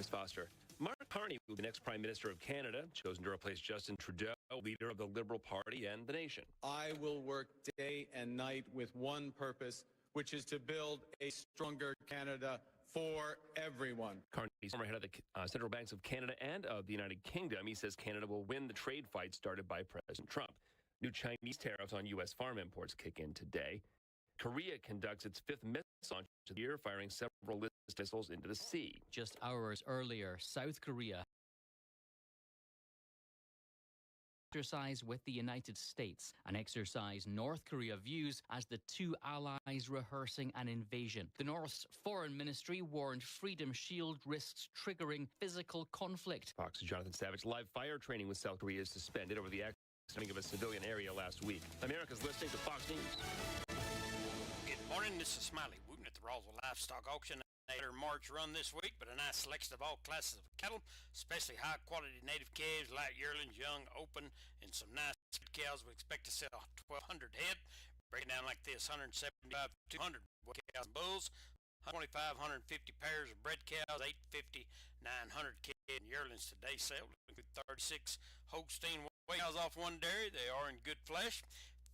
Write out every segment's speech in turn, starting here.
Foster. Mark Carney will be the next Prime Minister of Canada, chosen to replace Justin Trudeau, leader of the Liberal Party and the nation. I will work day and night with one purpose, which is to build a stronger Canada for everyone. Carney is former head of the central banks of Canada and of the United Kingdom. He says Canada will win the trade fight started by President Trump. New Chinese tariffs on U.S. farm imports kick in today. Korea conducts its fifth missile launch of the year, firing several missiles into the sea. Just hours earlier, South Korea exercise with the United States, an exercise North Korea views as the two allies rehearsing an invasion. The North's foreign ministry warned Freedom Shield risks triggering physical conflict. Fox's Jonathan Savage. Live fire training with South Korea is suspended over the accident of a civilian area last week. America's listening to Fox News. Good morning, this is Smiley Wooten at the Roswell Livestock Auction. A March run this week, but a nice selection of all classes of cattle, especially high-quality native calves, light yearlings, young, open, and some nice cows. We expect to sell 1,200 head. Break it down like this: 175 to 200 cows and bulls, 125, 150 pairs of bred cows, 850, 900 calves and yearlings today sale. 36 Holstein cows off one dairy. They are in good flesh.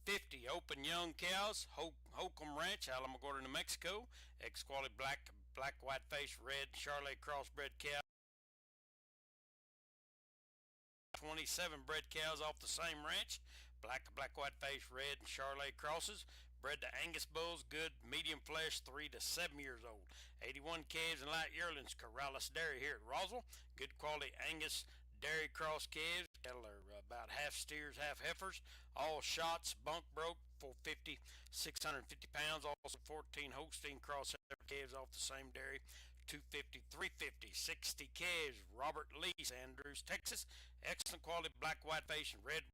50 open young cows, Holcomb Ranch, Alamogordo, New Mexico. Ex-quality black white-faced red Charolais crossbred cow. 27 bred cows off the same ranch. Black white-faced red Charolais crosses. Bred to Angus bulls, good medium flesh, 3 to 7 years old. 81 calves and light yearlings, Corrales Dairy here at Roswell. Good quality Angus dairy cross calves. Cattle are about half steers, half heifers. All shots, bunk broke, 450, 650 pounds. Also 14 Holstein cross calves off the same dairy, 250, 350, 60 calves. Robert Lee, Andrews, Texas. Excellent quality black white-face and red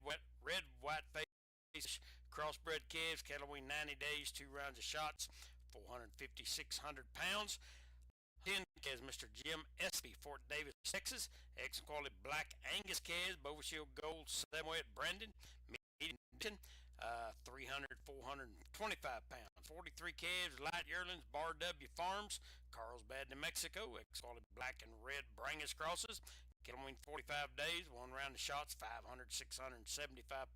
white-face crossbred calves. Cattle weigh 90 days, 2 rounds of shots, 450, 600 pounds. 10 calves, Mr. Jim Espy, Fort Davis, Texas. Excellent quality black Angus calves, Bovishield Gold, 7-way at Brandon. Medium, 300, 425 pounds. 43 calves, light yearlings, Bar W Farms, Carlsbad, New Mexico. Ex-quality black and red Brangus crosses. Cattle weigh 45 days, 1 round of shots, 500, 675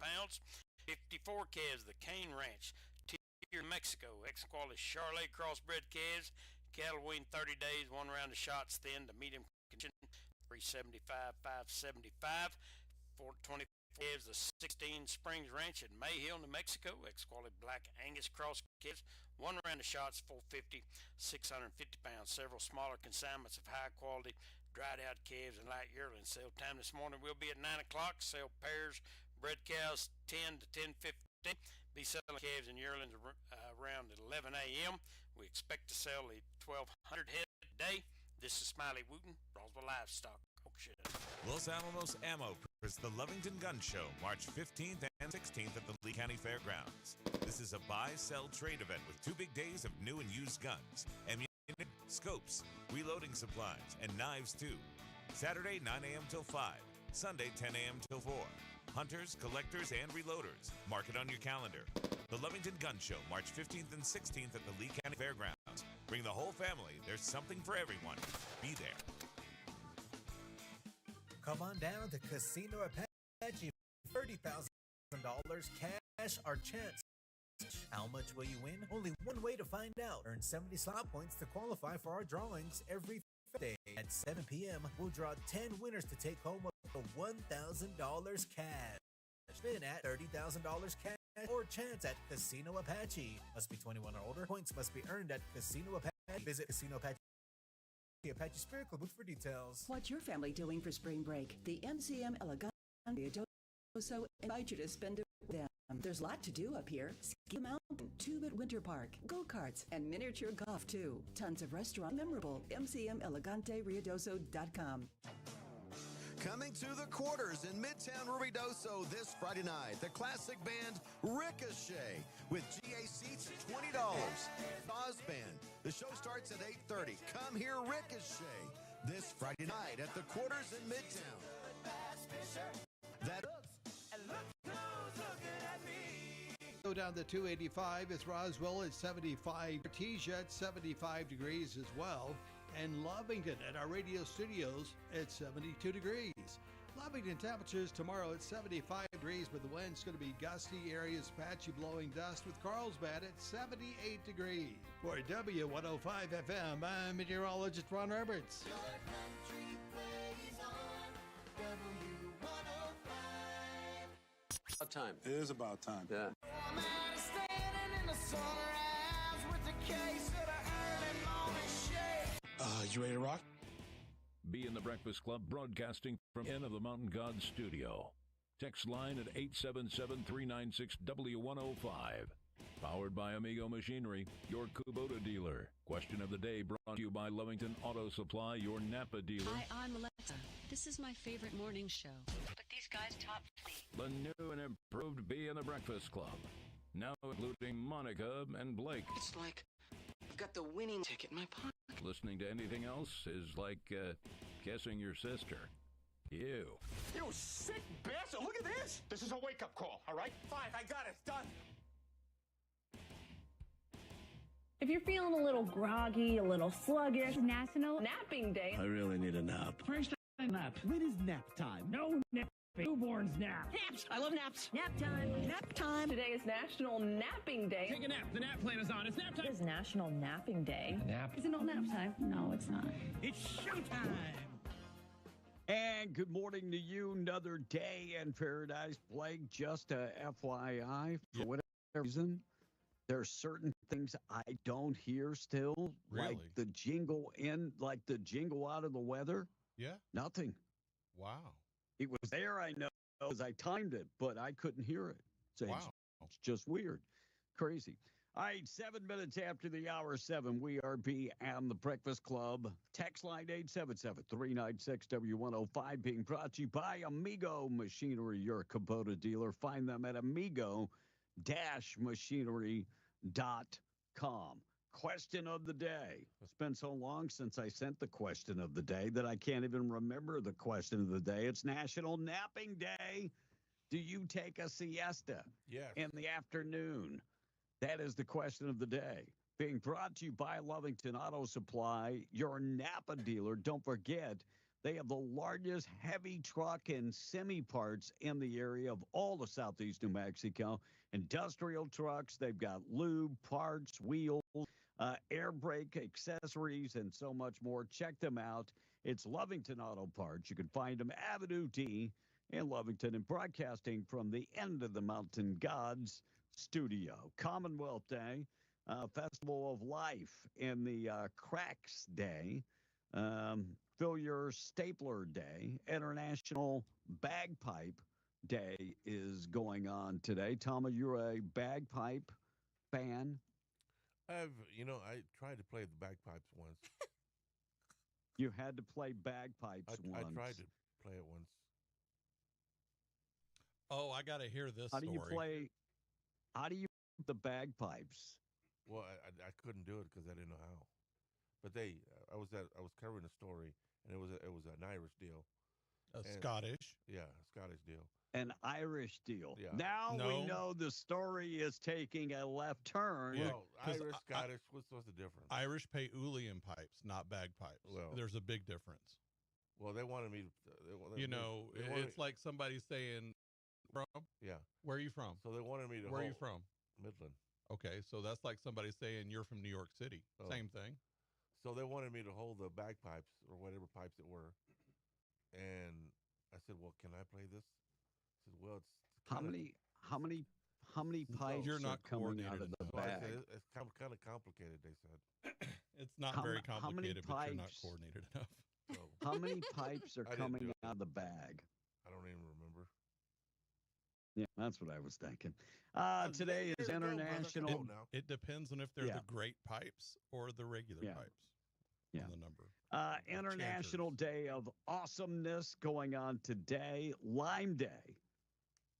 pounds. 54 calves, the Cane Ranch, Tier, Mexico. Excellent quality Charolais crossbred calves. Cattle weigh 30 days, 1 round of shots, thin to medium condition, 375, 575. 420 calves, the 16 Springs Ranch at Mayhill, New Mexico. Ex-quality black Angus cross calves, 1 round of shots, 450, 650 pounds. Several smaller consignments of high-quality dried out calves and light yearlings. Sale time this morning will be at 9 o'clock. Sell pairs, bred cows 10 to 10:15. Be selling calves and yearlings around at 11 a.m. We expect to sell 1,200 head a day. This is Smiley Wooten, Roswell Livestock Auction. Los Alamos Ammo presents the Lovington Gun Show, March 15th and 16th at the Lee County Fairgrounds. This is a buy-sell trade event with 2 big days of new and used guns, ammunition, scopes, reloading supplies, and knives too. Saturday, 9 a.m. till 5. Sunday, 10 a.m. till 4. Hunters, collectors, and reloaders. Mark it on your calendar. The Lovington Gun Show, March 15th and 16th at the Lee County Fairgrounds. Bring the whole family. There's something for everyone. Be there. Come on down to Casino Apache. $30,000 cash or chance. How much will you win? Only one way to find out. Earn 70 slot points to qualify for our drawings every Thursday at 7 p.m. We'll draw 10 winners to take home $1,000 cash. Spin at $30,000 cash or chance at Casino Apache. Must be 21 or older. Points must be earned at Casino Apache. Visit Casino Apache. Apache Spirit Club for details. What's your family doing for spring break? The MCM Elegante so invite you to spend it with them. There's a lot to do up here. Ski Mountain, Tube at Winter Park, go-karts, and miniature golf too. Tons of restaurant memorable. MCMEleganteRuidoso.com. Coming to the quarters in Midtown Ruidoso this Friday night, the classic band Ricochet with GA seats at $20. Oz Band. The show starts at 8:30. Come hear Ricochet this Friday night at the quarters in Midtown. Go down to 285. It's Roswell at 75. Artesia at 75 degrees as well. and Lovington at our radio studios at 72 degrees. Lovington temperatures tomorrow at 75 degrees, but the wind's going to be gusty, areas patchy blowing dust with Carlsbad at 78 degrees. For W105 FM, I'm meteorologist Ron Roberts. About time. It is about time. Yeah. You ready to rock? Be in the Breakfast Club, broadcasting from Inn of the Mountain God studio. Text line at 877-396-W105. Powered by Amigo Machinery, your Kubota dealer. Question of the day brought to you by Lovington Auto Supply, your Napa dealer. Hi, I'm Alexa. This is my favorite morning show. But these guys top me. The new and improved Be in the Breakfast Club. Now including Monica and Blake. It's like I've got the winning ticket in my pocket. Listening to anything else is like guessing your sister. You sick bastard! Look at this! This is a wake-up call, all right? Fine, I got it. Done. If you're feeling a little groggy, a little sluggish, National Napping Day. I really need a nap. First nap. When is nap time? No nap. Newborns nap. Naps! I love naps. Nap time. Nap time. Today is National Napping Day. Take a nap. The nap plan is on. It's nap time. It is National Napping Day. Nap. Is it not nap time? No, it's not. It's showtime. And good morning to you. Another day in paradise. Blake, just a FYI, for whatever reason, there are certain things I don't hear still. Really? Like the jingle out of the weather. Yeah. Nothing. Wow. It was there, I know, because I timed it, but I couldn't hear it. So wow. It's just weird. Crazy. All right, 7 minutes after the hour 7, we are B and the Breakfast Club. Text line 877-396-W105 being brought to you by Amigo Machinery, your Kubota dealer. Find them at amigo-machinery.com. Question of the day. It's been so long since I sent the question of the day that I can't even remember the question of the day. It's National Napping Day. Do you take a siesta in the afternoon? That is the question of the day. Being brought to you by Lovington Auto Supply, your Napa dealer. Don't forget, they have the largest heavy truck and semi parts in the area of all of Southeast New Mexico. Industrial trucks, they've got lube, parts, wheels, air brake accessories, and so much more. Check them out. It's Lovington Auto Parts. You can find them Avenue D in Lovington and broadcasting from the End of the Mountain Gods studio. Commonwealth Day, Festival of Life in the Cracks Day, Fill Your Stapler Day, International Bagpipe Day is going on today. Tom, you're a bagpipe fan? I tried to play the bagpipes once. You had to play bagpipes once. I tried to play it once. Oh, I got to hear this How story. How do you the bagpipes? Well, I couldn't do it because I didn't know how. But I was covering a story, and it was an Irish deal. Scottish? Yeah, Scottish deal. An Irish deal. Yeah. Now we know the story is taking a left turn. Well, Irish, Scottish, what's the difference? Irish pay uilleann pipes, not bagpipes. Well, there's a big difference. Well, they wanted me to. It's like somebody saying, from? Yeah. Where are you from? So they wanted me to. Where are you from? Midland. Okay, so that's like somebody saying you're from New York City. Oh. Same thing. So they wanted me to hold the bagpipes or whatever pipes it were, and I said, "Well, can I play this?" I said, "Well, it's how many pipes you're not coming out of the bag?" It's kind of complicated. They said it's not very complicated, but you're not coordinated enough. So, how many pipes are coming out of the bag? I don't even remember. Yeah, that's what I was thinking. Today is International. It depends on if they're the great pipes or the regular pipes. Yeah. On the number. International Day of Awesomeness going on today. Lime Day.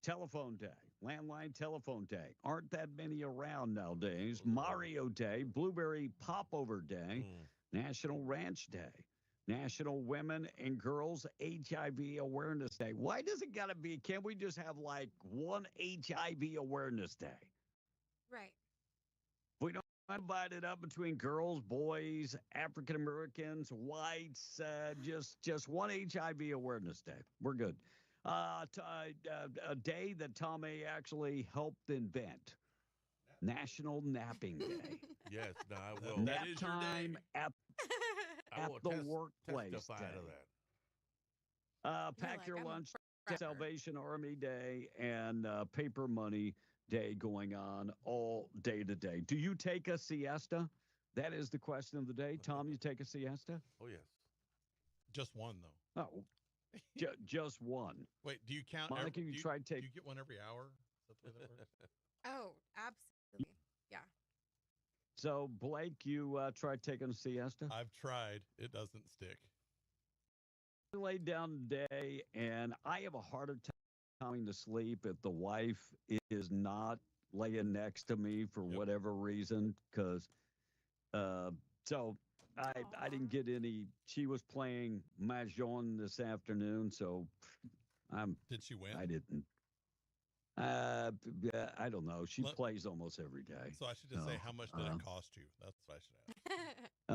Telephone Day. Landline Telephone Day. Aren't that many around nowadays. Mario Day. Blueberry Popover Day. National Ranch Day. National Women and Girls HIV Awareness Day. Why does it got to be? Can't we just have like one HIV Awareness Day? Right. We don't divided up between girls, boys, African Americans, whites. Just one HIV awareness day. We're good. A day that Tommy actually helped invent. National Napping Day. Yes, no, I will. Nap time at the workplace testify day. to that. Pack your lunch. Salvation Army Day and Paper Money Day going on all day today. Do you take a siesta? That is the question of the day. Tom, you take a siesta? Oh, yes. Just one, though. Oh, just one. Wait, do you count? Monica, you try to take. Do you get one every hour? Is that the way that works? Oh, absolutely. Yeah. So, Blake, you tried taking a siesta? I've tried. It doesn't stick. I laid down today, and I have a harder time coming to sleep if the wife is not laying next to me for whatever reason. Because, so I didn't get any. She was playing Mahjong this afternoon, so Did she win? I didn't. I don't know. She plays almost every day. So I should just say, how much did it cost you? That's what I should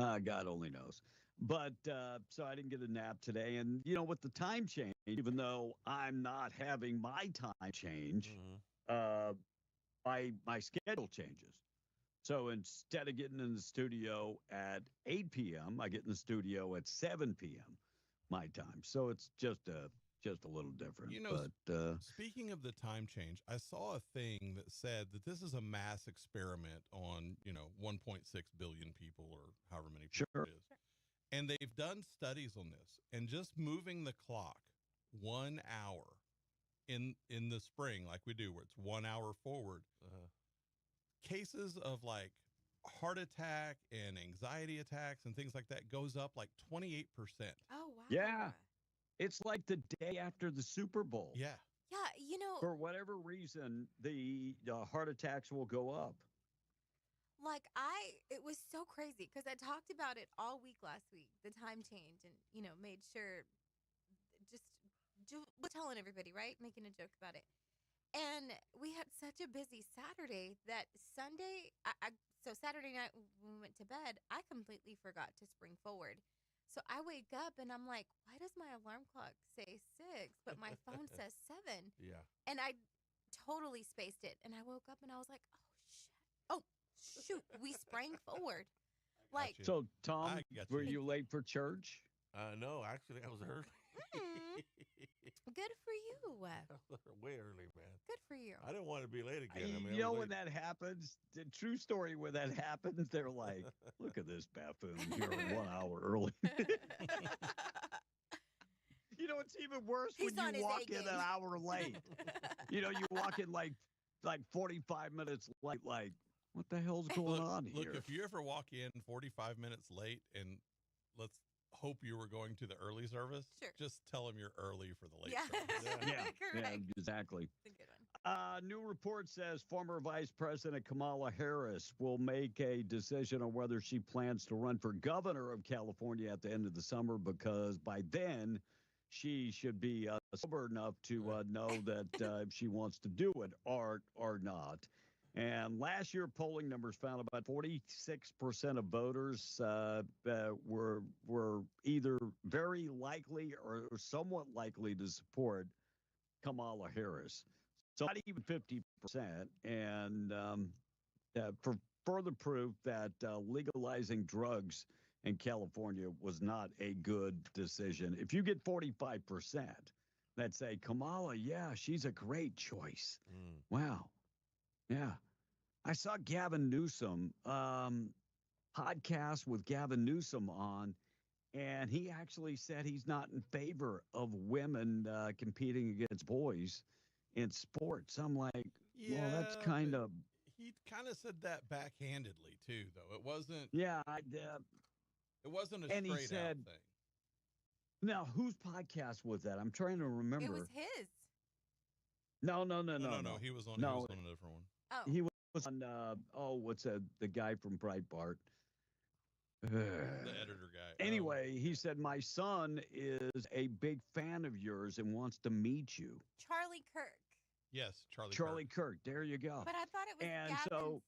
ask. God only knows. But so I didn't get a nap today. And, with the time change, even though I'm not having my time change, my schedule changes. So instead of getting in the studio at 8 p.m., I get in the studio at 7 p.m. my time. So it's just a little different. Speaking of the time change, I saw a thing that said that this is a mass experiment on, 1.6 billion people or however many people it is. And they've done studies on this, and just moving the clock 1 hour in the spring, like we do, where it's 1 hour forward, cases of like heart attack and anxiety attacks and things like that goes up like 28%. Oh, wow. Yeah. It's like the day after the Super Bowl. Yeah. Yeah, For whatever reason, the heart attacks will go up. It was so crazy because I talked about it all week last week, the time change, and, made sure just was telling everybody, right? Making a joke about it. And we had such a busy Saturday that Sunday, so Saturday night when we went to bed, I completely forgot to spring forward. So I wake up and I'm like, why does my alarm clock say 6, but my phone says 7? Yeah. And I totally spaced it. And I woke up and I was like, oh, shoot, we sprang forward. So, Tom, were you late for church? No, actually, I was early. Good for you. Way early, man. Good for you. I didn't want to be late again. When that happens, the true story when that happens, they're like, look at this buffoon here 1 hour early. It's even worse when you walk in an hour late. You walk in like 45 minutes late, like, what the hell's going on here? Look, if you ever walk in 45 minutes late, and let's hope you were going to the early service, just tell them you're early for the late service. Yeah, exactly. That's a good one. New report says former Vice President Kamala Harris will make a decision on whether she plans to run for governor of California at the end of the summer, because by then she should be sober enough to know that if she wants to do it or not. And last year, polling numbers found about 46% of voters were either very likely or somewhat likely to support Kamala Harris. So not even 50%. And for further proof that legalizing drugs in California was not a good decision. If you get 45% that say, Kamala, yeah, she's a great choice. Wow. Yeah. I saw Gavin Newsom, podcast with Gavin Newsom on, and he actually said he's not in favor of women competing against boys in sports. I'm like, well, that's kind of... He kind of said that backhandedly, too, though. It wasn't... Yeah. It wasn't a straight out thing. Now, whose podcast was that? I'm trying to remember. It was his. No. He was on a different one. Oh. He was on, what's the guy from Breitbart? The editor guy. Anyway, he said, my son is a big fan of yours and wants to meet you. Charlie Kirk. Yes, Charlie Kirk. There you go. But I thought it was and Gavin's. So,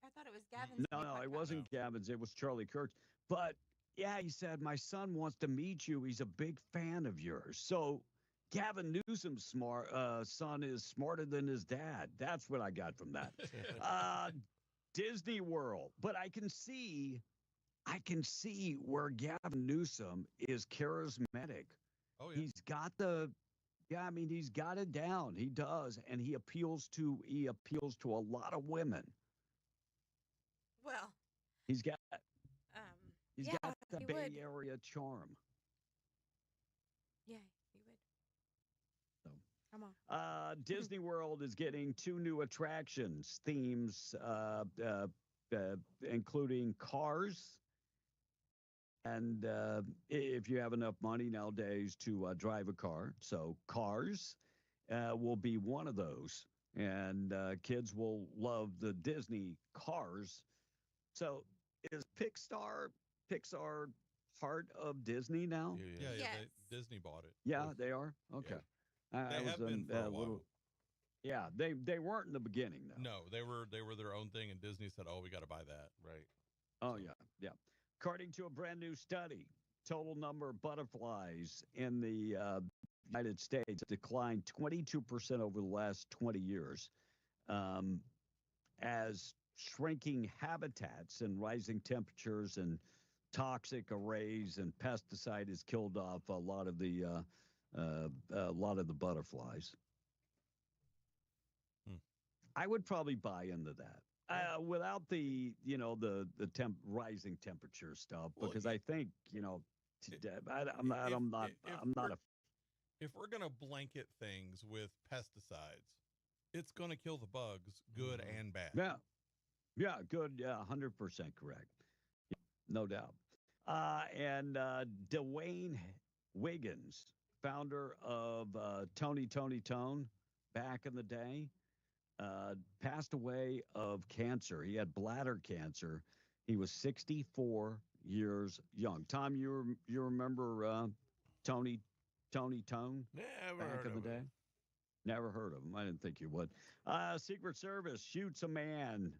I thought it was Gavin's. No, new no, it podcast. wasn't Gavin's. It was Charlie Kirk's. But yeah, he said, my son wants to meet you. He's a big fan of yours. So Gavin Newsom's son is smarter than his dad. That's what I got from that. Disney World. But I can see where Gavin Newsom is charismatic. Oh, yeah. He's got he's got it down. He does. And he appeals to a lot of women. Well, He's got yeah, got the he Bay would. Area charm. Yeah, he would. So. Come on. Disney World is getting 2 new attractions, themes, including Cars. And if you have enough money nowadays to drive a car, so Cars will be one of those. And kids will love the Disney Cars. So is Pixar part of Disney now? Yeah. Yes. Disney bought it. Yeah, they are? Okay. They have been for a while. Yeah, they weren't in the beginning, though. No, they were their own thing, and Disney said, "Oh, we got to buy that." Right. Oh, yeah. According to a brand new study, total number of butterflies in the United States declined 22% over the last 20 years as shrinking habitats and rising temperatures and toxic arrays and pesticide has killed off a lot of the butterflies. I would probably buy into that without the rising temperature stuff, because I think I'm not a. If we're gonna blanket things with pesticides, it's gonna kill the bugs, good and bad. Yeah, good. Yeah, 100% correct. No doubt. And Dwayne Wiggins, founder of Tony Tone back in the day, passed away of cancer. He had bladder cancer. He was 64 years young. Tom, you remember Tony Tone? Never back heard in the of day? him. Never heard of him. I didn't think you would. Secret Service shoots a man.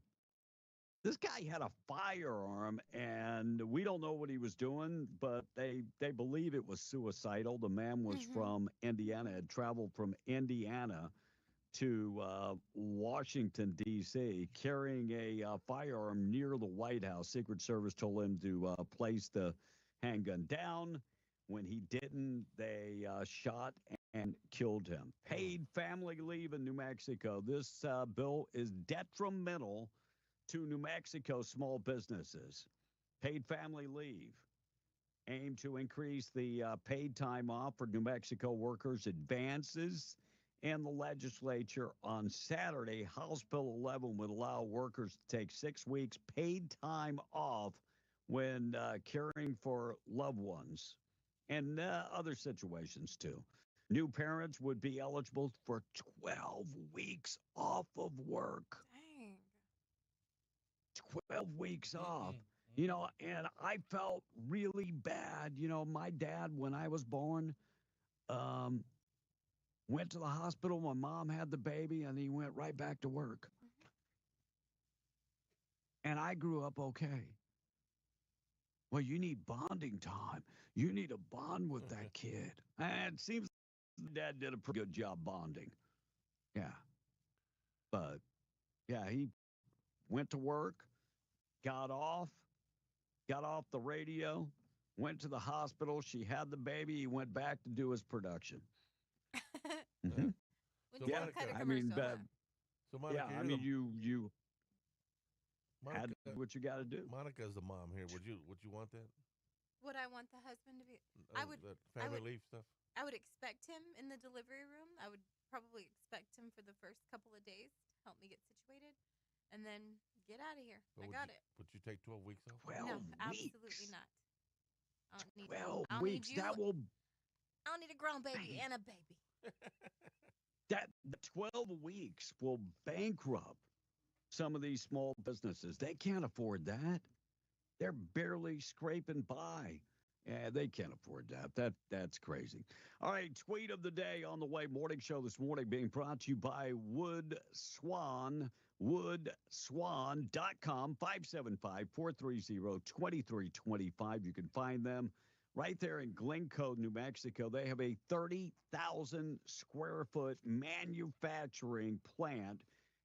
This guy had a firearm, and we don't know what he was doing, but they believe it was suicidal. The man was from Indiana, had traveled from Indiana to Washington, D.C., carrying a firearm near the White House. Secret Service told him to place the handgun down. When he didn't, they shot and killed him. Paid family leave in New Mexico. This bill is detrimental to New Mexico small businesses. Paid family leave aim to increase the paid time off for New Mexico workers. Advances in the legislature on Saturday. House Bill 11 would allow workers to take 6 weeks paid time off when caring for loved ones and other situations too. New parents would be eligible for 12 weeks off of work. Dang. 12 weeks off. And I felt really bad. My dad, when I was born, went to the hospital. My mom had the baby, and he went right back to work. And I grew up okay. Well, you need bonding time. You need to bond with that kid. And it seems Dad did a pretty good job bonding. Yeah. But, yeah, he went to work, got off the radio, went to the hospital. She had the baby. He went back to do his production. When So you Monica, cut a I mean, commercial, huh? So Monica, yeah, I mean, you had Monica, to do what you got to do. Monica's the mom here. Would you want that? Would I want the husband to be? I would. That I family would- leave stuff. I would expect him in the delivery room. I would probably expect him for the first couple of days, help me get situated, and then get out of here. But I got it. Would you take 12 weeks off? 12 No, weeks. absolutely not. I don't need 12 I don't weeks. Need you. That will I don't need a grown baby and a baby. the 12 weeks will bankrupt some of these small businesses. They can't afford that. They're barely scraping by. Yeah, they can't afford that. That's crazy. All right, tweet of the day on the way. Morning show this morning being brought to you by Wood Swan. woodswan.com, 575-430-2325. You can find them right there in Glencoe, New Mexico. They have a 30,000 square foot manufacturing plant,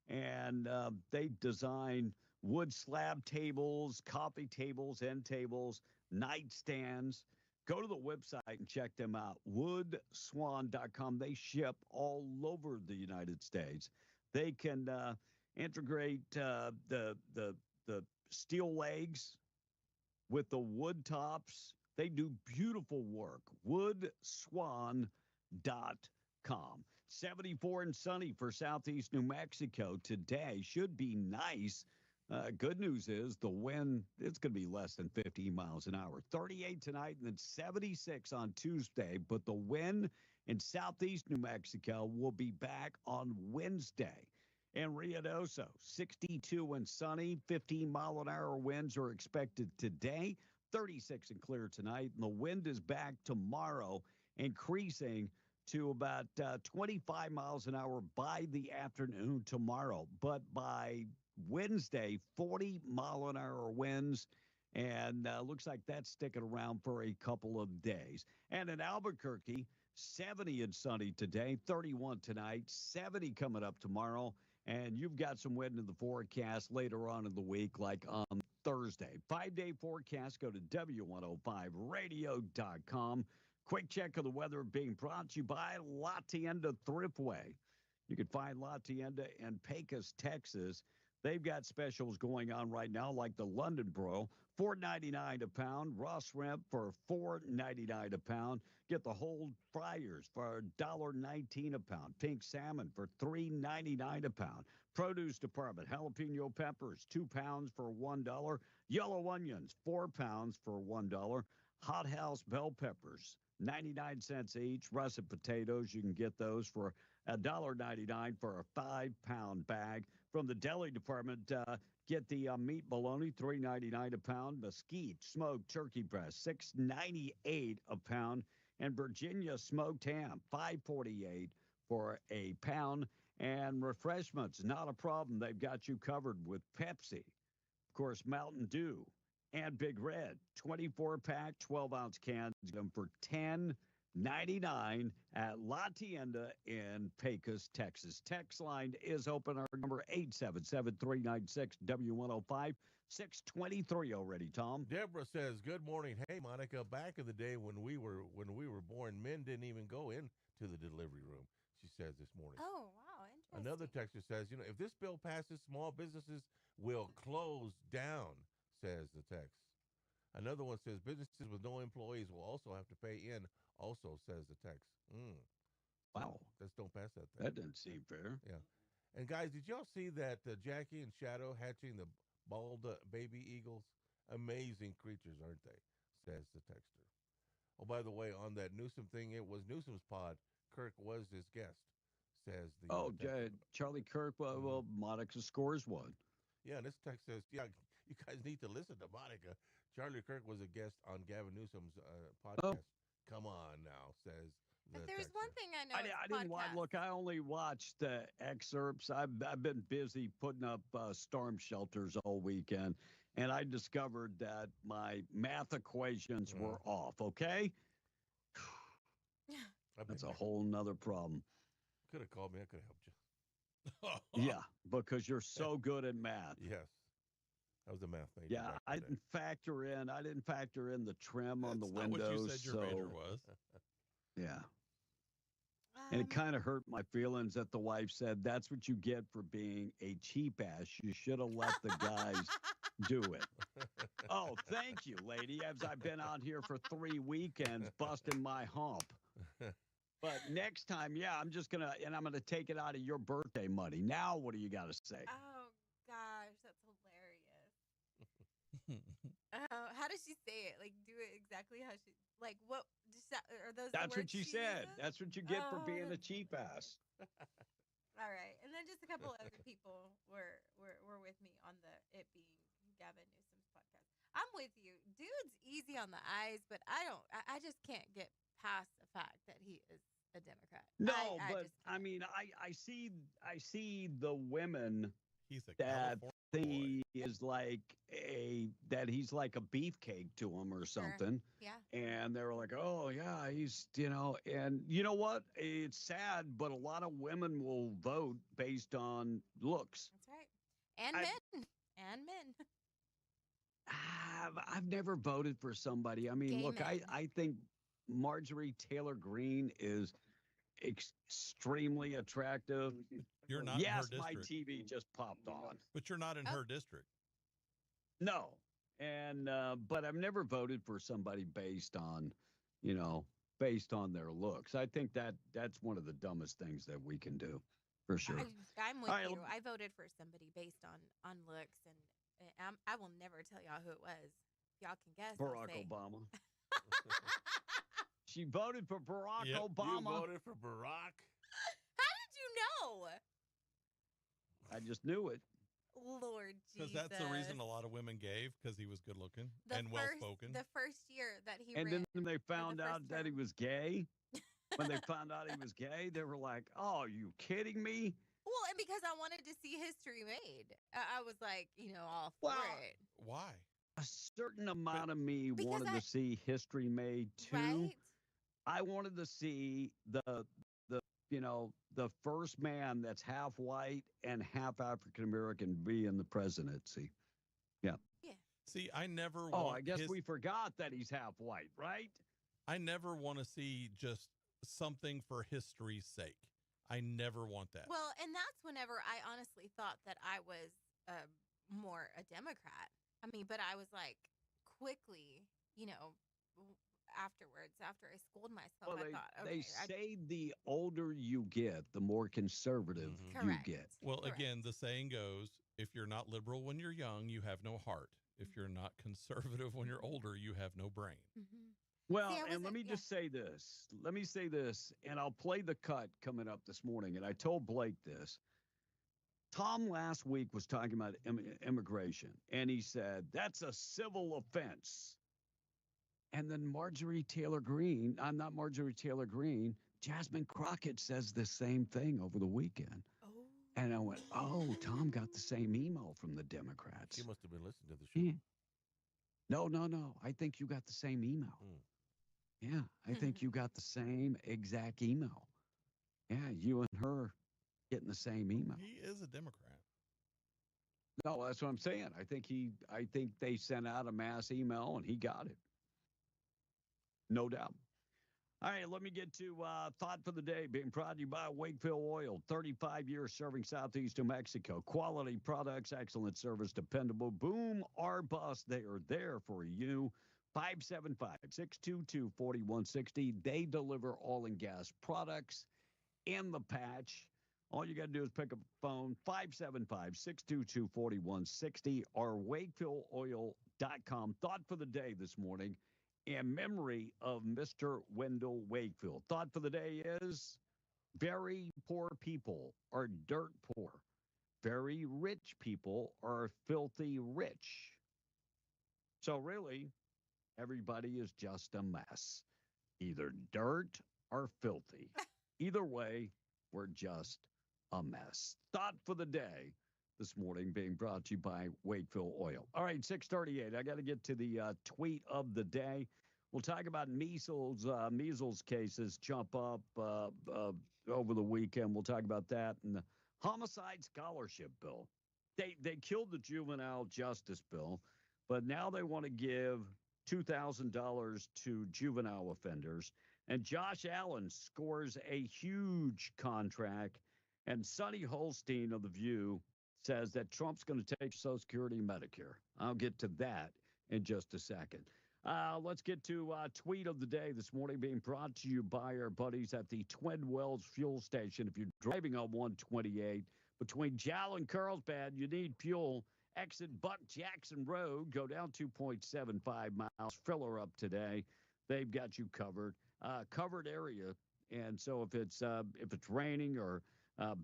and they design wood slab tables, coffee tables, end tables, nightstands. Go to the website and check them out, woodswan.com. They ship all over the United States. They can integrate the steel legs with the wood tops. They do beautiful work. Woodswan.com. 74 and sunny for southeast New Mexico today. Should be nice. Good news is the wind, it's going to be less than 15 miles an hour. 38 tonight and then 76 on Tuesday. But the wind in southeast New Mexico will be back on Wednesday. And Ruidoso, 62 and sunny, 15-mile-an-hour winds are expected today, 36 and clear tonight. And the wind is back tomorrow, increasing to about 25 miles an hour by the afternoon tomorrow. But by Wednesday, 40-mile-an-hour winds, and looks like that's sticking around for a couple of days. And in Albuquerque, 70 and sunny today, 31 tonight, 70 coming up tomorrow. And you've got some wind in the forecast later on in the week, like on Thursday. 5-day forecast, go to W105radio.com. Quick check of the weather being brought to you by La Tienda Thriftway. You can find La Tienda in Pecos, Texas. They've got specials going on right now, like the London Bro, $4.99 a pound. Ross shrimp for $4.99 a pound. Get the whole fryers for $1.19 a pound. Pink salmon for $3.99 a pound. Produce department, jalapeno peppers, 2 pounds for $1. Yellow onions, 4 pounds for $1. Hot House bell peppers, 99 cents each. Russet potatoes, you can get those for $1.99 for a 5-pound bag. From the deli department, get the meat bologna, $3.99 a pound. Mesquite smoked turkey breast, $6.98 a pound. And Virginia smoked ham, $5.48 for a pound. And refreshments, not a problem. They've got you covered with Pepsi, of course, Mountain Dew, and Big Red. 24-pack, 12-ounce cans, get them for $10.99 at La Tienda in Pecos, Texas. Text line is open. Our number 877-396-W105. 623 already, Tom. Deborah says, "Good morning. Hey, Monica, back in the day when we were born, men didn't even go into the delivery room," she says this morning. Oh, wow. Interesting. Another texter says, "If this bill passes, small businesses will close down," says the text. Another one says, "Businesses with no employees will also have to pay in," also says the text. Wow. Let's don't pass that thing. That didn't seem fair. Yeah. And guys, did y'all see that Jackie and Shadow hatching the bald baby eagles? Amazing creatures, aren't they? Says the texter. Oh, by the way, on that Newsom thing, it was Newsom's pod. Kirk was his guest, says the Charlie Kirk, well, Monica scores one. Yeah, and this text says, "Yeah, you guys need to listen to Monica. Charlie Kirk was a guest on Gavin Newsom's podcast." Come on now, says the If there's texter. one thing I know, I didn't watch. Look, I only watched excerpts. I've been busy putting up storm shelters all weekend, and I discovered that my math equations were off. Okay, that's a whole nother problem. Could have called me. I could have helped you. Yeah, because you're so good at math. Yes, that was the math major. Yeah, back I in the day. didn't factor in the trim on the That's not windows. what you said your major was. Yeah. And it kind of hurt my feelings that the wife said, "That's what you get for being a cheap ass. You should have let the guys do it." Oh, thank you, lady, as I've been out here for 3 weekends busting my hump. But next time, I'm going to take it out of your birthday money. Now, what do you got to say? Oh, gosh, that's hilarious. How does she say it? Like, do it exactly how she, like, what, are those the That's what words she said. uses? That's what you get for being a that's cheap ass. All right. And then just a couple other people were with me on it being Gavin Newsom's podcast. I'm with you. Dude's easy on the eyes, but I just can't get past the fact that he is a Democrat. No, I see the women He's a that California he is like he's like a beefcake to him or something. Yeah. And they were like, oh yeah, he's and you know what? It's sad, but a lot of women will vote based on looks. That's right. And men. And men. I've never voted for somebody. I mean, Gay look, men. I think Marjorie Taylor Greene is extremely attractive. You're not in her yes, my district. TV just popped on. But you're not in her district. No. And but I've never voted for somebody based on their looks. I think that's one of the dumbest things that we can do, for sure. I'm with All right, you. I voted for somebody based on looks, and I will never tell y'all who it was. Y'all can guess. I'll Barack say. Obama. She voted for Barack Yep. Obama. You voted for Barack? How did you know? I just knew it. Lord Jesus. Because that's the reason a lot of women gave, because he was good looking The and well first- spoken. The first year that he And ran. then they found first out that he was gay. When they found out he was gay, they were like, "Oh, are you kidding me?" Well, and because I wanted to see history made, I was like, all for it. Why? A certain amount of me Because wanted to see history made too. Right? I wanted to see the first man that's half white and half African American be in the presidency. Yeah. Yeah. See, I never Oh, want I guess his- we forgot that he's half white, right? I never want to see just something for history's sake. I never want that. Well, and that's whenever I honestly thought that I was more a Democrat. I mean, but I was like quickly, afterwards, after I schooled myself, Well, I thought, okay, they say the older you get, the more conservative you Correct. get. Well, Correct. again, the saying goes, if you're not liberal when you're young, you have no heart. If you're not conservative when you're older, you have no brain. Mhm. Well, See, I and let wasn't- me just say this. Let me say this, and I'll play the cut coming up this morning. And I told Blake this. Tom last week was talking about immigration, and he said, that's a civil offense. And then Marjorie Taylor Greene, I'm not Marjorie Taylor Greene, Jasmine Crockett says the same thing over the weekend. Oh. And I went, oh, Tom got the same email from the Democrats. She must have been listening to the show. Yeah. No. I think you got the same email. Yeah, I think you got the same exact email. Yeah, you and her getting the same email. He is a Democrat. No, that's what I'm saying. I think they sent out a mass email and he got it. No doubt. All right, let me get to Thought for the Day, being brought to you by Wakefield Oil. 35 years serving Southeast New Mexico. Quality products, excellent service, dependable. Boom or bust, they are there for you. 575-622-4160. They deliver oil and gas products in the patch. All you got to do is pick up the phone, 575-622-4160 or wakefieldOil.com. Thought for the day this morning in memory of Mr. Wendell Wakefield. Thought for the day is very poor people are dirt poor. Very rich people are filthy rich. So really, everybody is just a mess, either dirt or filthy. Either way, we're just a mess. Thought for the day this morning being brought to you by Wakefield Oil. All right, 6:38. I got to get to the tweet of the day. We'll talk about measles cases jump up over the weekend. We'll talk about that and the homicide scholarship bill. They killed the juvenile justice bill, but now they want to give $2,000 to juvenile offenders. And Josh Allen scores a huge contract. And Sonny Holstein of The View says that Trump's going to take Social Security and Medicare. I'll get to that in just a second. Let's get to tweet of the day this morning being brought to you by our buddies at the Twin Wells Fuel Station. If you're driving on 128 between Jowl and Carlsbad, you need fuel. Exit Buck Jackson Road, go down 2.75 miles, fill her up today. They've got you covered. Covered area. And so if it's raining or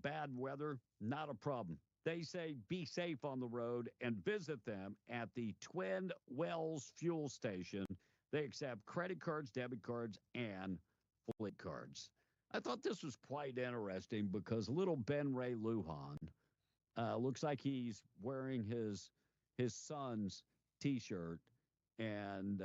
bad weather, not a problem. They say be safe on the road and visit them at the Twin Wells Fuel Station. They accept credit cards, debit cards, and fleet cards. I thought this was quite interesting because little Ben Ray Lujan Looks like he's wearing his son's T-shirt, and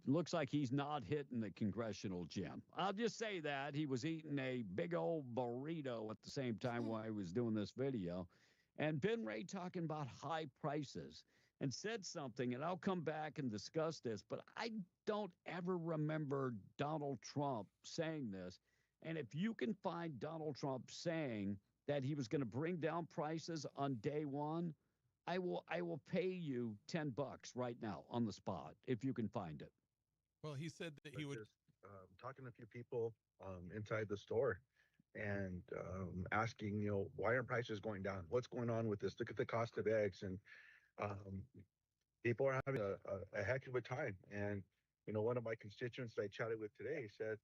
looks like he's not hitting the congressional gym. I'll just say that he was eating a big old burrito at the same time while he was doing this video, and Ben Ray talking about high prices and said something, and I'll come back and discuss this, but I don't ever remember Donald Trump saying this. And if you can find Donald Trump saying that he was going to bring down prices on day one, I will pay you $10 right now on the spot if you can find it. Well, he said that he would. Just talking to a few people inside the store and asking, why aren't prices going down? What's going on with this? Look at the cost of eggs, and people are having a heck of a time. And one of my constituents that I chatted with today said,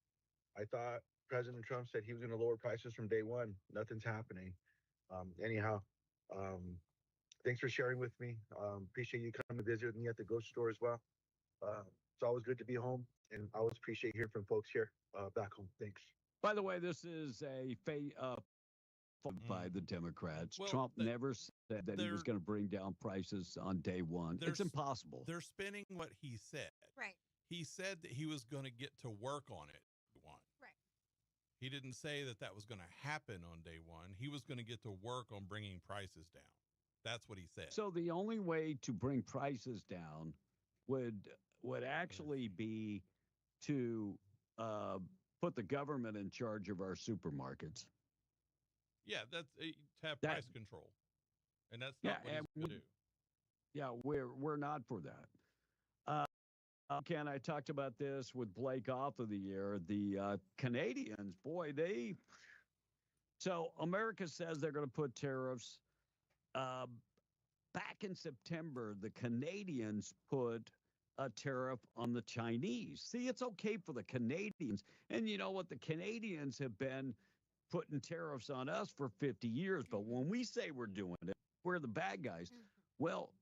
I thought President Trump said he was going to lower prices from day one. Nothing's happening. Anyhow, thanks for sharing with me. Appreciate you coming to visit with me at the grocery store as well. It's always good to be home, and I always appreciate hearing from folks here back home. Thanks. By the way, this is a by the Democrats. Well, Trump never said that he was going to bring down prices on day one. It's impossible. They're spinning what he said. Right. He said that he was going to get to work on it. Right. He didn't say that was going to happen on day one. He was going to get to work on bringing prices down. That's what he said. So the only way to bring prices down would actually be to put the government in charge of our supermarkets. Yeah, that's to have price control, and that's not what he's going to do. Yeah, we're not for that. Ken, I talked about this with Blake off of the air. The Canadians, boy, so America says they're going to put tariffs. Back in September, the Canadians put a tariff on the Chinese. See, it's okay for the Canadians. And you know what? The Canadians have been putting tariffs on us for 50 years. But when we say we're doing it, we're the bad guys. Well,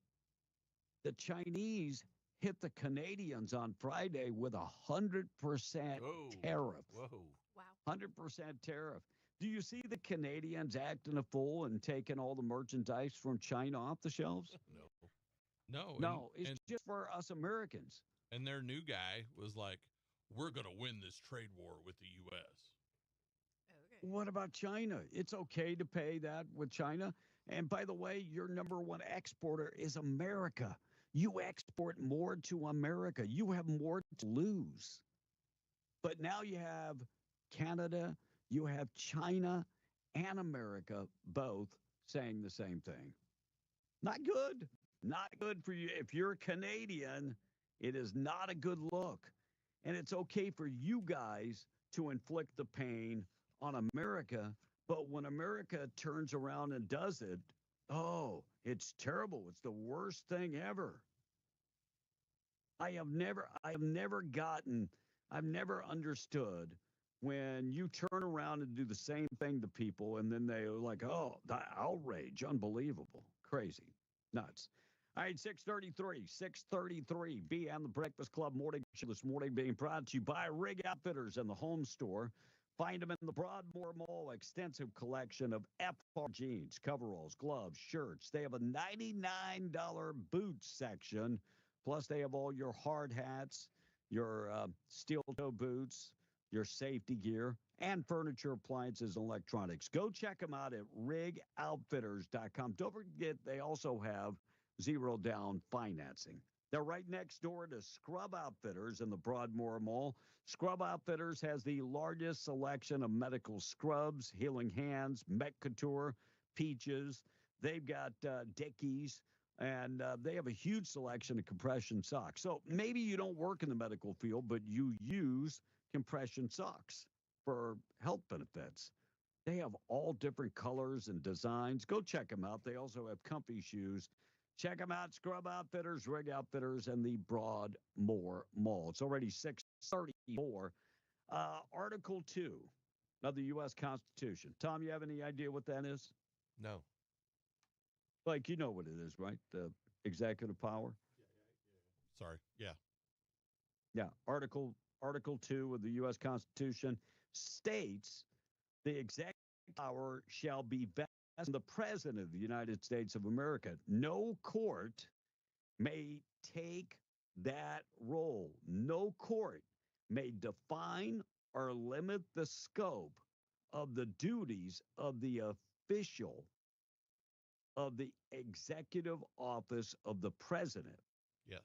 the Chinese hit the Canadians on Friday with 100% tariff. Whoa. Wow. 100% tariff. Do you see the Canadians acting a fool and taking all the merchandise from China off the shelves? No. It's just for us Americans. And their new guy was like, we're going to win this trade war with the U.S. What about China? It's okay to pay that with China. And by the way, your number one exporter is America. You export more to America. You have more to lose. But now you have Canada, you have China, and America both saying the same thing. Not good. Not good for you. If you're a Canadian, it is not a good look. And it's okay for you guys to inflict the pain on America. But when America turns around and does it, oh, it's terrible. It's the worst thing ever. I've never understood when you turn around and do the same thing to people and then they're like, oh, the outrage, unbelievable, crazy, nuts. All right, 633, BN the Breakfast Club morning show this morning being brought to you by Rig Outfitters and the Home Store. Find them in the Broadmoor Mall, extensive collection of FR jeans, coveralls, gloves, shirts. They have a $99 boots section. Plus, they have all your hard hats, your steel-toe boots, your safety gear, and furniture, appliances, and electronics. Go check them out at rigoutfitters.com. Don't forget, they also have zero-down financing. They're right next door to Scrub Outfitters in the Broadmoor Mall. Scrub Outfitters has the largest selection of medical scrubs, healing hands, Met Couture, Peaches. They've got Dickies, and they have a huge selection of compression socks. So maybe you don't work in the medical field, but you use compression socks for health benefits. They have all different colors and designs. Go check them out. They also have comfy shoes. Check them out, Scrub Outfitters, Rig Outfitters, and the Broadmoor Mall. It's already 6:34. Article 2 of the U.S. Constitution. Tom, you have any idea what that is? No. Like, you know what it is, right? The executive power? Sorry. Yeah. Yeah. Article 2 of the U.S. Constitution states the executive power shall be vested as the President of the United States of America. No court may take that role. No court may define or limit the scope of the duties of the official of the executive office of the president. Yes.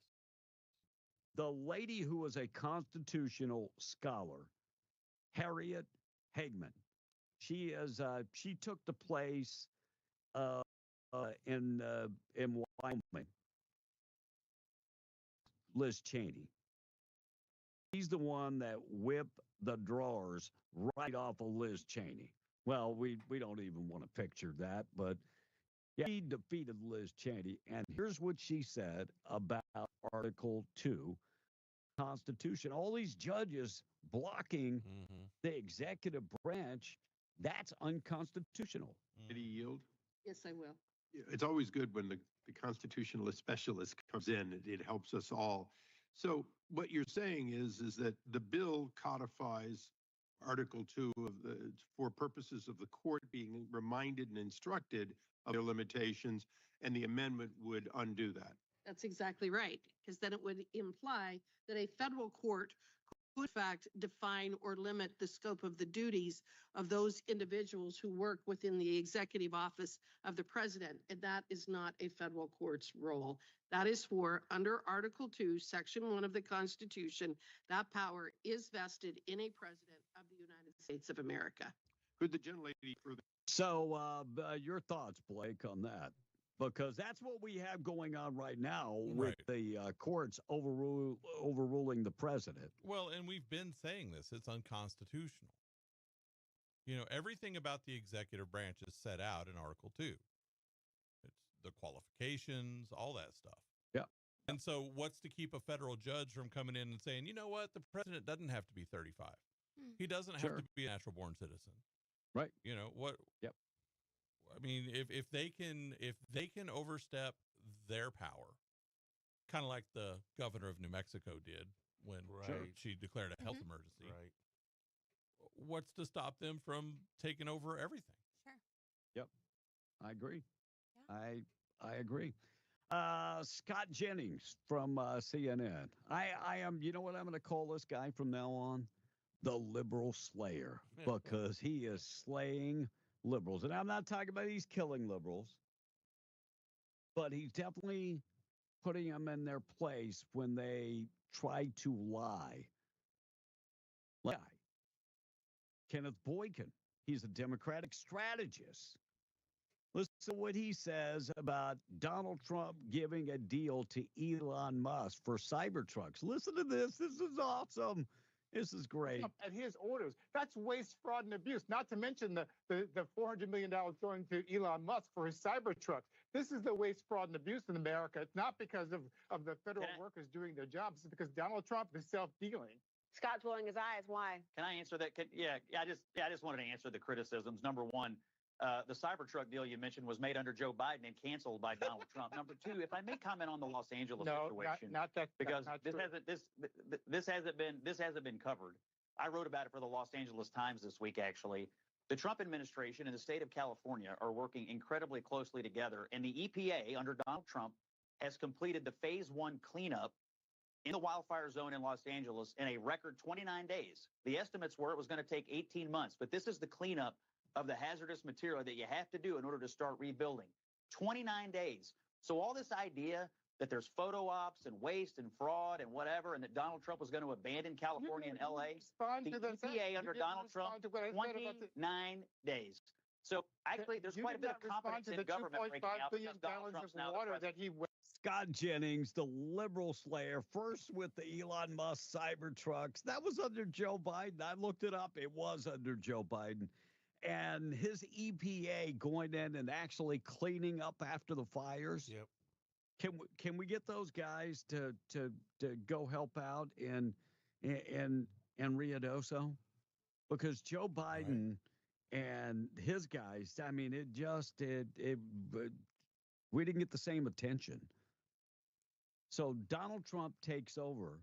The lady who was a constitutional scholar, Harriet Hagman, she took the place in Wyoming, Liz Cheney. He's the one that whipped the drawers right off of Liz Cheney. Well, we don't even want to picture that, but yeah, he defeated Liz Cheney. And here's what she said about Article 2 Constitution. All these judges blocking the executive branch, that's unconstitutional. Did he yield? Yes, I will. It's always good when the constitutionalist specialist comes in. It helps us all. So what you're saying is that the bill codifies Article 2 of for purposes of the court being reminded and instructed of their limitations, and the amendment would undo that. That's exactly right, because then it would imply that a federal court could, in fact, define or limit the scope of the duties of those individuals who work within the executive office of the president. And that is not a federal court's role. That is for, under Article 2, Section 1 of the Constitution, that power is vested in a president of the United States of America. Could the gentlelady further? So your thoughts, Blake, on that? Because that's what we have going on right now with the courts overruling the president. Well, and we've been saying this. It's unconstitutional. You know, everything about the executive branch is set out in Article 2. It's the qualifications, all that stuff. Yeah. And so what's to keep a federal judge from coming in and saying, you know what, the president doesn't have to be 35. He doesn't have to be a natural born citizen. Right. You know what? Yep. I mean, if they can overstep their power, kind of like the governor of New Mexico did when she declared a health emergency. Right. What's to stop them from taking over everything? Sure. Yep. I agree. Yeah. I agree. Scott Jennings from CNN. I am, you know what I'm going to call this guy from now on? The liberal slayer, because he is slaying liberals. And I'm not talking about he's killing liberals, but he's definitely putting them in their place when they try to lie. Like Kenneth Boykin, he's a Democratic strategist. Listen to what he says about Donald Trump giving a deal to Elon Musk for Cybertrucks. Listen to this. This is awesome. This is great. At his orders. That's waste, fraud, and abuse, not to mention the $400 million going to Elon Musk for his Cybertrucks. This is the waste, fraud, and abuse in America. It's not because of the federal workers doing their jobs. It's because Donald Trump is self-dealing. Scott's rolling his eyes. Why? Can I answer that? I just wanted to answer the criticisms. Number one, the Cybertruck deal you mentioned was made under Joe Biden and canceled by Donald Trump. Number two, if I may comment on the Los Angeles situation, not that, because not this hasn't been covered. I wrote about it for the Los Angeles Times this week. Actually, the Trump administration and the state of California are working incredibly closely together, and the EPA under Donald Trump has completed the phase 1 cleanup in the wildfire zone in Los Angeles in a record 29 days. The estimates were it was going to take 18 months, but this is the cleanup of the hazardous material that you have to do in order to start rebuilding. 29 days. So all this idea that there's photo ops and waste and fraud and whatever, and that Donald Trump was going to abandon California and LA, the EPA under Donald Trump, 29 days. So actually, there's quite a bit of confidence in government right now because Donald Trump's now the president. Scott Jennings, the liberal slayer, first with the Elon Musk Cybertrucks. That was under Joe Biden. I looked it up. It was under Joe Biden. And his EPA going in and actually cleaning up after the fires. Yep. Can we get those guys to go help out in Ruidoso? Because Joe Biden and his guys, I mean, we didn't get the same attention. So Donald Trump takes over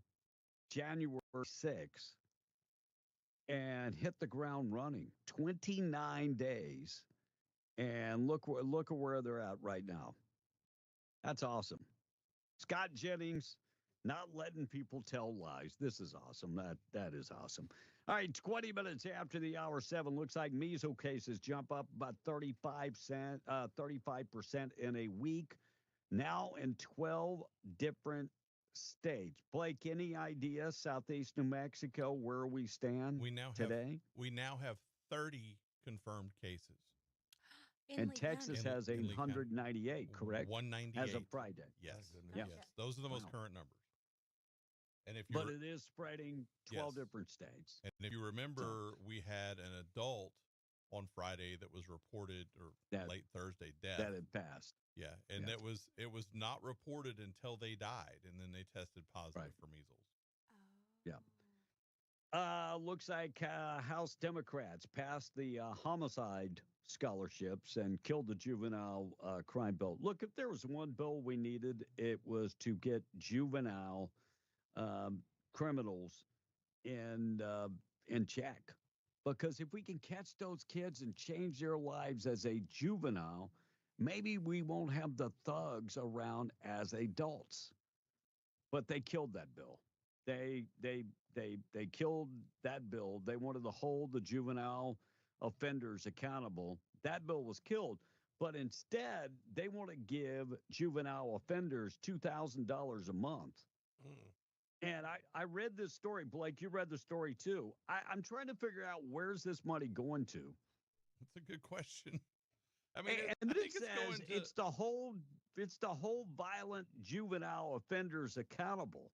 January 6th. And hit the ground running. 29 days. And look at where they're at right now. That's awesome. Scott Jennings not letting people tell lies. This is awesome. That is awesome. All right, 20 minutes after the hour 7. Looks like measles cases jump up about 35% in a week. Now in 12 different states. Blake, any idea, Southeast New Mexico, where we stand today? We now have 30 confirmed cases. And Texas has 198, correct? 198 as of Friday. Yes. Yep. Yes. Those are the most Wow. current numbers. And if But it is spreading 12 different states. And if you remember, we had an adult on Friday that was reported, or late Thursday, dead. That had passed. Yeah, and it was not reported until they died, and then they tested positive for measles. Yeah. Looks like House Democrats passed the homicide scholarships and killed the juvenile crime bill. Look, if there was one bill we needed, it was to get juvenile criminals in check. Because if we can catch those kids and change their lives as a juvenile, maybe we won't have the thugs around as adults. But they killed that bill. They killed that bill. They wanted to hold the juvenile offenders accountable. That bill was killed. But instead, they want to give juvenile offenders $2,000 a month. And I read this story, Blake. You read the story too. I'm trying to figure out where's this money going to. That's a good question. I mean, and I this think it's says going to, it's the whole violent juvenile offenders accountable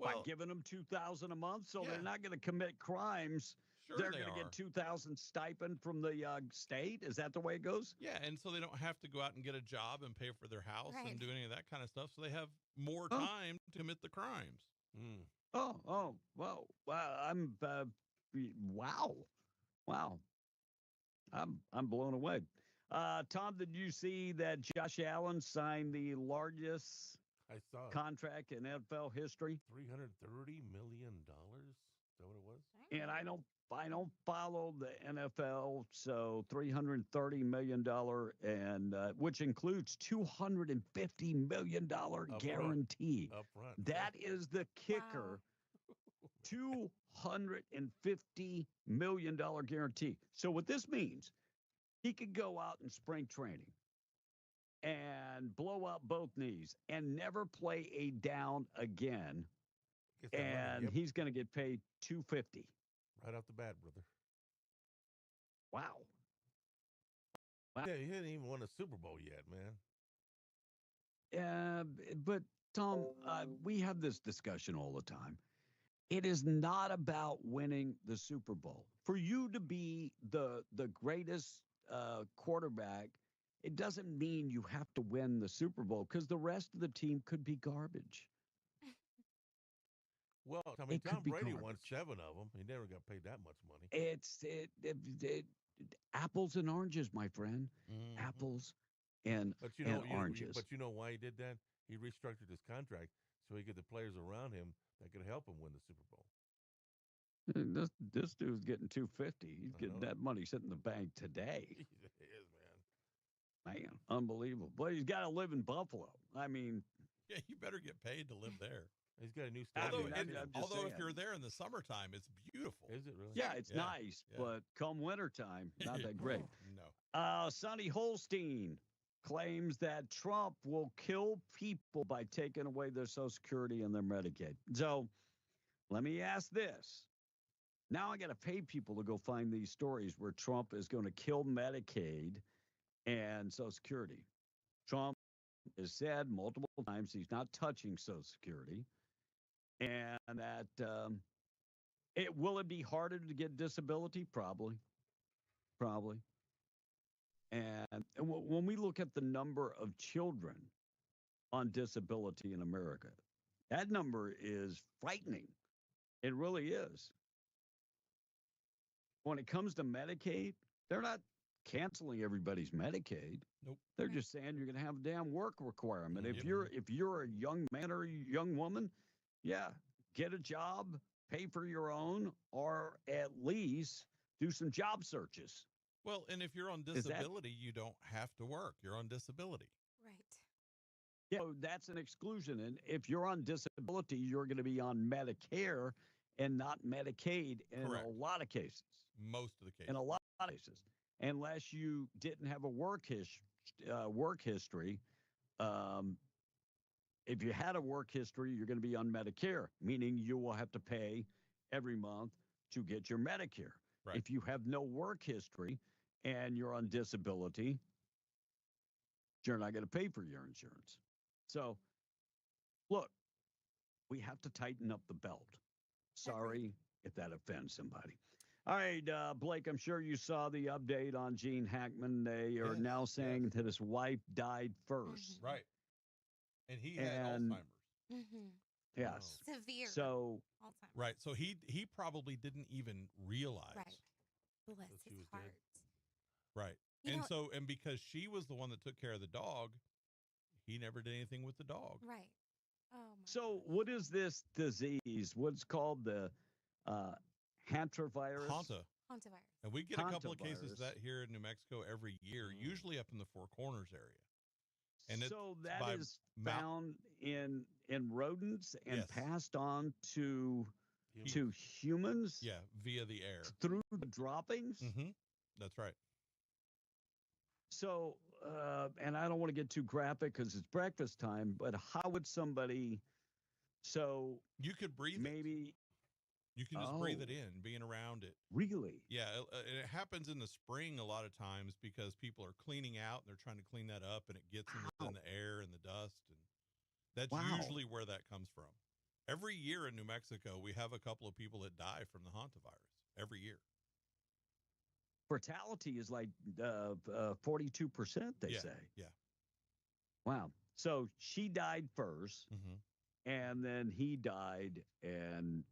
by giving them $2,000 a month, so they're not going to commit crimes. Sure they're they going to are. get $2,000 stipend from the state. Is that the way it goes? Yeah, and so they don't have to go out and get a job and pay for their house Right. and do any of that kind of stuff. So they have more time to commit the crimes. Oh, wow. I'm wow. I'm blown away. Tom, did you see that Josh Allen signed the largest I saw it. contract in NFL history? $330 million. Is that what it was? And I don't follow the NFL, so $330 million, and which includes $250 million guarantee. Up front. That is the kicker. $250 million guarantee. So what this means, he could go out in spring training and blow out both knees and never play a down again. Gets that money, And yep. he's going to get paid $250. Right off the bat, brother. Wow. Yeah, he hadn't even won a Super Bowl yet, man. But Tom, we have this discussion all the time. It is not about winning the Super Bowl. For you to be the greatest quarterback, it doesn't mean you have to win the Super Bowl, because the rest of the team could be garbage. Well, I mean, It could Tom be Brady won garbage. 7 of them. He never got paid that much money. It's apples and oranges, my friend. Apples and But you know, oranges. but you know why he did that? He restructured his contract so he get the players around him that could help him win the Super Bowl. This dude's getting $250. He's getting that money sitting in the bank today. He is, man. Man, unbelievable. But he's got to live in Buffalo. I mean, Yeah, you better get paid to live there. He's got a new Although, stadium. although if you're there in the summertime, it's beautiful. Is it really? yeah, it's nice, but come wintertime, not that great. No. Sonny Holstein claims that Trump will kill people by taking away their Social Security and their Medicaid. So let me ask this. Now I got to pay people to go find these stories where Trump is going to kill Medicaid and Social Security. Trump has said multiple times he's not touching Social Security, and that will it be harder to get disability? Probably. And when we look at the number of children on disability in America, that number is frightening. It really is. When it comes to Medicaid, they're not canceling everybody's Medicaid. Nope. They're just saying you're going to have a damn work requirement. If you're a young man or a young woman, yeah, get a job, pay for your own, or at least do some job searches. Well, and if you're on Is that- disability, you don't have to work. You're on disability. Right. Yeah, so that's an exclusion. And if you're on disability, you're going to be on Medicare and not Medicaid in Correct. a lot of cases. Most of the cases. In a lot of cases, unless you didn't have a work history. If you had a work history, you're going to be on Medicare, meaning you will have to pay every month to get your Medicare. Right. If you have no work history and you're on disability, you're not going to pay for your insurance. So, look, we have to tighten up the belt. Sorry if that offends somebody. All right, Blake, I'm sure you saw the update on Gene Hackman. They are now saying that his wife died first. Right. And he had And- Alzheimer's. Mm-hmm. Yes. Severe. So, Alzheimer's. Right. So he probably didn't even realize. Right. Bless that she his was heart. dead. Right. You And know- and because she was the one that took care of the dog, he never did anything with the dog. Right. Oh my. so what is this disease? What's called the hantavirus? Hantavirus. And we get a couple of cases Hantavirus. of that here in New Mexico every year, usually up in the Four Corners area. And So it's that by is mouth- found in rodents and Yes. passed on to humans Yeah, via the air. through the droppings. Mm-hmm. That's right. So, and I don't want to get too graphic because it's breakfast time, but how would somebody? So you could breathe. Maybe you can just breathe Oh. it in, being around it. Really? Yeah, and it happens in the spring a lot of times because people are cleaning out and they're trying to clean that up, and it gets in the air and the dust, and that's Wow. usually where that comes from. Every year in New Mexico, we have a couple of people that die from the hantavirus every year. Fatality is like 42%. They Yeah, say. yeah. Wow. So she died 1st Mm-hmm. and then he died, and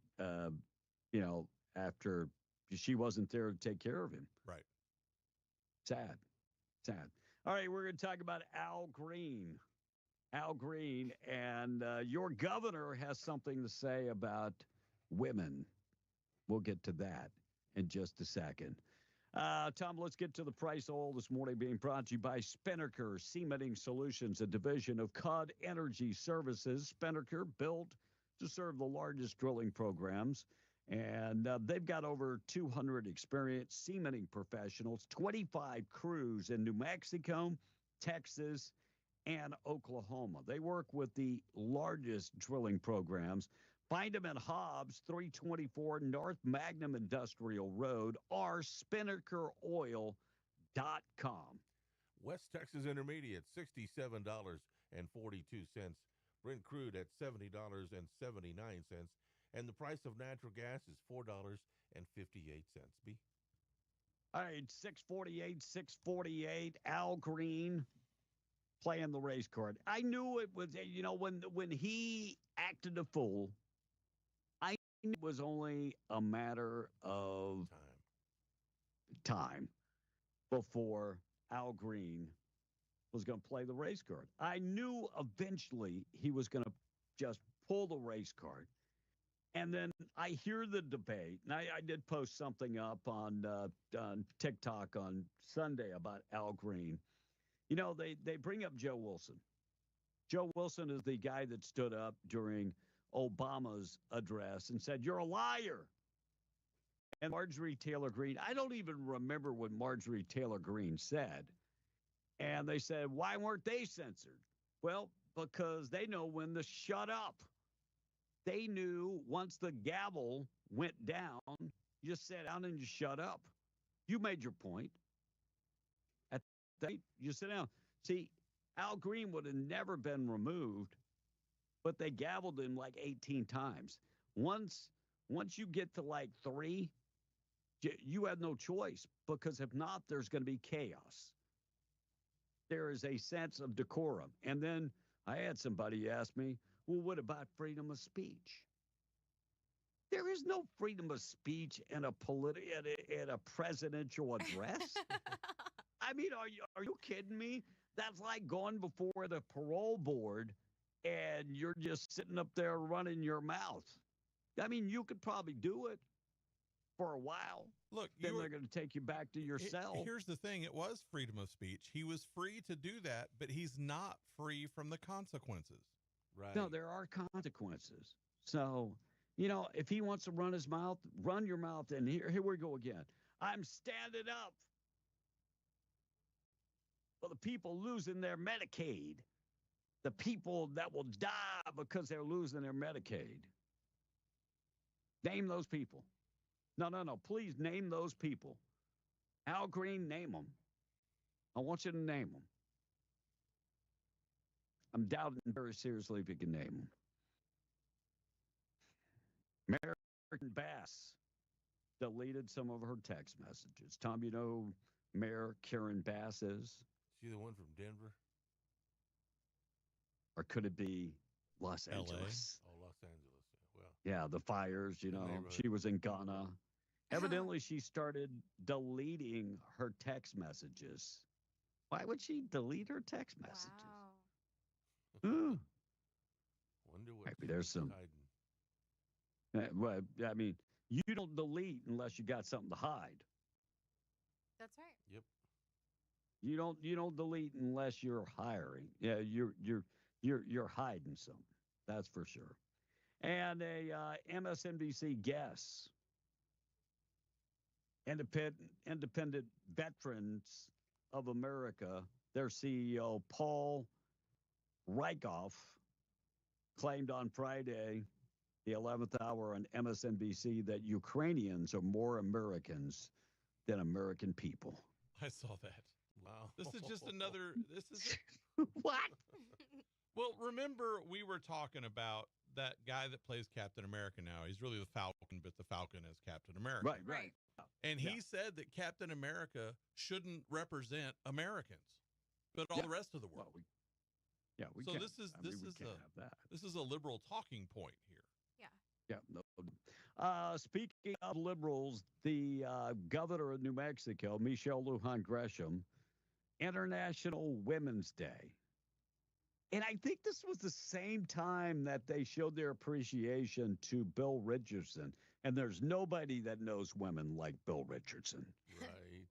after she wasn't there to take care of him. Right. Sad. All right, we're going to talk about Al Green. Al Green, and your governor has something to say about women. We'll get to that in just a second. Tom, let's get to the price of oil this morning, being brought to you by Spinnaker Cementing Solutions, a division of CUD Energy Services. Spinnaker, built to serve the largest drilling programs. And they've got over 200 experienced cementing professionals, 25 crews in New Mexico, Texas, and Oklahoma. They work with the largest drilling programs. Find them at Hobbs, 324 North Magnum Industrial Road, or spinnakeroil.com. West Texas Intermediate, $67.42. Brent crude at $70.79. And the price of natural gas is $4.58. B. All right, 648. Al Green playing the race card. I knew it was, when he acted a fool, I knew it was only a matter of time before Al Green was going to play the race card. I knew eventually he was going to just pull the race card. And then I hear the debate, and I did post something up on TikTok on Sunday about Al Green. They bring up Joe Wilson. Joe Wilson is the guy that stood up during Obama's address and said, "You're a liar." And Marjorie Taylor Greene, I don't even remember what Marjorie Taylor Greene said. And they said, why weren't they censored? Well, because they know when to shut up. They knew once the gavel went down, you just sat down and you shut up. You made your point. At that, you sit down. See, Al Green would have never been removed, but they gavelled him like 18 times. Once you get to like 3, you have no choice, because if not, there's going to be chaos. There is a sense of decorum. And then I had somebody ask me, well, what about freedom of speech? There is no freedom of speech in a presidential address. I mean, are you kidding me? That's like going before the parole board and you're just sitting up there running your mouth. I mean, you could probably do it, for a while. Look, then they're going to take you back to your cell. Here's the thing. It was freedom of speech. He was free to do that, but he's not free from the consequences. Right. No, there are consequences. So, if he wants to run his mouth, run your mouth. And here we go again. I'm standing up for the people losing their Medicaid, the people that will die because they're losing their Medicaid. Name those people. No. Please name those people. Al Green, name them. I want you to name them. I'm doubting very seriously if you can name them. Mayor Bass deleted some of her text messages. Tom, you know who Mayor Karen Bass is? She the one from Denver? Or could it be Los LA? Angeles? Oh, Los Angeles. Well, yeah, the fires, she was in Ghana. Evidently, she started deleting her text messages. Why would she delete her text messages? Wow. Wonder what Maybe there's some. hiding. Well, I mean, you don't delete unless you got something to hide. That's right. Yep. You don't delete unless you're hiring. Yeah, you're hiding something. That's for sure. And a MSNBC guest, Independent Veterans of America, their CEO Paul Rykov claimed on Friday, the 11th hour on MSNBC, that Ukrainians are more Americans than American people. I saw that. Wow. This is just another. This is what? Well, remember we were talking about that guy that plays Captain America now. He's really the Falcon, but the Falcon is Captain America. Right. And he said that Captain America shouldn't represent Americans, but all the rest of the world. We so can't. this is I mean, this we is can't a have that. this is a liberal talking point here. Yeah. No. Speaking of liberals, the governor of New Mexico, Michelle Lujan Grisham, International Women's Day. And I think this was the same time that they showed their appreciation to Bill Richardson. And there's nobody that knows women like Bill Richardson. Right.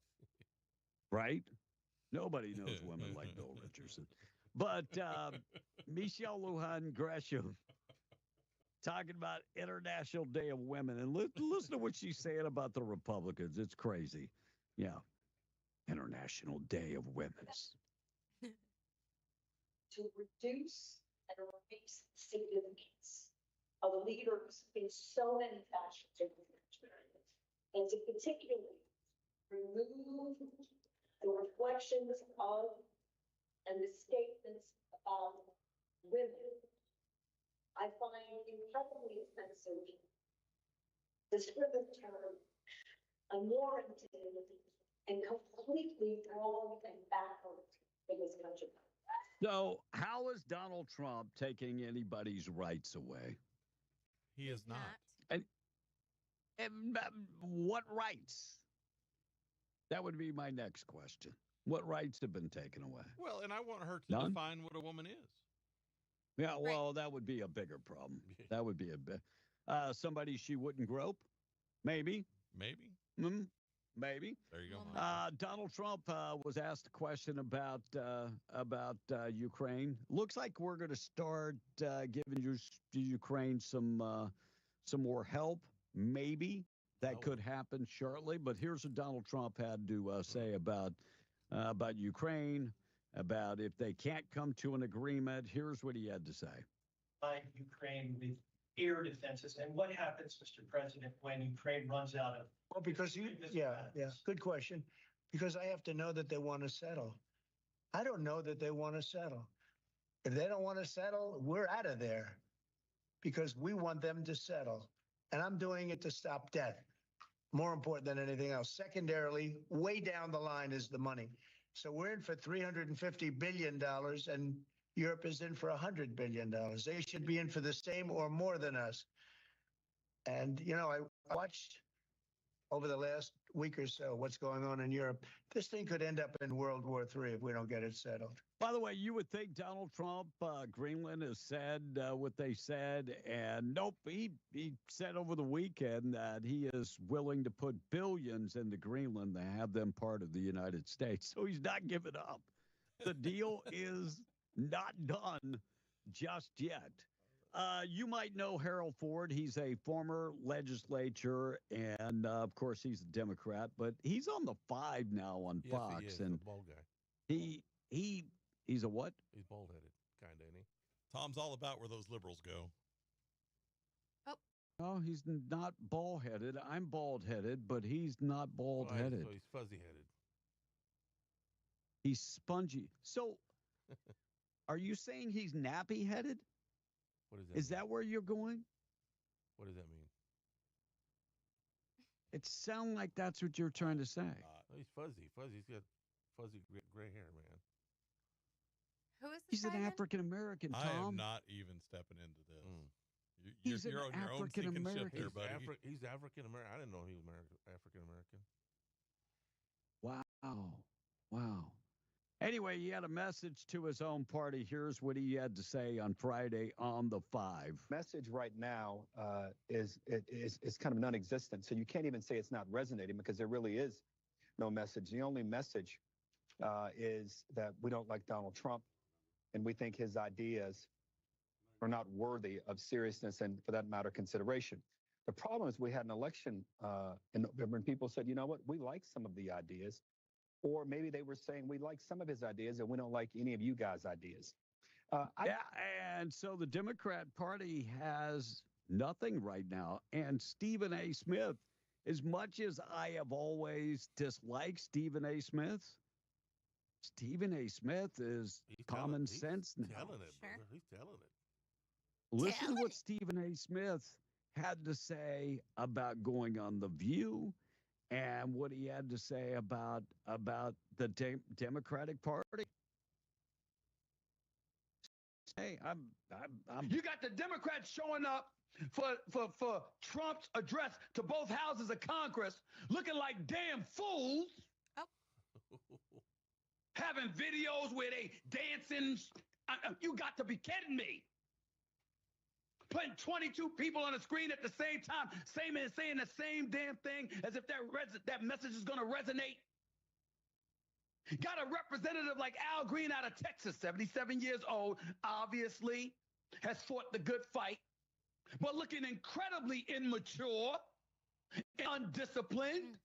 Right? Nobody knows women like Bill Richardson. But Michelle Lujan Grisham talking about International Day of Women. And listen to what she's saying about the Republicans. It's crazy. Yeah. International Day of Women's. To reduce and erase the significance of leaders in so many fashions over the experience, and to particularly remove the reflections of and the statements about women, I find incredibly offensive, discriminatory, unwarranted, and completely wrong and backward in this country. So, how is Donald Trump taking anybody's rights away? He is not. And what rights? That would be my next question. What rights have been taken away? Well, and I want her to None? define what a woman is. Yeah, well, that would be a bigger problem. That would be a bit. Somebody she wouldn't grope? Maybe. Maybe. Maybe. There you go. Donald Trump was asked a question about Ukraine. Looks like we're going to start giving Ukraine some more help. Maybe that could happen shortly. But here's what Donald Trump had to say about Ukraine, about if they can't come to an agreement. Here's what he had to say. Ukraine with air defenses, and what happens, Mr. President, when Ukraine runs out of? Well, because good question. Because I have to know that they want to settle. I don't know that they want to settle. If they don't want to settle, we're out of there because we want them to settle. And I'm doing it to stop death. More important than anything else. Secondarily, way down the line is the money. So we're in for $350 billion and Europe is in for $100 billion. They should be in for the same or more than us. And, I watched over the last week or so, what's going on in Europe, this thing could end up in World War III if we don't get it settled. By the way, you would think Donald Trump, Greenland has said what they said, and nope, he said over the weekend that he is willing to put billions into Greenland to have them part of the United States. So he's not giving up. The deal is not done just yet. You might know Harold Ford. He's a former legislator, and of course, he's a Democrat, but he's on the 5 now on Yes, Fox. he is, And a bald guy. he's a what? He's bald-headed, kind of, ain't he? Tom's all about where those liberals go. No, he's not bald-headed. I'm bald-headed, but he's not bald-headed. So he's fuzzy-headed. He's spongy. So, are you saying he's nappy-headed? What does that Is mean? that where you're going? What does that mean? It sounds like that's what you're trying to say. No, he's fuzzy. He's got fuzzy gray hair, man. Who is this He's an guy again? African-American, I am Tom. not even stepping into this. He's You're an on your own sinking ship African-American. there, buddy. He's African-American. I didn't know he was African-American. Wow. Anyway, he had a message to his own party. Here's what he had to say on Friday on the 5. Message right now is kind of non-existent. So you can't even say it's not resonating because there really is no message. The only message is that we don't like Donald Trump and we think his ideas are not worthy of seriousness and, for that matter, consideration. The problem is we had an election in November and people said, you know what, we like some of the ideas. Or maybe they were saying we like some of his ideas and we don't like any of you guys' ideas. And so the Democrat Party has nothing right now. And Stephen A. Smith, as much as I have always disliked Stephen A. Smith, Stephen A. Smith is common sense now. Telling it, brother. He's telling it. Listen to what Stephen A. Smith had to say about going on The View and what he had to say about the Democratic Party. Hey, I'm. You got the Democrats showing up for Trump's address to both houses of Congress, looking like damn fools. Having videos where they dancing. You got to be kidding me. Putting 22 people on the screen at the same time, saying the same damn thing as if that message is going to resonate. Got a representative like Al Green out of Texas, 77 years old, obviously has fought the good fight, but looking incredibly immature, undisciplined.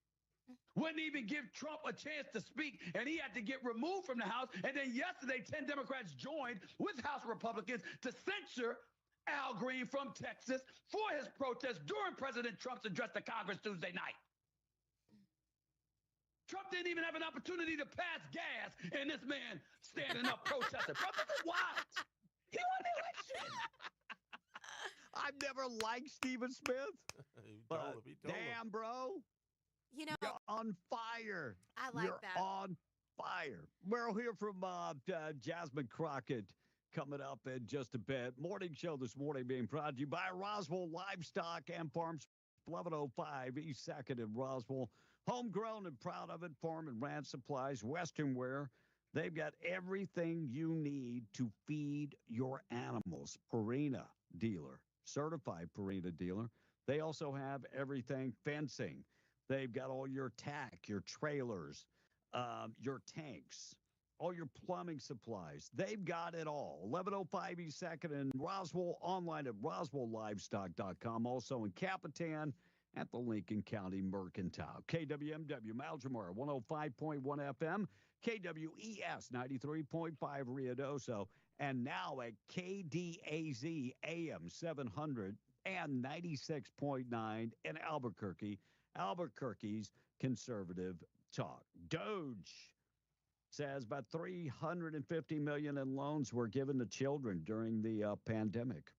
Wouldn't even give Trump a chance to speak, and he had to get removed from the House. And then yesterday, 10 Democrats joined with House Republicans to censure Al Green from Texas for his protest during President Trump's address to Congress Tuesday night. Trump didn't even have an opportunity to pass gas, and this man standing up protesting. Trump is what? He won the election. I've never liked Stephen Smith. But damn, bro. You know, you're on fire. I like you're that. On fire. We'll hear from Jasmine Crockett coming up in just a bit. Morning show this morning being brought to you by Roswell Livestock and Farms, 1105 East 2nd in Roswell. Homegrown and proud of it. Farm and Ranch Supplies, Western Wear. They've got everything you need to feed your animals. Purina dealer, certified Purina dealer. They also have everything fencing. They've got all your tack, your trailers, your tanks, all your plumbing supplies. They've got it all. 1105 East 2nd in Roswell, online at roswelllivestock.com. Also in Capitan at the Lincoln County Mercantile. KWMW, Maldromar, 105.1 FM. KWES, 93.5 Ruidoso. And now at KDAZ, AM 700 and 96.9 in Albuquerque. Albuquerque's conservative talk. Doge says about $350 million in loans were given to children during the pandemic.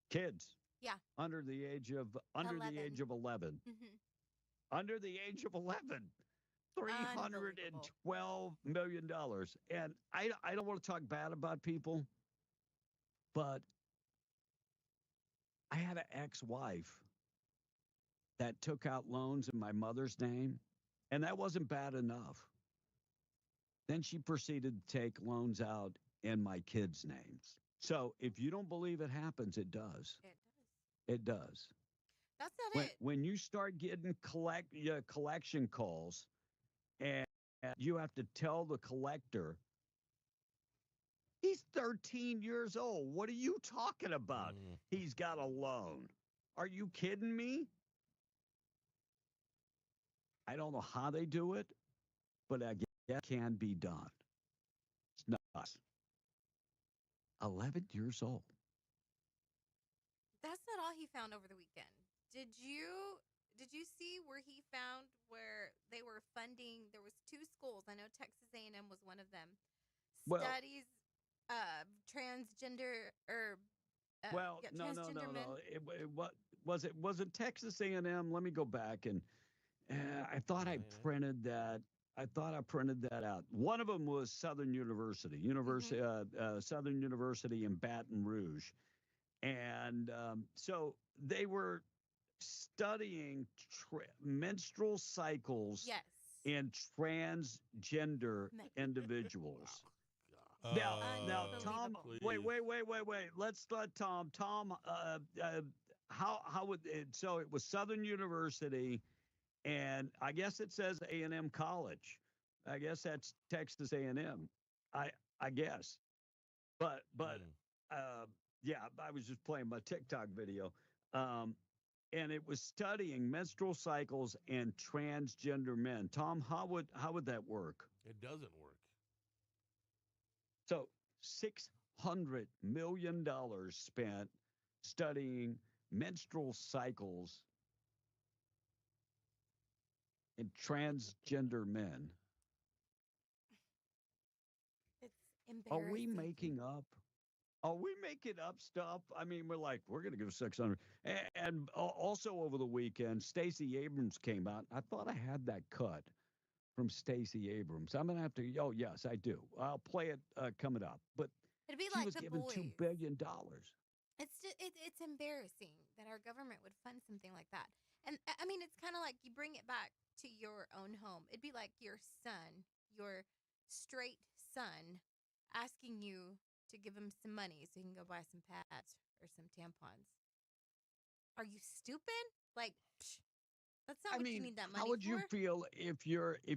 Kids. Yeah. Under the age of 11. Mm-hmm. Under the age of 11. $312 million. And I don't want to talk bad about people, but I had an ex-wife that took out loans in my mother's name, and that wasn't bad enough. Then she proceeded to take loans out in my kids' names. So if you don't believe it happens, it does. It does. That's not it. When you start getting collection calls, and you have to tell the collector, he's 13 years old. What are you talking about? He's got a loan. Are you kidding me? I don't know how they do it, but I guess it can be done. It's nuts. 11 years old. That's not all he found over the weekend. Did you see where he found where they were funding? There was 2 schools. I know Texas A&M was one of them. Well, Studies transgender or no. transgender men. It wasn't Texas A&M. Let me go back and I thought I printed that. I thought I printed that out. One of them was Southern University, Southern University in Baton Rouge, and so they were studying menstrual cycles in transgender individuals. Now, Tom, wait. Let's let Tom. How would it? So it was Southern University, and I guess it says A&M College. I guess that's Texas A&M. I guess, but yeah, I was just playing my TikTok video, and it was studying menstrual cycles and transgender men. Tom, how would that work? It doesn't work. So $600 million spent studying menstrual cycles in transgender men. It's embarrassing. Are we making up? Are we making up stuff? I mean, we're going to give 600. And also over the weekend, Stacey Abrams came out. I thought I had that cut from Stacey Abrams. I'm going to have to. Oh, yes, I do. I'll play it coming up. But it'd be she like was the given boys. $2 billion. It's embarrassing that our government would fund something like that. And I mean, it's kind of like you bring it back to your own home. It'd be like your son, your straight son, asking you to give him some money so he can go buy some pads or some tampons. Are you stupid? Like, that's not what you need that money for. How would you feel if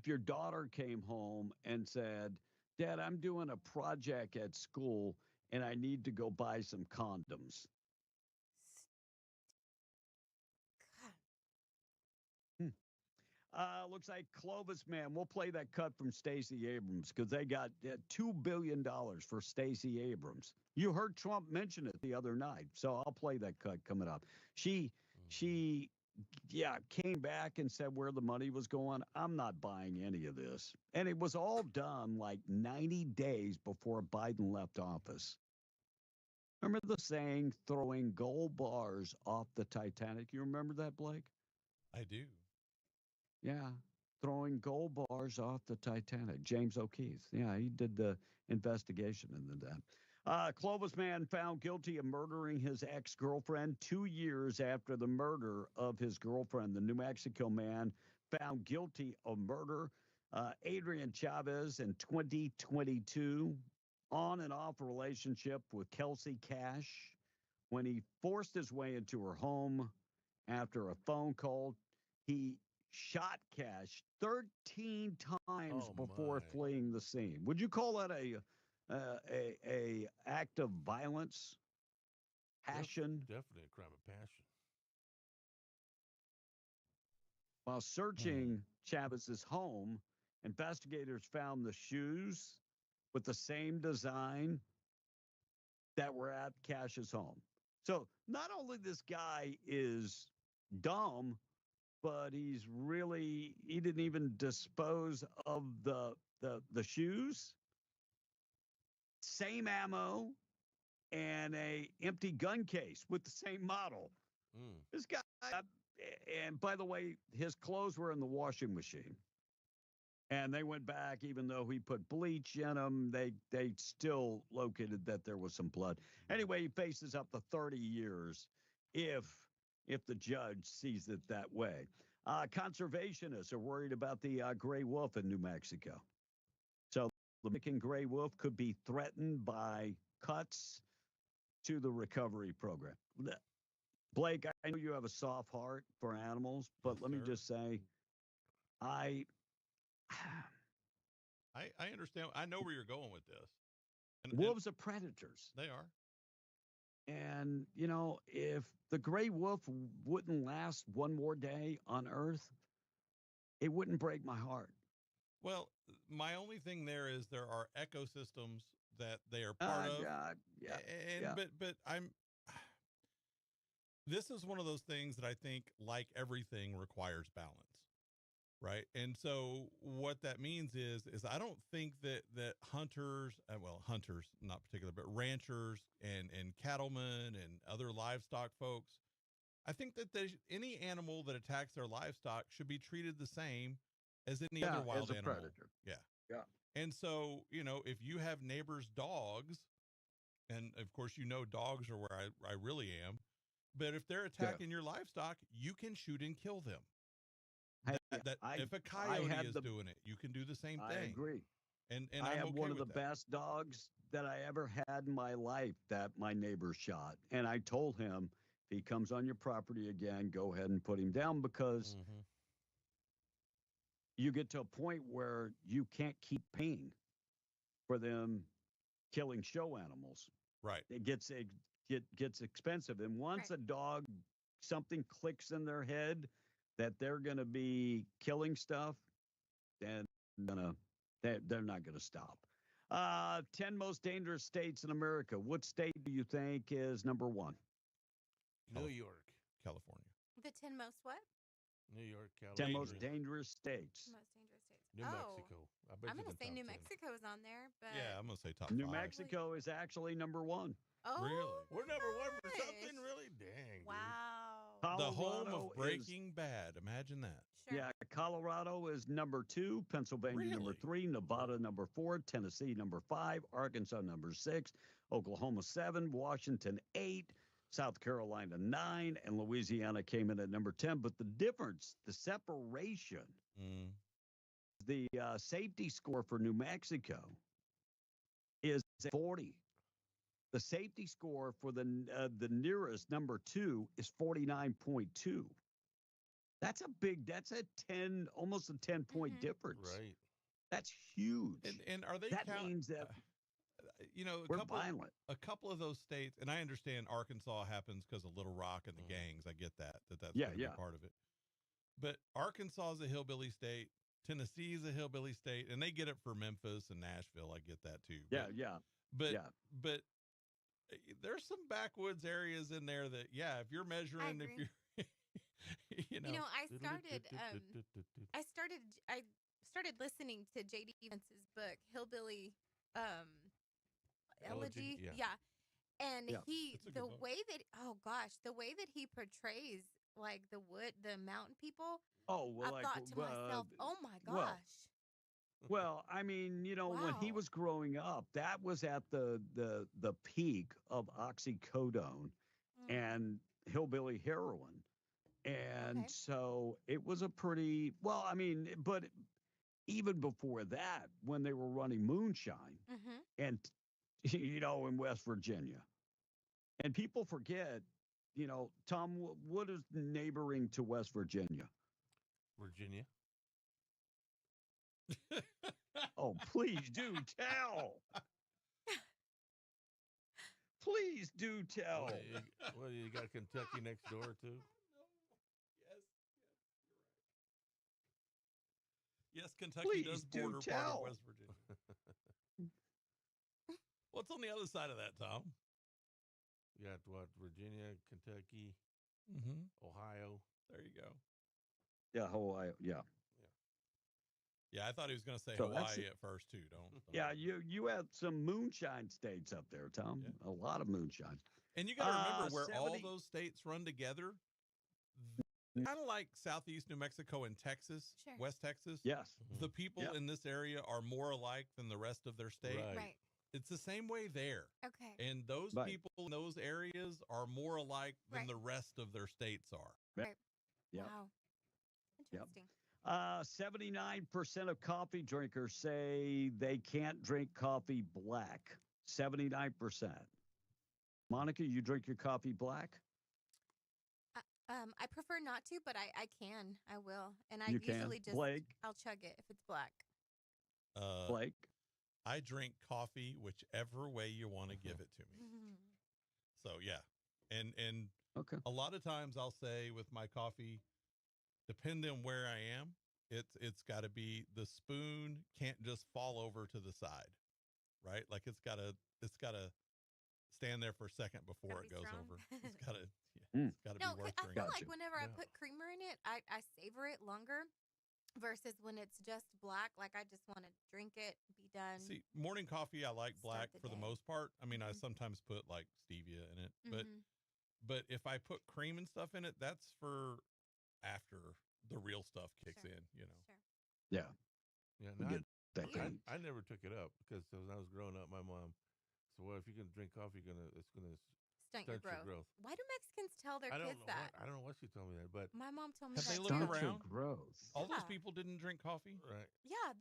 your daughter came home and said, "Dad, I'm doing a project at school and I need to go buy some condoms"? Looks like Clovis Man. We'll play that cut from Stacey Abrams because they got $2 billion for Stacey Abrams. You heard Trump mention it the other night, so I'll play that cut coming up. She came back and said where the money was going. I'm not buying any of this. And it was all done like 90 days before Biden left office. Remember the saying, throwing gold bars off the Titanic? You remember that, Blake? I do. Yeah, throwing gold bars off the Titanic. James O'Keefe. Yeah, he did the investigation into that. Clovis Man found guilty of murdering his ex-girlfriend 2 years after the murder of his girlfriend. The New Mexico man found guilty of murder. Adrian Chavez in 2022, on and off relationship with Kelsey Cash when he forced his way into her home after a phone call. He shot Cash 13 times before fleeing the scene. Would you call that a act of violence? Passion? Definitely a crime of passion. While searching Chavez's home, investigators found the shoes with the same design that were at Cash's home. So not only this guy is dumb, but he didn't even dispose of the shoes, same ammo, and a empty gun case with the same model. This guy, and by the way, his clothes were in the washing machine. And they went back, even though he put bleach in them, they still located that there was some blood. Anyway, he faces up to 30 years if if the judge sees it that way. Conservationists are worried about the gray wolf in New Mexico. So the Mexican gray wolf could be threatened by cuts to the recovery program. Blake, I know you have a soft heart for animals, but let me just say, I understand. I know where you're going with this. Wolves are predators. They are. And, you know, if the gray wolf wouldn't last one more day on Earth, it wouldn't break my heart. Well, my only thing there is there are ecosystems that they are part of. But this is one of those things that I think, like everything, requires balance. Right. And so what that means is I don't think that hunters, hunters, not particular, but ranchers and cattlemen and other livestock folks, I think that any animal that attacks their livestock should be treated the same as any other wild animal. Predator. Yeah. Yeah. And so, you know, if you have neighbors' dogs, and of course, you know, dogs are where I really am, but if they're attacking your livestock, you can shoot and kill them. If a coyote is doing it, you can do the same thing. I agree. And I I'm have okay one of the with that. best dogs that I ever had in my life that my neighbor shot. And I told him, if he comes on your property again, go ahead and put him down, because you get to a point where you can't keep paying for them killing show animals. Right. It gets expensive. And once a dog, something clicks in their head that they're going to be killing stuff, then they're not going to stop. 10 most dangerous states in America. What state do you think is number one? New York. California. The 10 most what? New York, California. 10 most dangerous states. Most dangerous states. New Mexico. I bet I'm you going to the say top New 10. Mexico's on there, but Yeah, I'm going to say top New 5. Mexico is actually number one. Oh, really? We're number one for something, really? Dang. Wow. The home Colorado of Breaking Bad. Imagine that. Sure. Yeah, Colorado is number 2, Pennsylvania number 3, Nevada number 4, Tennessee number 5, Arkansas number 6, Oklahoma 7, Washington 8, South Carolina 9, and Louisiana came in at number 10. But the difference, the separation, the safety score for New Mexico is 40. The safety score for the nearest number 2 is 49.2. That's a 10, almost a 10-point difference. Right. That's huge. And are they that means that you know, we're violent. A couple of those states, and I understand Arkansas happens because of Little Rock and the gangs. I get that's Yeah, gonna be part of it. But Arkansas is a hillbilly state. Tennessee is a hillbilly state, and they get it for Memphis and Nashville. I get that too. But there's some backwoods areas in there that, if you're measuring, if you're, I started listening to J.D. Vance's book, Hillbilly Elegy. Yeah. And the way that he portrays like the mountain people. Oh, well, I thought to myself, oh my gosh. Well, I mean, when he was growing up, that was at the peak of oxycodone and hillbilly heroin. And so it was a pretty, but even before that, when they were running moonshine and, in West Virginia, and people forget, Tom, what is neighboring to West Virginia? Virginia. Oh, please do tell. Please do tell. What, you got Kentucky next door too? Yes, Kentucky does border part of West Virginia. What's on the other side of that, Tom? You got what? Virginia, Kentucky, Ohio. There you go. Yeah, Hawaii. Yeah. Yeah, I thought he was going to say Hawaii at first too. Don't. Yeah, you have some moonshine states up there, Tom. Yeah. A lot of moonshine. And you got to remember where all those states run together. Kind of like southeast New Mexico and Texas, West Texas. Yes. The people in this area are more alike than the rest of their state. Right. It's the same way there. Okay. And those Right. people in those areas are more alike than Right. the rest of their states are. Right. Yep. Wow. Yep. Interesting. 79% of coffee drinkers say they can't drink coffee black. 79%. Monica, you drink your coffee black? I prefer not to, but I can. I will. And I You can. usually just Blake? I'll chug it if it's black. Blake? I drink coffee whichever way you want to give it to me. So yeah. And okay. A lot of times I'll say with my coffee, depending on where I am, it's got to be, the spoon can't just fall over to the side, right? Like it's got to stand there for a second before it goes over. It's got to it's got to No, be worth I feel drinking. like whenever I put creamer in it, I savor it longer versus when it's just black. Like I just want to drink it, be done. See, morning coffee I like black the for the day. most part. I mean, I sometimes put like stevia in it, Mhm. but if I put cream and stuff in it, that's for after the real stuff kicks in, you know. Sure. Yeah. Yeah, We no, get that kind. I never took it up because when I was growing up, my mom said, "Well, if you can drink coffee, it's gonna Stunt your growth. Why do Mexicans tell their I don't kids know. that? I don't know what she told me that, but My mom told me Have that they too. looked Stunt your around? growth. All those Yeah. people didn't drink coffee? right. Yeah,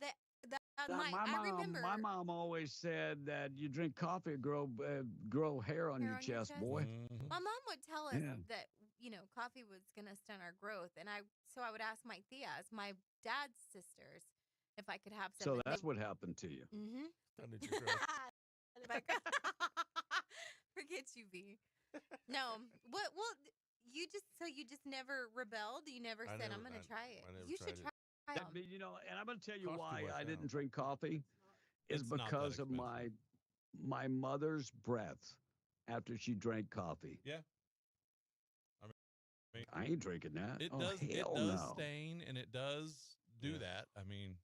My I remember my mom always said that you drink coffee, grow hair on your chest, boy. Mhm. my mom would tell us Yeah. that coffee was gonna stunt our growth, and I would ask my tias, my dad's sisters, if I could have some. So that's what happened to you. Mm-hmm. Stunted your growth. Forget you, B. No, what? Well, you just never rebelled. You never said, "I'm going to try it." I never You should tried try it. them. And I'm going to tell you Cost too why much I now. didn't drink coffee is It's not that because of expensive. my mother's breath after she drank coffee. Yeah. I ain't drinking that. It Oh, does hell no. stain, and it does do Yeah. that. I mean,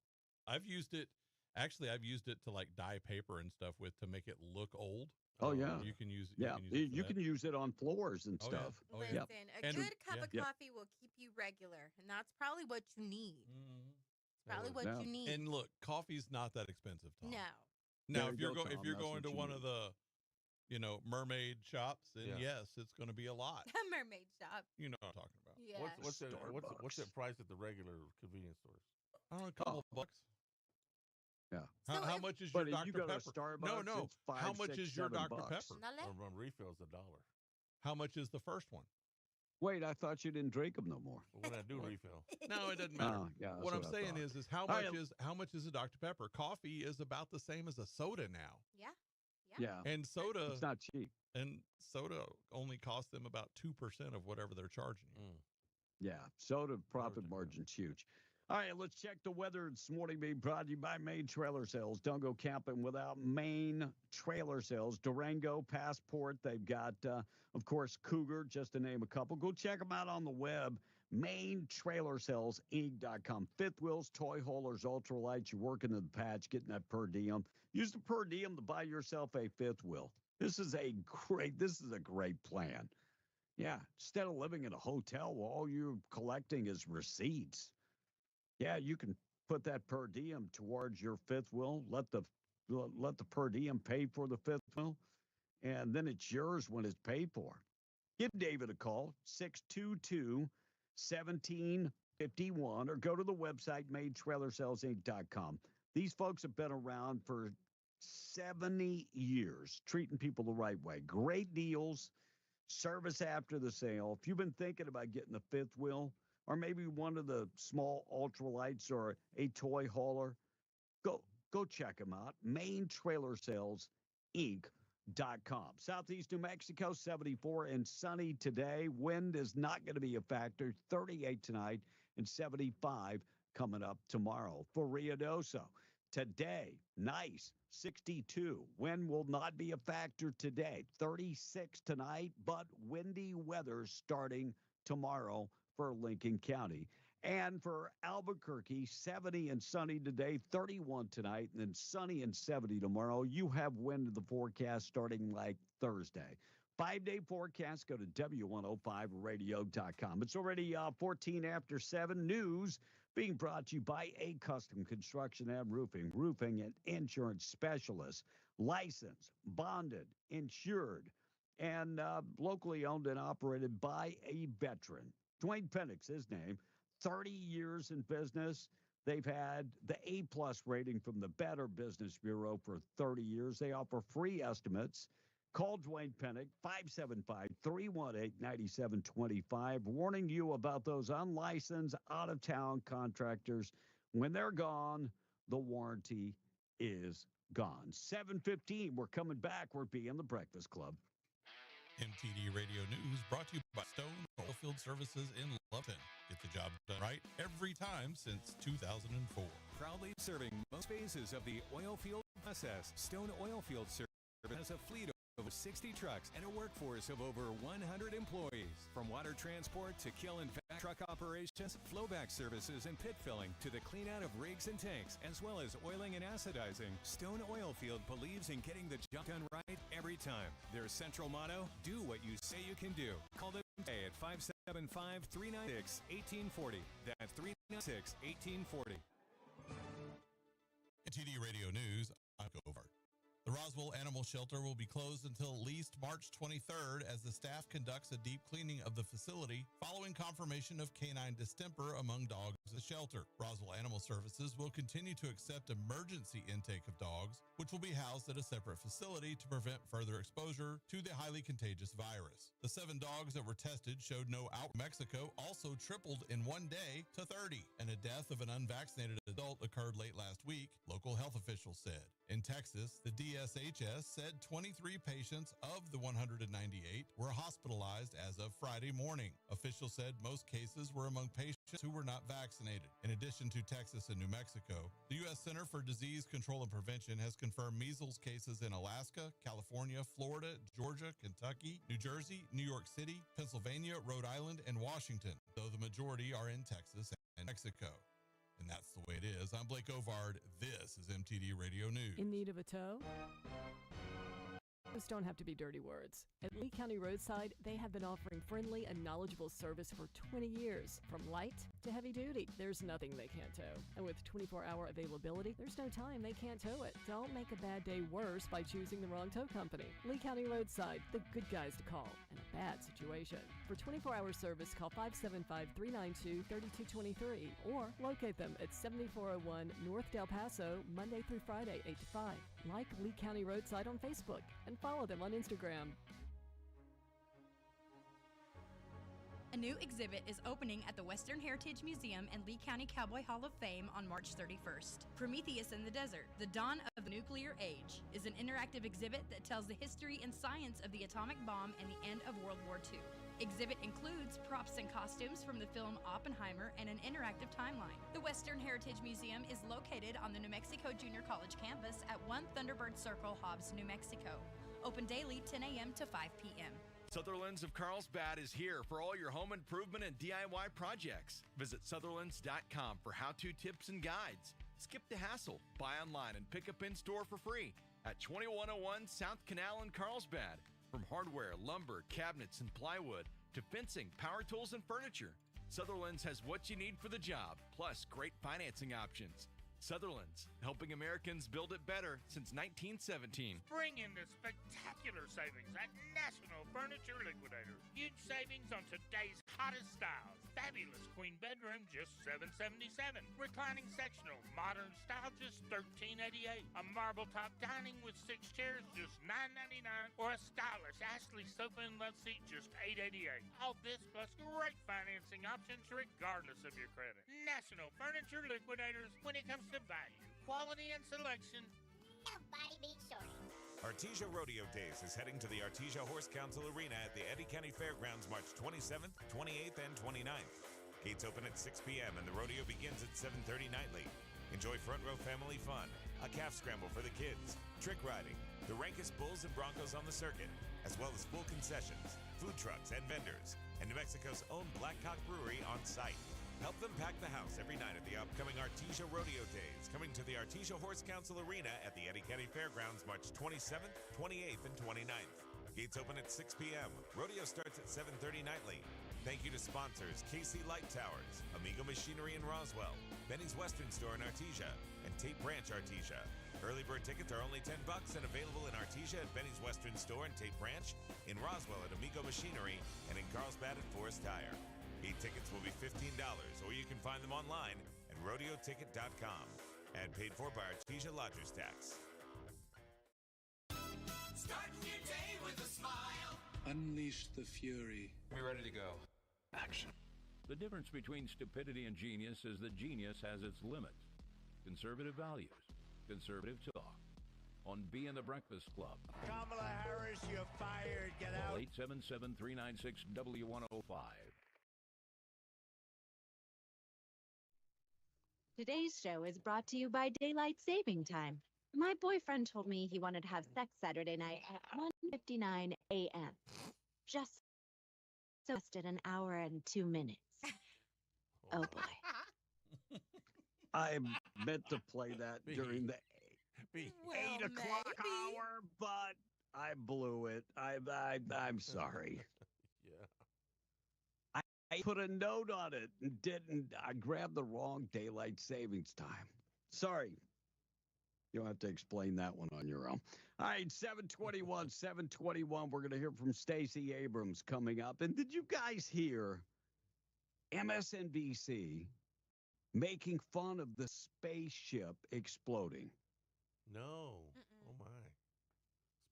I've used it to like dye paper and stuff with to make it look old. Oh, yeah. You can use Yeah, it for you that. can use it on floors and Oh, yeah. stuff. Oh, yeah. Listen, Yep. a And- good cup yeah. of Yep. coffee will keep you regular, and that's probably what you need. Mhm. It's probably what Yeah. you need. And look, coffee's not that expensive, Tom. No. Now, There if you you're go, going if Tom. you're That's going what to you one need. of the mermaid shops, then Yeah. yes, it's going to be a lot. Mermaid shop. You know what I'm talking about. Yeah. What's the Starbucks. price at the regular convenience stores? I don't know, a couple bucks. Yeah. How if- much is But your if you Dr. go to Pepper? Starbucks, No. it's $5, How much $6, is your $7 Dr. bucks. Pepper? Dale? On refills $1. How much is the first one? Wait, I thought you didn't drink them no more. But when I do refill, No, it doesn't matter. Oh, yeah, that's what I'm I saying thought. is how All much right. how much is a Dr. Pepper? Coffee is about the same as a soda now. Yeah. Yeah, And soda it's not cheap. only costs them about 2% of whatever they're charging you. Yeah, soda profit took that. margin's huge. All right, let's check the weather this morning. Being brought to you by Maine Trailer Sales. Don't go camping without Maine Trailer Sales. Durango, Passport. They've got, of course, Cougar, just to name a couple. Go check them out on the web. MaineTrailerSalesInc.com. Fifth wheels, toy haulers, ultralights. You're working in the patch, getting that per diem. Use the per diem to buy yourself a fifth wheel. This is a great plan. Yeah, instead of living in a hotel where all you're collecting is receipts. Yeah, you can put that per diem towards your fifth wheel. Let the per diem pay for the fifth wheel, and then it's yours when it's paid for. Give David a call, 622-1751, or go to the website, MaineTrailerSalesInc.com. These folks have been around for 70 years, treating people the right way. Great deals, service after the sale. If you've been thinking about getting the fifth wheel, or maybe one of the small ultralights or a toy hauler, go check them out. MaineTrailerSalesInc.com. Southeast New Mexico, 74 and sunny today. Wind is not going to be a factor. 38 tonight and 75 coming up tomorrow. For Ruidoso, today, nice, 62. Wind will not be a factor today. 36 tonight, but windy weather starting tomorrow for Lincoln County. And for Albuquerque, 70 and sunny today, 31 tonight, and then sunny and 70 tomorrow. You have wind in the forecast starting like Thursday. 5-day forecast, go to W105radio.com. It's already 14 after 7. News Being brought to you by A Custom Construction and Roofing and insurance specialists, licensed, bonded, insured, and locally owned and operated by a veteran. Dwayne Pennick's his name, 30 years in business. They've had the A-plus rating from the Better Business Bureau for 30 years. They offer free estimates. Call Dwayne Pennick, 575-318-9725, warning you about those unlicensed, out-of-town contractors. When they're gone, the warranty is gone. 7:15, we're coming back. We're being the Breakfast Club. MTD Radio News brought to you by Stone Oilfield Services in Lufton. Get the job done right every time since 2004. Proudly serving most phases of the oil field process, Stone Oilfield Services has a fleet of over 60 trucks and a workforce of over 100 employees. From water transport to kill and vac truck operations, flowback services and pit filling to the clean out of rigs and tanks, as well as oiling and acidizing, Stone Oilfield believes in getting the job done right every time. Their central motto, do what you say you can do. Call them today at 575-396-1840. That's 396-1840. MTD Radio News, I'm Govard. The Roswell Animal Shelter will be closed until at least March 23rd as the staff conducts a deep cleaning of the facility following confirmation of canine distemper among dogs at the shelter. Roswell Animal Services will continue to accept emergency intake of dogs, which will be housed at a separate facility to prevent further exposure to the highly contagious virus. The 7 dogs that were tested showed no out. Mexico also tripled in one day to 30, and a death of an unvaccinated adult occurred late last week, local health officials said. In Texas, the DSHS said 23 patients of the 198 were hospitalized as of Friday morning. Officials said most cases were among patients who were not vaccinated. In addition to Texas and New Mexico, the U.S. Center for Disease Control and Prevention has confirmed measles cases in Alaska, California, Florida, Georgia, Kentucky, New Jersey, New York City, Pennsylvania, Rhode Island, and Washington, though the majority are in Texas and Mexico. And that's the way it is. I'm Blake Ovard. This is MTD Radio News. In need of a tow? Those don't have to be dirty words. At Lee County Roadside, they have been offering friendly and knowledgeable service for 20 years. From light to heavy duty, there's nothing they can't tow. And with 24-hour availability, there's no time they can't tow it. Don't make a bad day worse by choosing the wrong tow company. Lee County Roadside, the good guys to call in a bad situation. For 24-hour service, call 575-392-3223 or locate them at 7401 North Del Paso, Monday through Friday, 8 to 5. Like Lee County Roadside on Facebook and follow them on Instagram. A new exhibit is opening at the Western Heritage Museum and Lee County Cowboy Hall of Fame on March 31st. Prometheus in the Desert, The Dawn of the Nuclear Age, is an interactive exhibit that tells the history and science of the atomic bomb and the end of World War II. Exhibit includes props and costumes from the film Oppenheimer and an interactive timeline. The Western Heritage Museum is located on the New Mexico Junior College campus at 1 Thunderbird Circle, Hobbs, New Mexico. Open daily 10 a.m. to 5 p.m. Sutherland's of Carlsbad is here for all your home improvement and DIY projects. Visit Sutherlands.com for how-to tips and guides. Skip the hassle. Buy online and pick up in-store for free at 2101 South Canal in Carlsbad. From hardware, lumber, cabinets, and plywood to fencing, power tools, and furniture, Sutherland's has what you need for the job, plus great financing options. Sutherland's, helping Americans build it better since 1917. Bring in the spectacular savings at National Furniture Liquidators. Huge savings on today's hottest styles. Fabulous queen bedroom, just $777. Reclining sectional, modern style, just $1388. A marble top dining with 6 chairs, just $999. Or a stylish Ashley sofa and love seat, just $888. All this plus great financing options regardless of your credit. National Furniture Liquidators, when it comes to value, quality, and selection, nobody beats shorty. Artesia Rodeo Days is heading to the Artesia Horse Council Arena at the Eddy County Fairgrounds March 27th, 28th, and 29th. Gates open at 6 p.m. and the rodeo begins at 7:30 nightly. Enjoy front row family fun, a calf scramble for the kids, trick riding, the rankest bulls and broncos on the circuit, as well as full concessions, food trucks, and vendors, and New Mexico's own Blackcock Brewery on site. Help them pack the house every night at the upcoming Artesia Rodeo Days, coming to the Artesia Horse Council Arena at the Eddy County Fairgrounds March 27th, 28th, and 29th. Gates open at 6 p.m. Rodeo starts at 7:30 nightly. Thank you to sponsors KC Light Towers, Amigo Machinery in Roswell, Benny's Western Store in Artesia, and Tape Branch Artesia. Early bird tickets are only $10 and available in Artesia at Benny's Western Store and Tape Branch, in Roswell at Amigo Machinery, and in Carlsbad at Forest Tire. E-tickets will be $15, or you can find them online at rodeoticket.com. And paid for by Artesia Lodgers Tax. Starting your day with a smile. Unleash the fury. Be ready to go. Action. The difference between stupidity and genius is that genius has its limits. Conservative values, conservative talk. On B and the Breakfast Club. Kamala Harris, you're fired. Get out. 877-396-W105. Today's show is brought to you by Daylight Saving Time. My boyfriend told me he wanted to have sex Saturday night at 1:59 a.m. Just at an hour and 2 minutes. Oh boy. I meant to play that during the 8 o'clock maybe. hour, but I blew it. I'm sorry. Yeah. I put a note on it and didn't. I grabbed the wrong daylight savings time. Sorry. You'll have to explain that one on your own. All right, 721. We're going to hear from Stacey Abrams coming up. And did you guys hear MSNBC making fun of the spaceship exploding? No. Oh, my.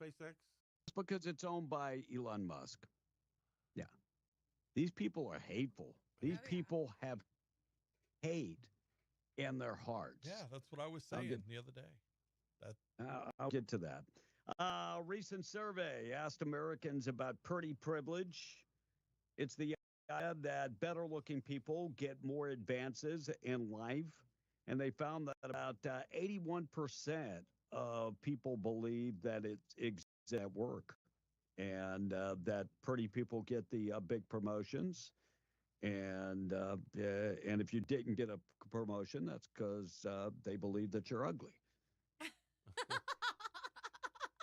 SpaceX? It's because it's owned by Elon Musk. Yeah. These people are hateful. These people have hate in their hearts. Yeah, that's what I was saying the other day. I'll get to that. A recent survey asked Americans about pretty privilege. It's the idea that better-looking people get more advances in life, and they found that about 81% of people believe that it exists at work, and that pretty people get the big promotions. And if you didn't get a promotion, that's because they believe that you're ugly.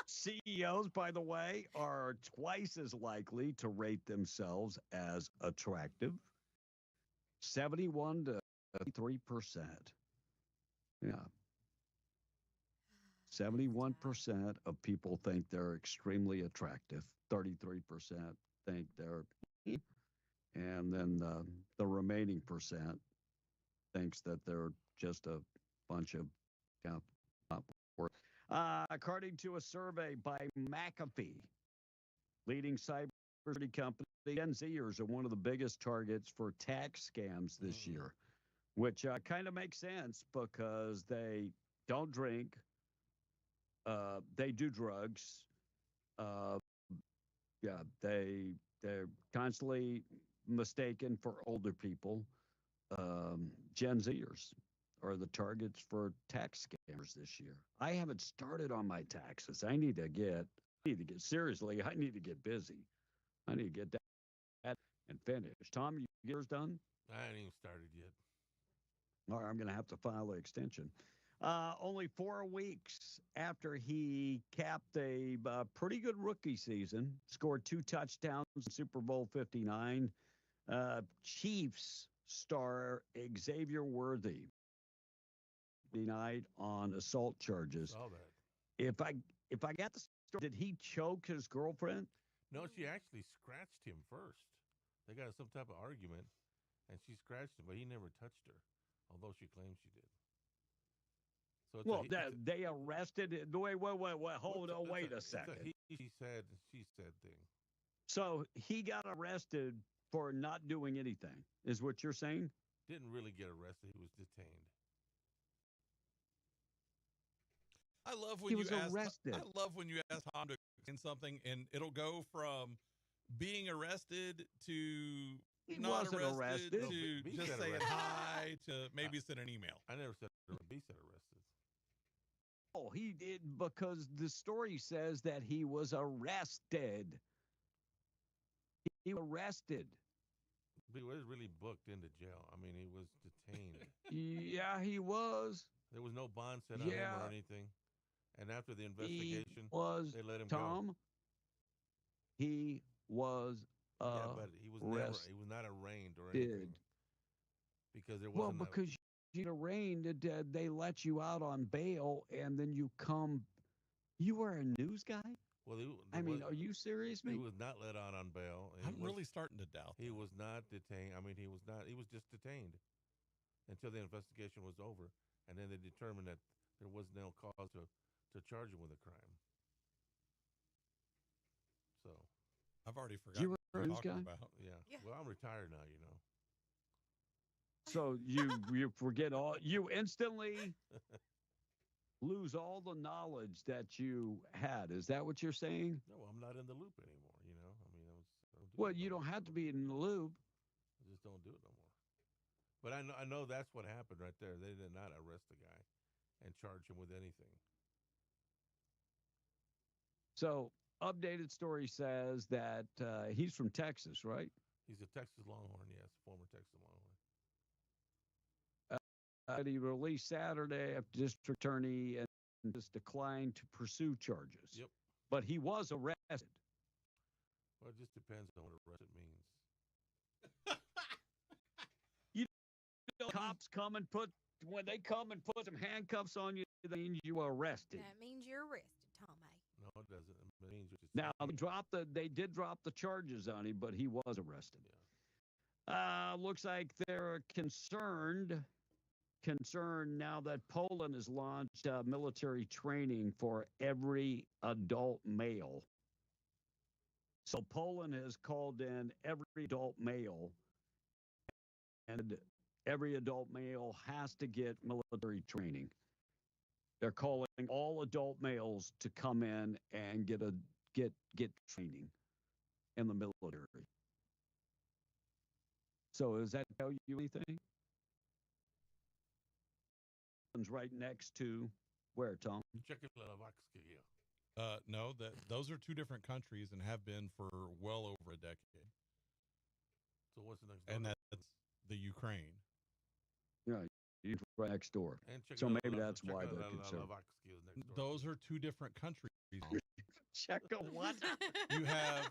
CEOs, by the way, are twice as likely to rate themselves as attractive. 71 to 3%. Yeah. 71% of people think they're extremely attractive. 33% think they're, and then the remaining percent thinks that they're just a bunch of not worth. According to a survey by McAfee, leading cybersecurity company, Gen Zers are one of the biggest targets for tax scams this year, which kind of makes sense because they don't drink, they do drugs, they're constantly mistaken for older people. Gen Zers are the targets for tax scammers this year. I haven't started on my taxes. I need to get seriously, I need to get busy. I need to get that and finish. Tom, you get yours done? I haven't even started yet. All right, I'm going to have to file an extension. Only 4 weeks after he capped a pretty good rookie season, scored 2 touchdowns in Super Bowl 59, Chiefs star Xavier Worthy denied on assault charges. Saw that. If I got the story, did he choke his girlfriend? No, she actually scratched him first. They got some type of argument, and she scratched him, but he never touched her, although she claims she did. So they arrested. Wait, hold on, wait a second. She said thing. So he got arrested for not doing anything, is what you're saying? Didn't really get arrested. He was detained. I love when He was arrested. I love when you ask Tom to explain something, and it'll go from being arrested to He not wasn't arrested. to He just said saying arrested. hi to maybe send an email. I never said he said arrested. Oh, he did, because the story says that he was arrested. He was arrested. But he was really booked into jail. I mean, he was detained. Yeah, he was. There was no bond set on him or anything. And after the investigation, they let him go. He was Yeah, but he was arrested. he was not arraigned or anything because there Well, wasn't a, because you arraigned, they let you out on bail, and then you come. You were a news guy. well, I mean, are you serious, He me? was not let out on bail. and I'm really starting to doubt. He was not detained. I mean, he was not. He was just detained until the investigation was over, and then they determined that there was no cause to charge him with a crime. So, I've already You forgotten were what a you're news talking guy? about. yeah. Well, I'm retired now. You know. So you forget all. You instantly lose all the knowledge that you had. Is that what you're saying? No, I'm not in the loop anymore. You know. I mean, I don't do Well, it you no don't more. have to be in the loop. I just don't do it no more. But I know that's what happened right there. They did not arrest the guy and charge him with anything. So, updated story says that he's from Texas, right? He's a Texas Longhorn, yes, former Texas Longhorn. He released Saturday after district attorney and just declined to pursue charges. Yep. But he was arrested. Well, it just depends on what arrested means. Cops come and when they come and put some handcuffs on you, that means you were arrested. That means you're arrested, Tommy. No, it doesn't. It means you're just Now they did drop the charges on him, but he was arrested. Looks like they're concerned now that Poland has launched military training for every adult male. So Poland has called in every adult male, and every adult male has to get military training. They're calling all adult males to come in and get training in the military. So does that tell you anything? Right next to where, Tom? Czechoslovakia. No, those are two different countries and have been for well over a decade. So what's the next? And door? that's the Ukraine. Yeah, you right next door. And So maybe that's why they're concerned. Czechoslovakia is next door. Those are two different countries. Checo what? You have.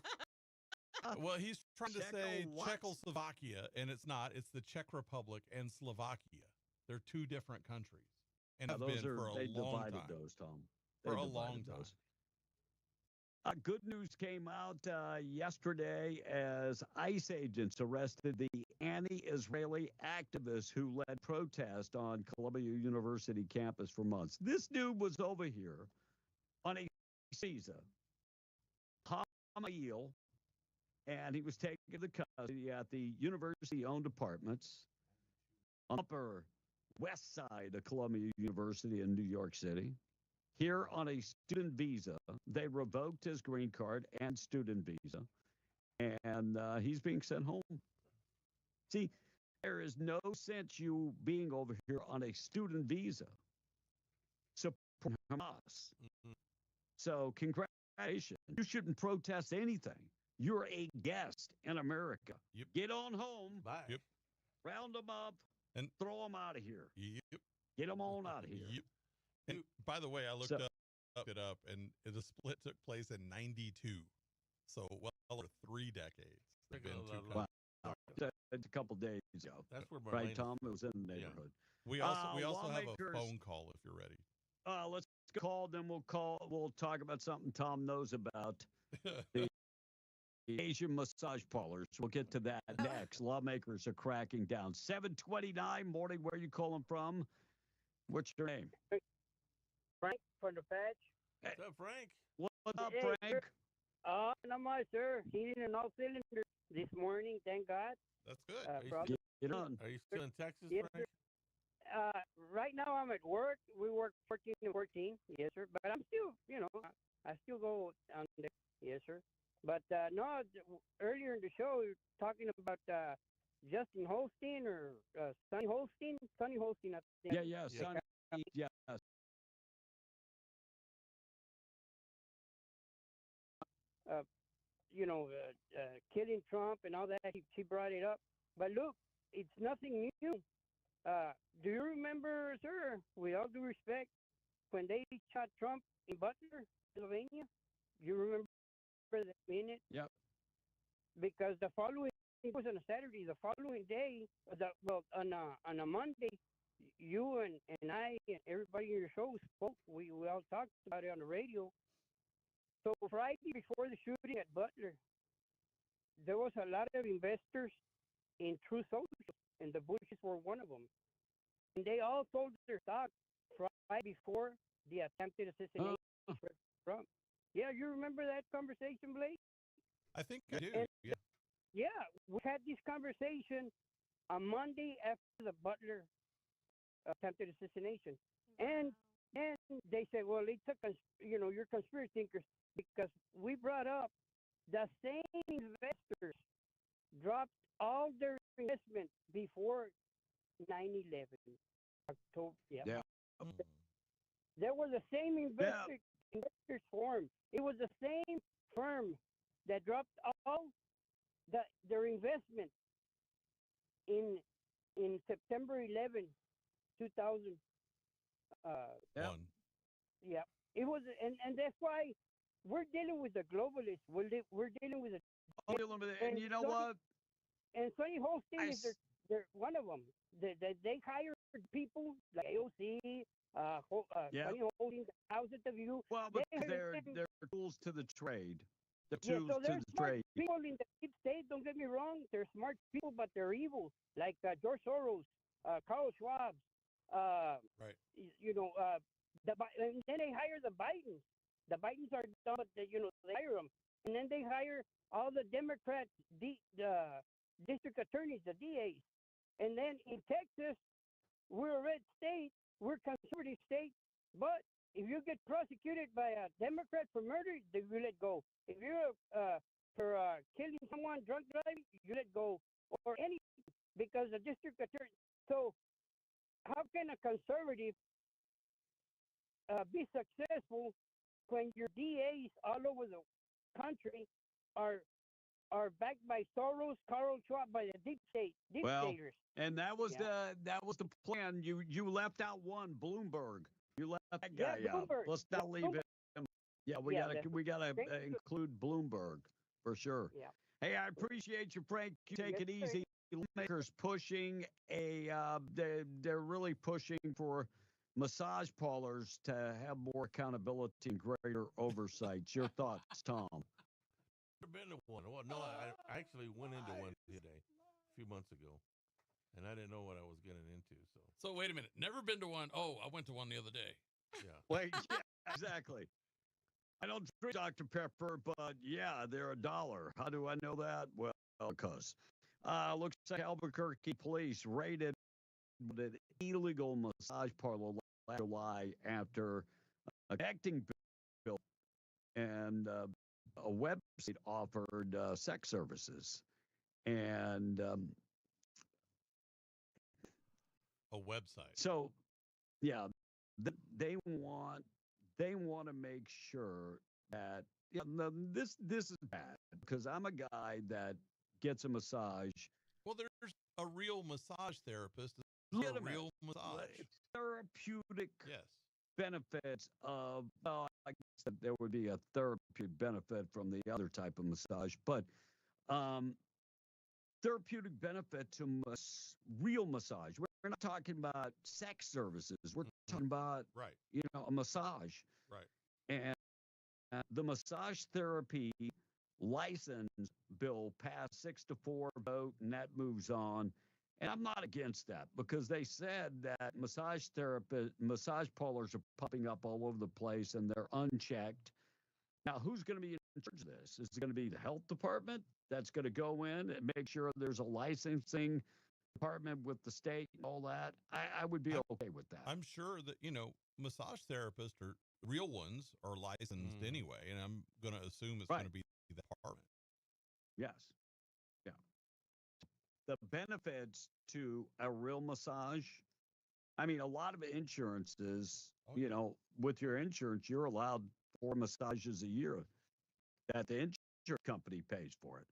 Well, he's trying to say what? Czechoslovakia, and it's not. It's the Czech Republic and Slovakia. They're two different countries, and have been for a they long divided time. those, Tom. For They a long divided time. those. Good news came out yesterday as ICE agents arrested the anti-Israeli activist who led protest on Columbia University campus for months. This dude was over here on a visa, Hamail, and he was taken to custody at the university-owned apartments on the Upper West Side of Columbia University in New York City. Here on a student visa, they revoked his green card and student visa, and he's being sent home. See, there is no sense you being over here on a student visa. Support Hamas. So congratulations. You shouldn't protest anything. You're a guest in America. Yep. Get on home. Bye. Yep. Round them up And throw them out of here. Yep. Get them on out of here. Yep. And by the way, I looked it up, and the split took place in '92. So well over 3 decades. They've been two Wow. countries. It's a couple days ago. That's where Right, Marlene- Tom? It was in the neighborhood. We also have a lawmakers- phone call if you're ready. Let's call, then we'll talk about something Tom knows about. The Asian massage parlors. We'll get to that next. Lawmakers are cracking down. 729 morning, where you calling from? What's your name? Frank from the patch. What's up, Frank? What's up, Hey, Frank? Not much, sir. Heating and all cylinders this morning, thank God. That's good. Get on. Are you still in Texas, Yes, Frank? Right now I'm at work. We work 14 to 14, yes, sir. But I'm still, I still go on there, yes, sir. But no, earlier in the show, we were talking about Justin Holstein or Sonny Holstein. Sonny Holstein, I think. Yeah, Sonny. Yes. Killing Trump and all that. She brought it up. But look, it's nothing new. Do you remember, sir, with all due respect, when they shot Trump in Butler, Pennsylvania? You remember that minute? Yep. because the following it was on a Saturday. The following day, on a Monday, you and I and everybody in your show spoke. We all talked about it on the radio. So Friday before the shooting at Butler, there was a lot of investors in True Social, and the Bushes were one of them. And they all sold their stock Friday before the attempted assassination of Trump. Yeah, you remember that conversation, Blake? I think I do. And- Yeah. Yeah, we had this conversation on Monday after the Butler attempted assassination, and they said, well, they took us, you're conspiracy thinkers because we brought up the same investors dropped all their investment before 9/11. October, Yeah. There was the same investors firm. It was the same firm that dropped all their investment in September 11, 2000. Yeah, it was, and that's why we're dealing with the globalists. We're dealing with the. And you know what? And Sonny Holstein they're one of them. They hire people like AOC, Sonny Holstein, thousands of you. Well, but They hire they're them. tools to the trade. The Yeah, tools so to there's the smart trade. people in the deep state. Don't get me wrong. They're smart people, but they're evil. Like George Soros, Carl Schwab. Right. And then they hire the Bidens. The Bidens are dumb, but they hire them, and then they hire all the Democrats, the district attorneys, the DAs, and then in Texas, we're a red state. We're a conservative state, but if you get prosecuted by a Democrat for murder, they will let go. If you're for killing someone, drunk driving, you let go, or anything, because the district attorney. So, how can a conservative be successful when your DAs all over the country are backed by Soros, Carl Schwab, by the dictators? And that was the plan. You left out one, Bloomberg. You left that guy out. Bloomberg. Let's not leave him. Yeah, we gotta Thank you. include Bloomberg for sure. Yeah. Hey, I appreciate you, Frank. You take it easy. Makers pushing they're really pushing for massage parlors to have more accountability and greater oversight. Your thoughts, Tom? Never been to one. Well, no, I actually went into one today, a few months ago, and I didn't know what I was getting into. So wait a minute. Never been to one. Oh, I went to one the other day. Yeah. Wait, yeah, exactly. I don't drink Dr. Pepper, but yeah, they're $1. How do I know that? Well, because looks like Albuquerque police raided an illegal massage parlor last July after a connecting bill and a website offered sex services. And a website. So, yeah, they want to make sure that this is bad because I'm a guy that gets a massage. Well, there's a real massage therapist. A real massage. Therapeutic benefits of, well, I guess that there would be a therapeutic benefit from the other type of massage, but therapeutic benefit to real massage. We're not talking about sex services. We're talking about, a massage. Right. And the massage therapy license bill passed 6-4 vote, and that moves on. And I'm not against that because they said that massage parlors are popping up all over the place and they're unchecked. Now, who's going to be in charge of this? Is it going to be the health department that's going to go in and make sure there's a licensing department with the state and all that? I would be okay with that. I'm sure that, massage therapists are real ones are licensed anyway, and I'm going to assume it's going to be the department. Yes. Yeah. The benefits to a real massage, I mean, a lot of insurances, with your insurance, you're allowed 4 massages a year that the insurance company pays for it.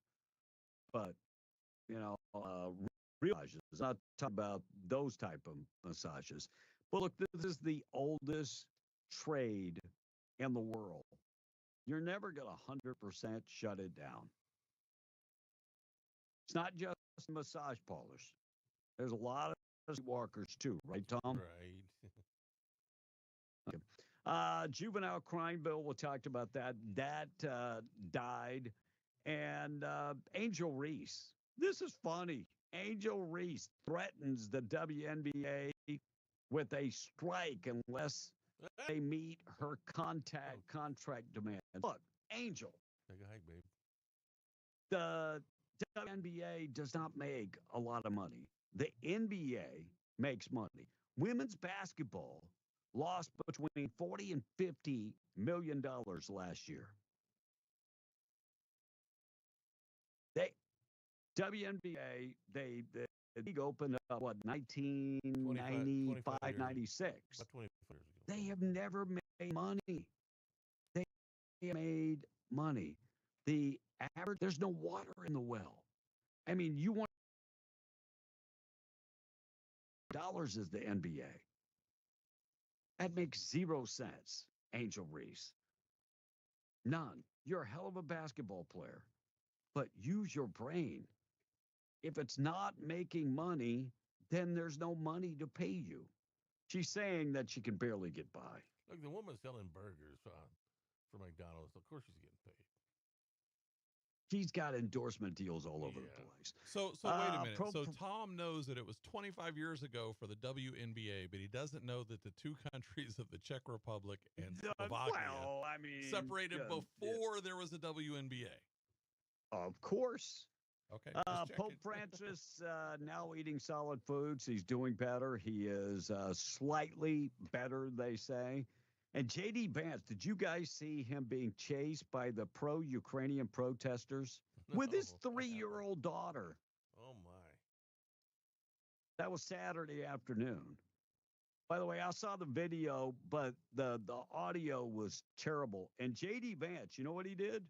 But, real massages, not talking about those type of massages. But look, this is the oldest trade in the world. You're never going to 100% shut it down. It's not just massage parlors. There's a lot of walkers too, right, Tom? Right. Okay. Juvenile crime bill. We talked about that. That died. And Angel Reese. This is funny. Angel Reese threatens the WNBA with a strike unless they meet her contract demands. Look, Angel. Take a hike, babe. The WNBA does not make a lot of money. The NBA makes money. Women's basketball lost between 40 and 50 million dollars last year. The league opened up, 1995, 96. About 25 years ago. They have never made money. They have made money. The average, there's no water in the well. I mean, you want dollars is the NBA. That makes 0 cents, Angel Reese. None. You're a hell of a basketball player, but use your brain. If it's not making money, then there's no money to pay you. She's saying that she can barely get by. Look, the woman selling burgers for McDonald's. Of course she's getting paid. She's got endorsement deals all over the place. So wait a minute. So Tom knows that it was 25 years ago for the WNBA, but he doesn't know that the two countries of the Czech Republic and Slovakia separated before there was a WNBA. Of course. Okay. Pope Francis now eating solid foods. He's doing better. He is slightly better, they say. And J.D. Vance, did you guys see him being chased by the pro-Ukrainian protesters with his 3-year-old daughter? Oh, my. That was Saturday afternoon. By the way, I saw the video, but the audio was terrible. And J.D. Vance, you know what he did?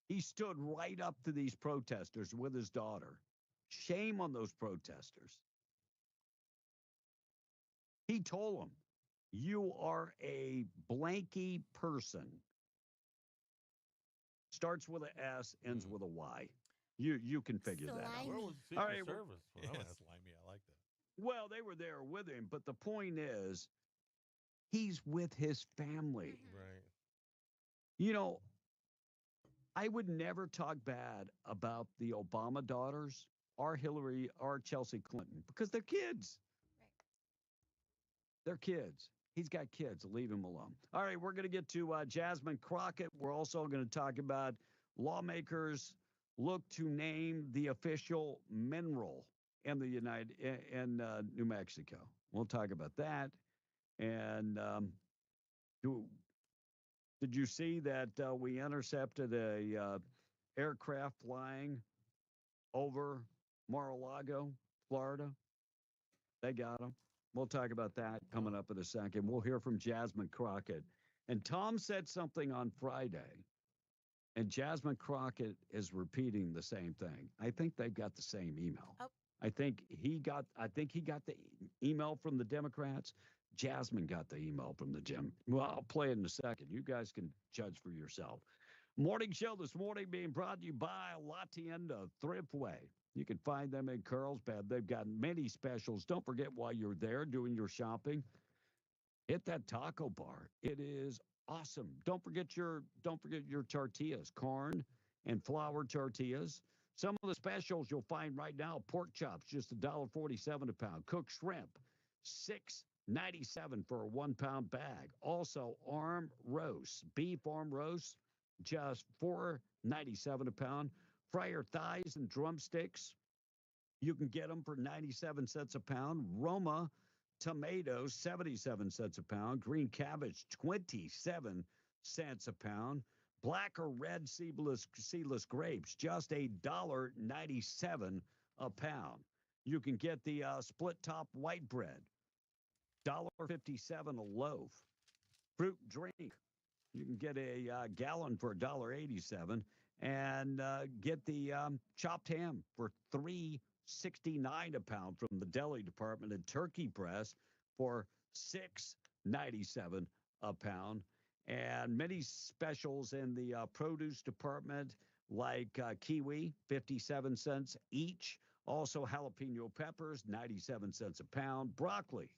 He stood right up to these protesters with his daughter. Shame on those protesters. He told them, you are a blanky person. Starts with an S, ends with a Y. You can figure that out. Where was Secret All right, Service? Yeah, slimy. I like that. Well, they were there with him, but the point is, he's with his family. Right. You know, I would never talk bad about the Obama daughters or Hillary or Chelsea Clinton because they're kids. Right. They're kids. He's got kids. Leave him alone. All right, we're going to get to Jasmine Crockett. We're also going to talk about lawmakers look to name the official mineral in the New Mexico. We'll talk about that. And did you see that we intercepted a aircraft flying over Mar-a-Lago, Florida? They got them. We'll talk about that coming up in a second. We'll hear from Jasmine Crockett. And Tom said something on Friday, and Jasmine Crockett is repeating the same thing. I think they've got the same email. Oh. I think he got the email from the Democrats. Jasmine got the email from the Gym. Well, I'll play it in a second. You guys can judge for yourself. Morning show this morning being brought to you by La Tienda Thriftway. You can find them in Carlsbad. They've got many specials. Don't forget while you're there doing your shopping, hit that taco bar. It is awesome. Don't forget your tortillas, corn and flour tortillas. Some of the specials you'll find right now: pork chops, just $1.47 a pound. Cooked shrimp, $6.97 for a 1-pound bag. Also, arm roast, beef arm roast, just $4.97 a pound. Fryer thighs and drumsticks, you can get them for 97 cents a pound. Roma tomatoes, 77 cents a pound. Green cabbage, 27 cents a pound. Black or red seedless grapes, just $1.97 a pound. You can get the split top white bread, $1.57 a loaf. Fruit drink, you can get a gallon for $1.87. And get the chopped ham for $3.69 a pound from the deli department, and turkey breast for $6.97 a pound. And many specials in the produce department. like kiwi, 57 cents each. Also, jalapeno peppers, 97 cents a pound. Broccoli,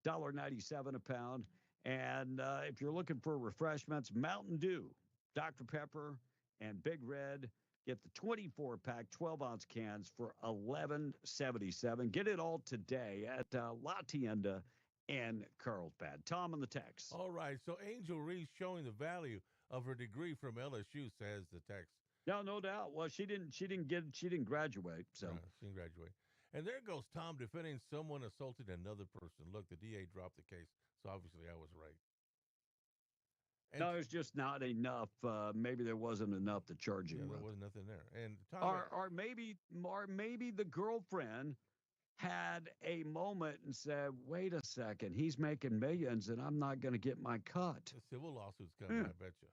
$1.97 a pound. And if you're looking for refreshments, Mountain Dew, Dr. Pepper, and Big Red. Get the 24-pack, 12-ounce cans for $11.77. Get it all today at La Tienda in Carlsbad. Tom on the text. All right. So Angel Reese showing the value of her degree from LSU, says the text. No doubt. Well, she didn't graduate. So she didn't graduate. And there goes Tom defending someone assaulting another person. Look, the DA dropped the case, so obviously I was right. And no, it's just not enough. Maybe there wasn't enough to charge him. There with. was nothing there. And Tom, or maybe the girlfriend had a moment and said, "Wait a second, he's making millions, and I'm not going to get my cut." The civil lawsuit's coming, I bet you.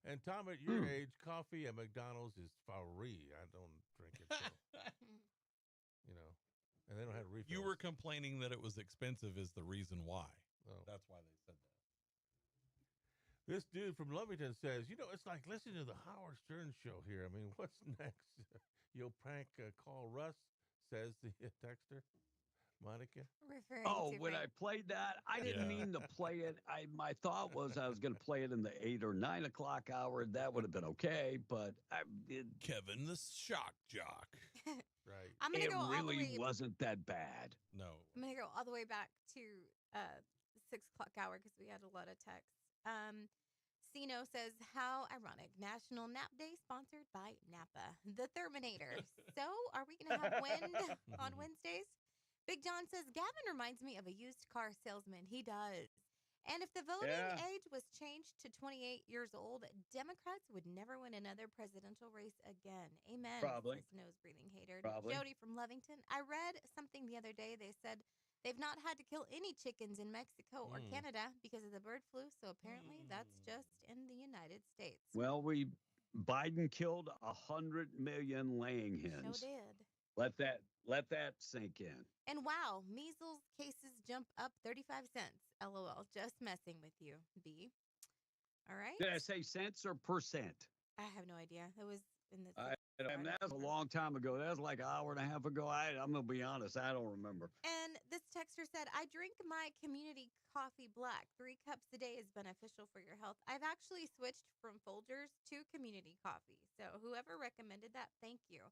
And Tom, at your age, coffee at McDonald's is free. I don't drink it. So, and they don't have refills. You were complaining that it was expensive is the reason why. Oh. That's why they said that. This dude from Lovington says, it's like listening to the Howard Stern show here. I mean, what's next? You'll prank call Russ, says the texter. Monica? When I played that, I didn't mean to play it. My thought was I was going to play it in the 8 or 9 o'clock hour. That would have been okay, but Kevin the shock jock. Right. I'm gonna it go really wasn't that bad. No. I'm going to go all the way back to 6 o'clock hour because we had a lot of texts. Sino says, how ironic. National Nap Day sponsored by Napa, the Terminator. So are we going to have wind on Wednesdays? Big John says, Gavin reminds me of a used car salesman. He does. And if the voting age was changed to 28 years old, Democrats would never win another presidential race again. Amen. Probably. Says nose-breathing hater. Probably. Jody from Lovington. I read something the other day. They said they've not had to kill any chickens in Mexico or Canada because of the bird flu. So apparently that's just in the United States. Well, Biden killed 100 million laying hens. So did. Let that sink in. And wow, measles cases jump up 35 cents. LOL. Just messing with you, B. All right. Did I say cents or percent? I have no idea. It was in the. That was a long time ago. That was like an hour and a half ago. I'm going to be honest. I don't remember. And this texter said, I drink my community coffee black. 3 cups a day is beneficial for your health. I've actually switched from Folgers to community coffee. So whoever recommended that, thank you.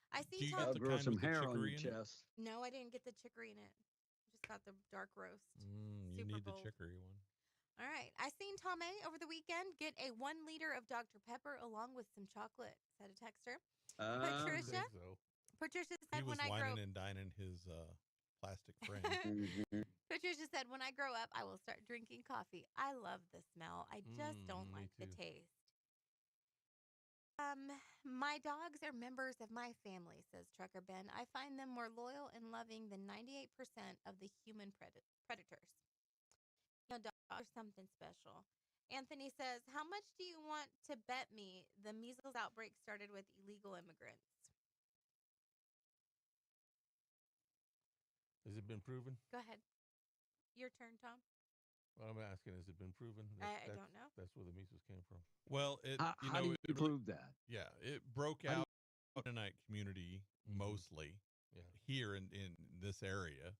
I see I'll grow some hair on your chest. No, I didn't get the chicory in it. Just got the dark roast. You need the chicory one. All right. I seen Tom A over the weekend get a 1 liter of Dr. Pepper along with some chocolate. Said a texter. Patricia. Patricia said, he was when I grow whining and dining his plastic friend. Patricia said, when I grow up, I will start drinking coffee. I love the smell. I just don't like the taste. My dogs are members of my family, says Trucker Ben. I find them more loyal and loving than 98% of the human predators. Dogs are something special. Anthony says, how much do you want to bet me the measles outbreak started with illegal immigrants? Has it been proven? Go ahead. Your turn, Tom. Well, I'm asking, has it been proven? I don't know. That's where the measles came from. Well, how do you prove that? Yeah, it broke out in the Mennonite community mostly here in this area.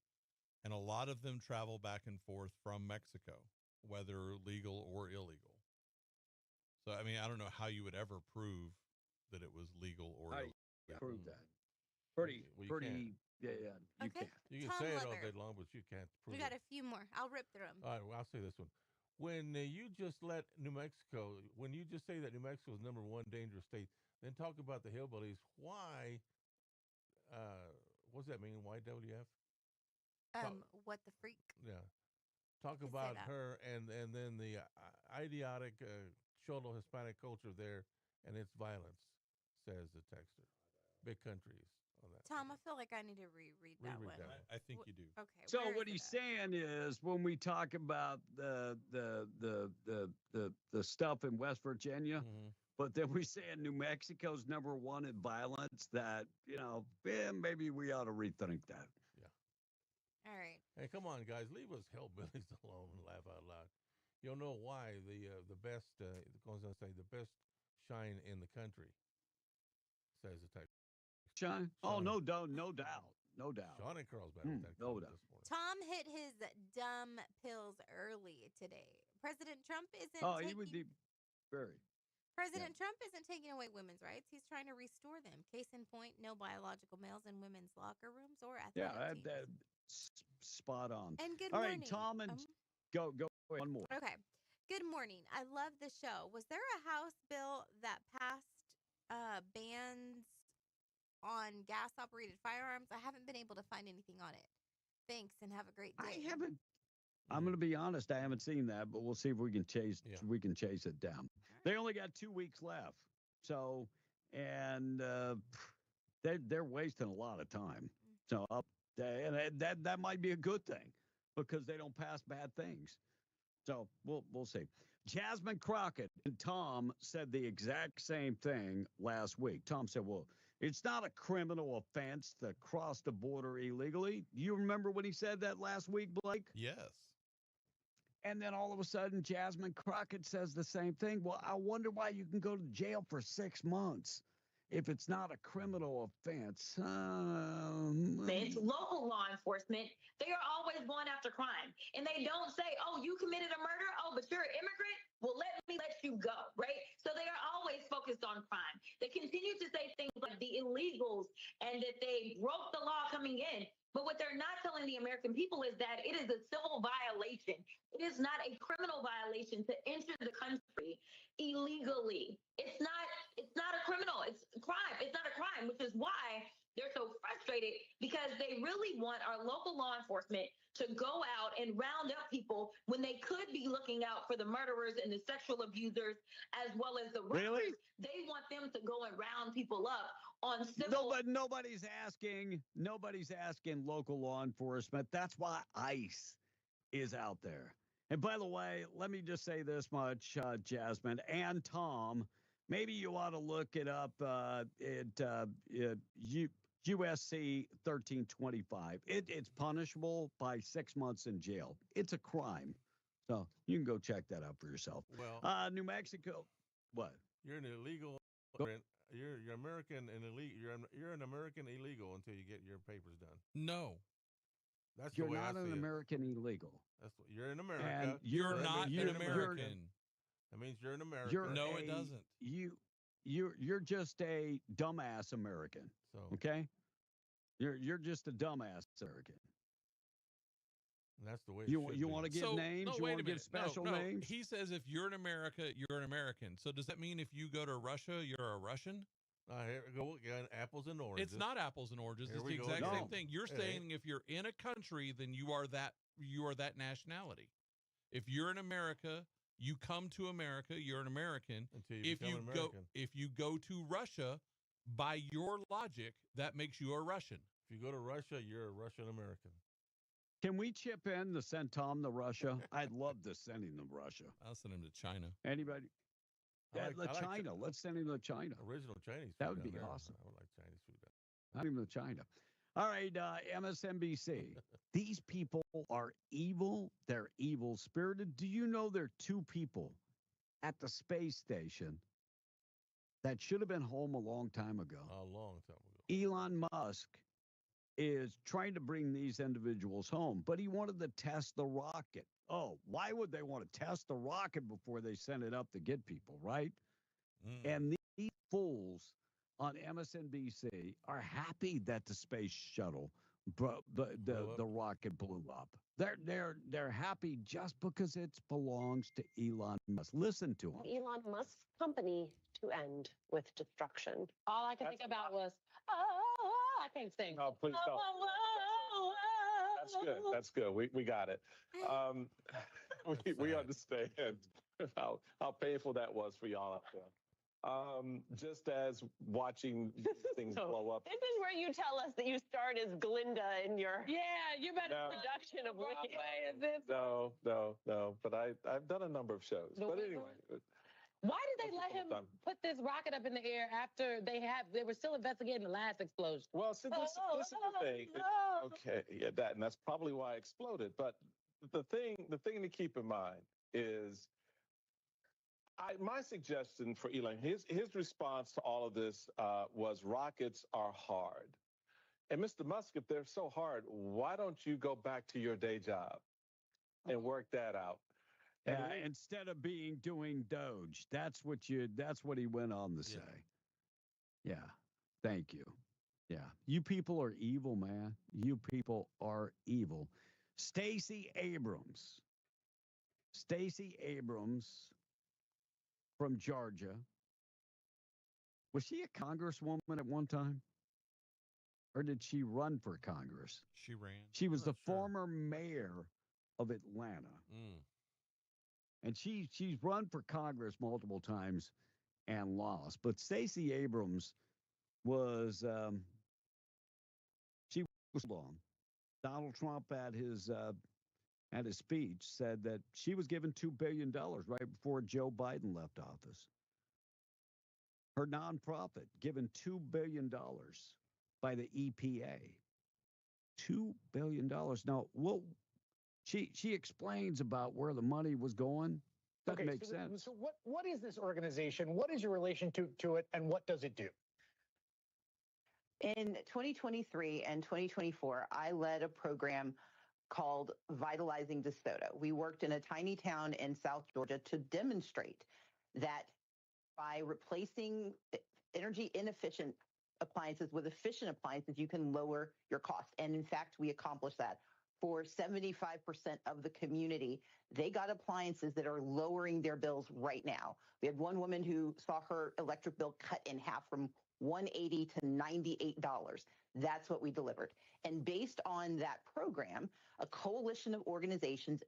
And a lot of them travel back and forth from Mexico, whether legal or illegal. So, I mean, I don't know how you would ever prove that it was legal or illegal. Prove that. Yeah. You Okay. can. You can Tom say it all Leather. day long, but you can't prove We it. got a few more. I'll rip through them. All right, well, I'll say this one. When you just let New Mexico, when you just say that New Mexico is #1 dangerous state, then talk about the hillbillies. Why? What does that mean? YWF? What the freak? Yeah. Talk Just say about that. her and then the idiotic Cholo Hispanic culture there and its violence, says the texter. Big countries on that. Tom, I feel like I need to reread that Reread one. that one. I think you do. Okay. So where what is he's it at? saying is, when we talk about the stuff in West Virginia, but then we say New Mexico's #1 in violence, that maybe we ought to rethink that. All right. Hey, come on, guys, leave us hillbillies alone and laugh out loud. You'll know why the best, the best shine in the country says the text. Sean? Oh, no doubt, no doubt, no doubt. Sean and Carlsbad with that no comment doubt. this morning. Tom hit his dumb pills early today. President Trump isn't Oh, he taking, would be very. President Trump isn't taking away women's rights. He's trying to restore them. Case in point, no biological males in women's locker rooms or Yeah, athletic teams. spot on. And good All morning. right, Tom, and go one more. Okay. Good morning. I love the show. Was there a House bill that passed bans on gas-operated firearms? I haven't been able to find anything on it. Thanks, and have a great day. I haven't. I'm going to be honest. I haven't seen that, but we'll see if we can chase. We can chase it down. They only got 2 weeks left, so and they're wasting a lot of time. So and that might be a good thing because they don't pass bad things. So we'll see. Jasmine Crockett and Tom said the exact same thing last week. Tom said, well, it's not a criminal offense to cross the border illegally. You remember when he said that last week, Blake? Yes. And then all of a sudden, Jasmine Crockett says the same thing. Well, I wonder why you can go to jail for 6 months if it's not a criminal offense. It's local law enforcement. They are always going after crime. And they don't say, oh, you committed a murder. Oh, but you're an immigrant. Well, let me let you go, right? So they are always focused on crime. They continue to say things like the illegals and that they broke the law coming in. But what they're not telling the American people is that it is a civil violation. It is not a criminal violation to enter the country illegally. It's not a criminal. It's a crime. It's not a crime, which is why they're so frustrated because they really want our local law enforcement to go out and round up people when they could be looking out for the murderers and the sexual abusers as well as the rapers. Really? They want them to go and round people up on civil. Nobody's asking local law enforcement. That's why ICE is out there. And by the way, let me just say this much, Jasmine and Tom, maybe you ought to look it up USC 1325. It's punishable by 6 months in jail. It's a crime. So you can go check that out for yourself. Well, New Mexico, what? You're an illegal. You're American and illegal. You're an American illegal until you get your papers done. No, that's you're the way not I see an it. American illegal. That's what, you're in America. And you're not an American. That means you're an American. No, it doesn't. You're just a dumbass American. So okay, you're just a dumbass American. And that's the way. You want to give names? No, you wait want a to give minute. special no, names? He says if you're in America, you're an American. So does that mean if you go to Russia, you're a Russian? Here we go again. Apples and oranges. It's not apples and oranges. Here It's we the go exact again. same thing. You're saying if you're in a country, then you are that nationality. If you're in America, you come to America, you're an American. Until you become an American. If you go to Russia, by your logic, that makes you a Russian. If you go to Russia, you're a Russian American. Can we chip in to send Tom to Russia? I'd love to send him to Russia. I'll send him to China. Anybody? I like China. Let's send him to China. Original Chinese. That food would be down there. awesome. I would like Chinese food. Not even to China. All right, MSNBC. These people are evil. They're evil spirited. Do you know there are 2 people at the space station that should have been home a long time ago? A long time ago. Elon Musk is trying to bring these individuals home, but he wanted to test the rocket. Oh, why would they want to test the rocket before they send it up to get people, right? And these fools on MSNBC are happy that the space shuttle, the rocket blew up. They're happy just because it belongs to Elon Musk. Listen to him. Elon Musk's company to end with destruction. All I could think about was, oh, I can't sing. No, please don't. That's good. That's good. We got it. We understand how painful that was for y'all up there. Just as watching things blow up. This is where you tell us that you starred as Glinda in your you better production of Wicked. Is this? No. But I've done a number of shows. But anyway. Why did they let him put this rocket up in the air after they were still investigating the last explosion? Well, see, this is the thing. Okay, yeah, and that's probably why it exploded. But the thing to keep in mind is My suggestion for Elon, his response to all of this was rockets are hard. And Mr. Musk, if they're so hard, why don't you go back to your day job and work that out? Yeah, instead of doing Doge, that's what he went on to say. Yeah. Thank you. Yeah. You people are evil, man. You people are evil. Stacey Abrams from Georgia. Was she a congresswoman at one time? Or did she run for Congress? She ran. She was the former mayor of Atlanta. And she's run for Congress multiple times and lost. But Stacey Abrams was she was long. Donald Trump at his speech said that she was given $2 billion right before Joe Biden left office. Her nonprofit given $2 billion by the EPA. $2 billion. Now, she explains about where the money was going. Doesn't make sense. So what is this organization? What is your relation to it, and what does it do? In 2023 and 2024, I led a program called Vitalizing DeSoto. We worked in a tiny town in South Georgia to demonstrate that by replacing energy inefficient appliances with efficient appliances, you can lower your cost. And in fact, we accomplished that. For 75% of the community, they got appliances that are lowering their bills right now. We had one woman who saw her electric bill cut in half from $180 to $98. That's what we delivered. And based on that program, a coalition of organizations,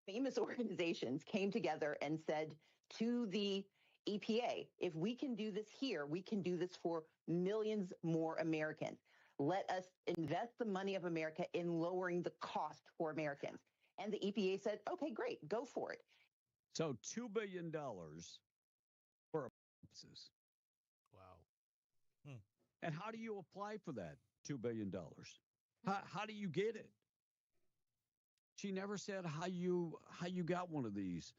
famous organizations, came together and said to the EPA, if we can do this here, we can do this for millions more Americans. Let us invest the money of America in lowering the cost for Americans. And the EPA said, okay, great, go for it. So $2 billion for appliances. Wow. And how do you apply for that $2 billion? How do you get it? She never said how you got one of these,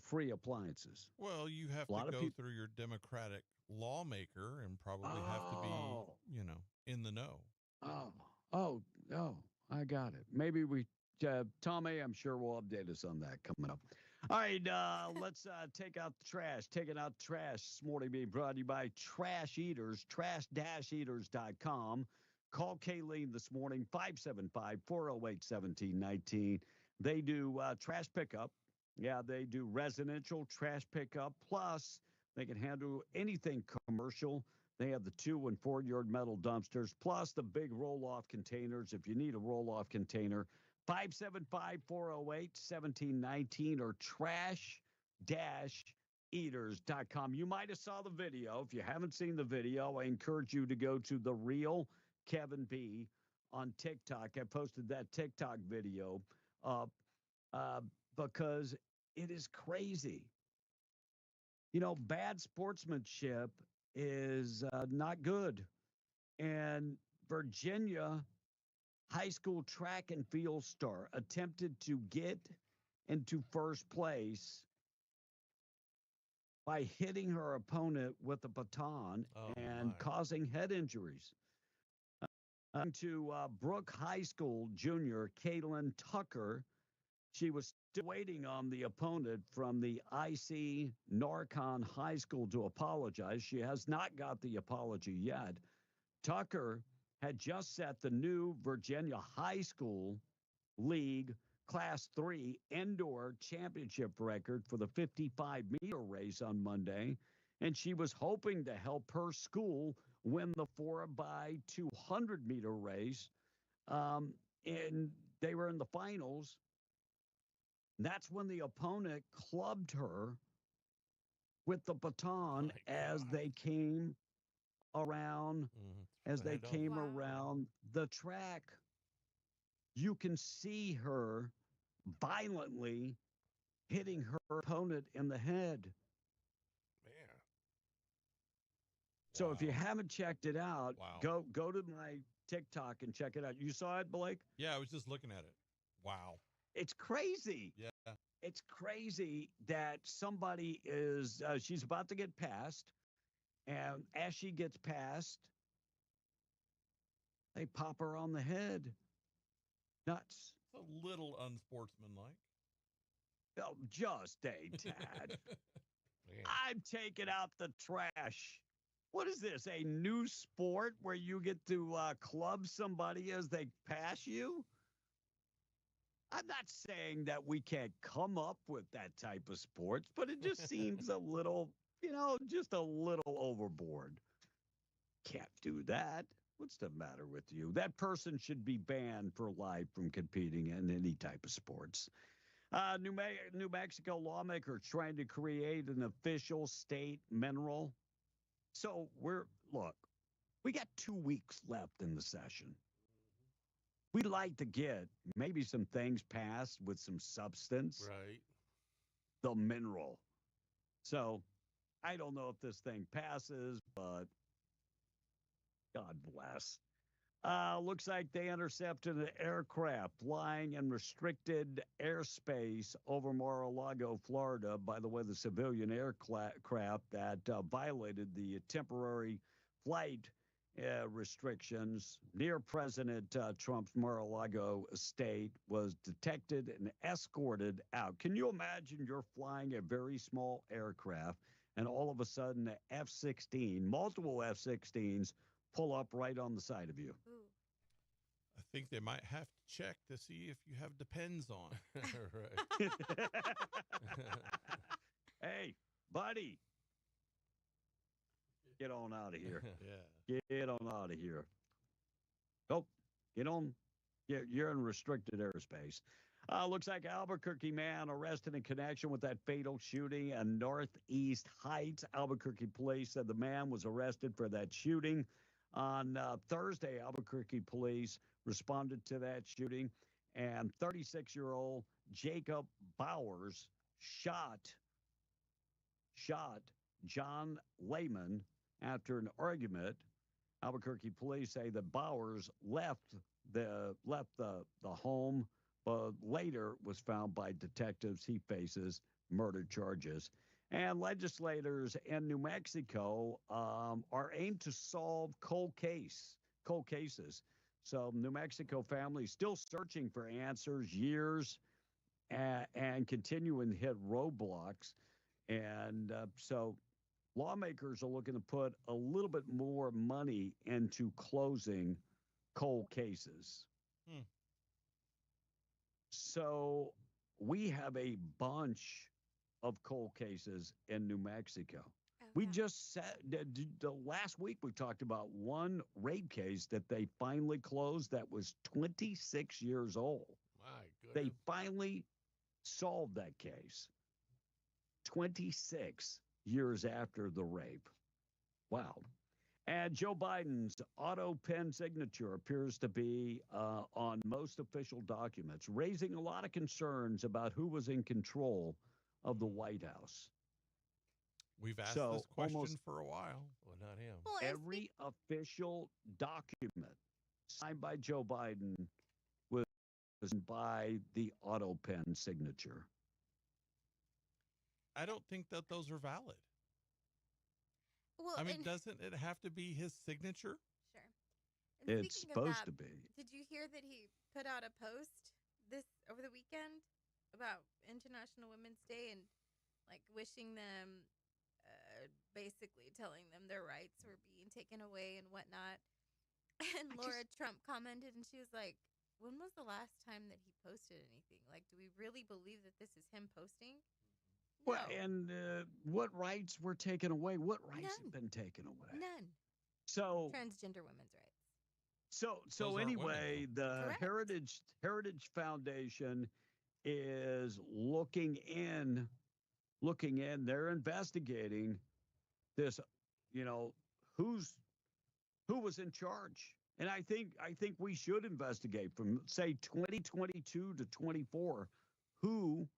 free appliances. Well, you have to go through your Democratic lawmaker and probably have to be, in the know. Oh, I got it. Maybe Tommy, I'm sure will update us on that coming up. All right, let's take out the trash. Taking out the trash this morning being brought to you by Trash Eaters, trash-eaters.com. Call Kayleen this morning, 575-408-1719. They do trash pickup. Yeah, they do residential trash pickup. Plus, they can handle anything commercial. They have the 2- and 4-yard metal dumpsters, plus the big roll-off containers if you need a roll-off container. 575-408-1719 or trash-eaters.com. You might have saw the video. If you haven't seen the video, I encourage you to go to The Real Kevin B on TikTok. I posted that TikTok video because it is crazy. Bad sportsmanship is not good. And Virginia high school track and field star attempted to get into first place by hitting her opponent with a baton causing head injuries. To Brooke High School junior Caitlin Tucker, she was still waiting on the opponent from the IC Narcon High School to apologize. She has not got the apology yet. Tucker had just set the new Virginia High School League Class 3 indoor championship record for the 55-meter race on Monday, and she was hoping to help her school win the 4x200-meter race. And they were in the finals. That's when the opponent clubbed her with the baton as they came around around the track. You can see her violently hitting her opponent in the head. Man. So if you haven't checked it out, go to my TikTok and check it out. You saw it, Blake? Yeah, I was just looking at it. Wow. It's crazy. Yeah. it's crazy that somebody is, she's about to get passed. And as she gets passed, they pop her on the head. Nuts. It's a little unsportsmanlike. Oh, just a tad. I'm taking out the trash. What is this? A new sport where you get to club somebody as they pass you? I'm not saying that we can't come up with that type of sports, but it just seems a little, just a little overboard. Can't do that. What's the matter with you? That person should be banned for life from competing in any type of sports. New Mexico lawmakers trying to create an official state mineral. So we got 2 weeks left in the session. We'd like to get maybe some things passed with some substance. Right. The mineral. So I don't know if this thing passes, but God bless. Looks like they intercepted an aircraft flying in restricted airspace over Mar-a-Lago, Florida. By the way, the civilian aircraft that violated the temporary flight restrictions near President Trump's Mar-a-Lago estate was detected and escorted out. Can you imagine you're flying a very small aircraft and all of a sudden the F-16, multiple F-16s, pull up right on the side of you? Ooh. I think they might have to check to see if you have depends on. Right. Hey, buddy. Get on out of here. Yeah. Get on out of here. Oh, get on. Yeah, you're in restricted airspace. Looks like Albuquerque man arrested in connection with that fatal shooting in Northeast Heights. Albuquerque police said the man was arrested for that shooting. On Thursday, Albuquerque police responded to that shooting, and 36-year-old Jacob Bowers shot John Lehman after an argument. Albuquerque police say that Bowers left the home, but later was found by detectives. He faces murder charges. And legislators in New Mexico are aimed to solve cold cases. So New Mexico families still searching for answers years and continuing to hit roadblocks. And so lawmakers are looking to put a little bit more money into closing cold cases. So we have a bunch of cold cases in New Mexico. We just said the last week we talked about one rape case that they finally closed that was 26 years old. My goodness. They finally solved that case 26 years after the rape. Wow. And Joe Biden's auto pen signature appears to be on most official documents, raising a lot of concerns about who was in control of the White House. We've asked this question for a while. Well, not him. Well, Every official document signed by Joe Biden was by the auto pen signature. I don't think that those are valid. well, I mean, and- doesn't it have to be his signature? Sure. And It's speaking of supposed that, to be. Did you hear that he put out a post over the weekend about International Women's Day and like wishing them, basically telling them their rights were being taken away and whatnot? And Laura Trump commented and she was like, "When was the last time that he posted anything? Like, do we really believe that this is him posting?" Well, and what rights were taken away? What rights have been taken away? None. So Transgender women's rights. So Those aren't anyway, women, the Correct. Heritage Foundation is looking in. They're investigating this. Who was in charge, and I think we should investigate from say 2022 to 24 who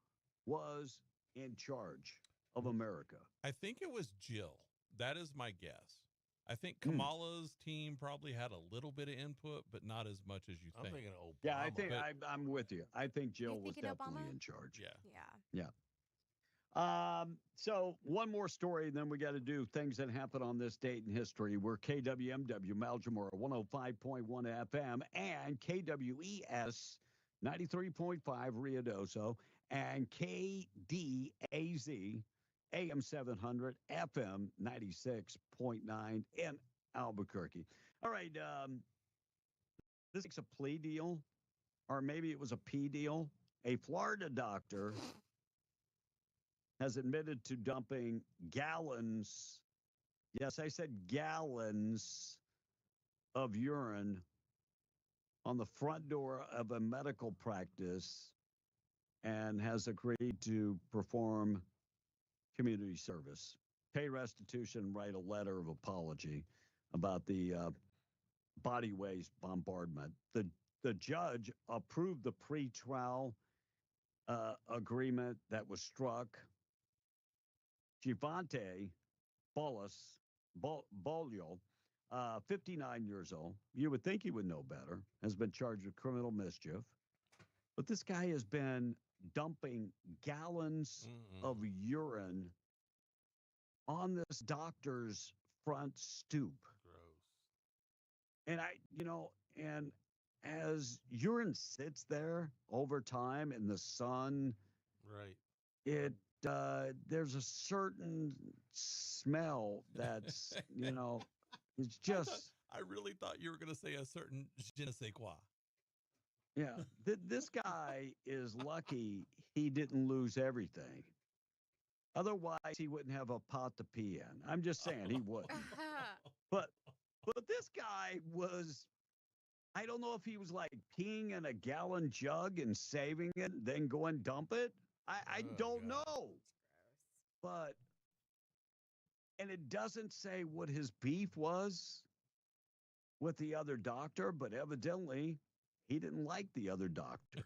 was in charge of America. I think it was Jill. That is my guess. I think Kamala's team probably had a little bit of input, but not as much as you I'm think. thinking Obama. Yeah, I think But- I'm with you. I think Jill was thinking definitely Obama? in charge. Yeah. Yeah. Yeah. So one more story, and then we got to do things that happen on this date in history. We're KWMW Malgemora 105.1 FM and KWES 93.5 Ruidoso and KDAZ AM 700 FM 96.9 in Albuquerque. All right. This is a plea deal, or maybe it was a P deal. A Florida doctor has admitted to dumping gallons, yes, I said gallons of urine on the front door of a medical practice and has agreed to perform community service, pay restitution, write a letter of apology about the body waste bombardment. The judge approved the pretrial agreement that was struck. Givante Bolio, 59 years old, you would think he would know better, has been charged with criminal mischief. But this guy has been dumping gallons of urine on this doctor's front stoop. Gross. And and as urine sits there over time in the sun, Right. There's a certain smell that's, it's just, I really thought you were going to say a certain je ne sais quoi. yeah. This guy is lucky he didn't lose everything. Otherwise, he wouldn't have a pot to pee in. I'm just saying he wouldn't. But this guy was, I don't know if he was like peeing in a gallon jug and saving it, then go and dump it. I don't know. But, and it doesn't say what his beef was with the other doctor, but evidently he didn't like the other doctor.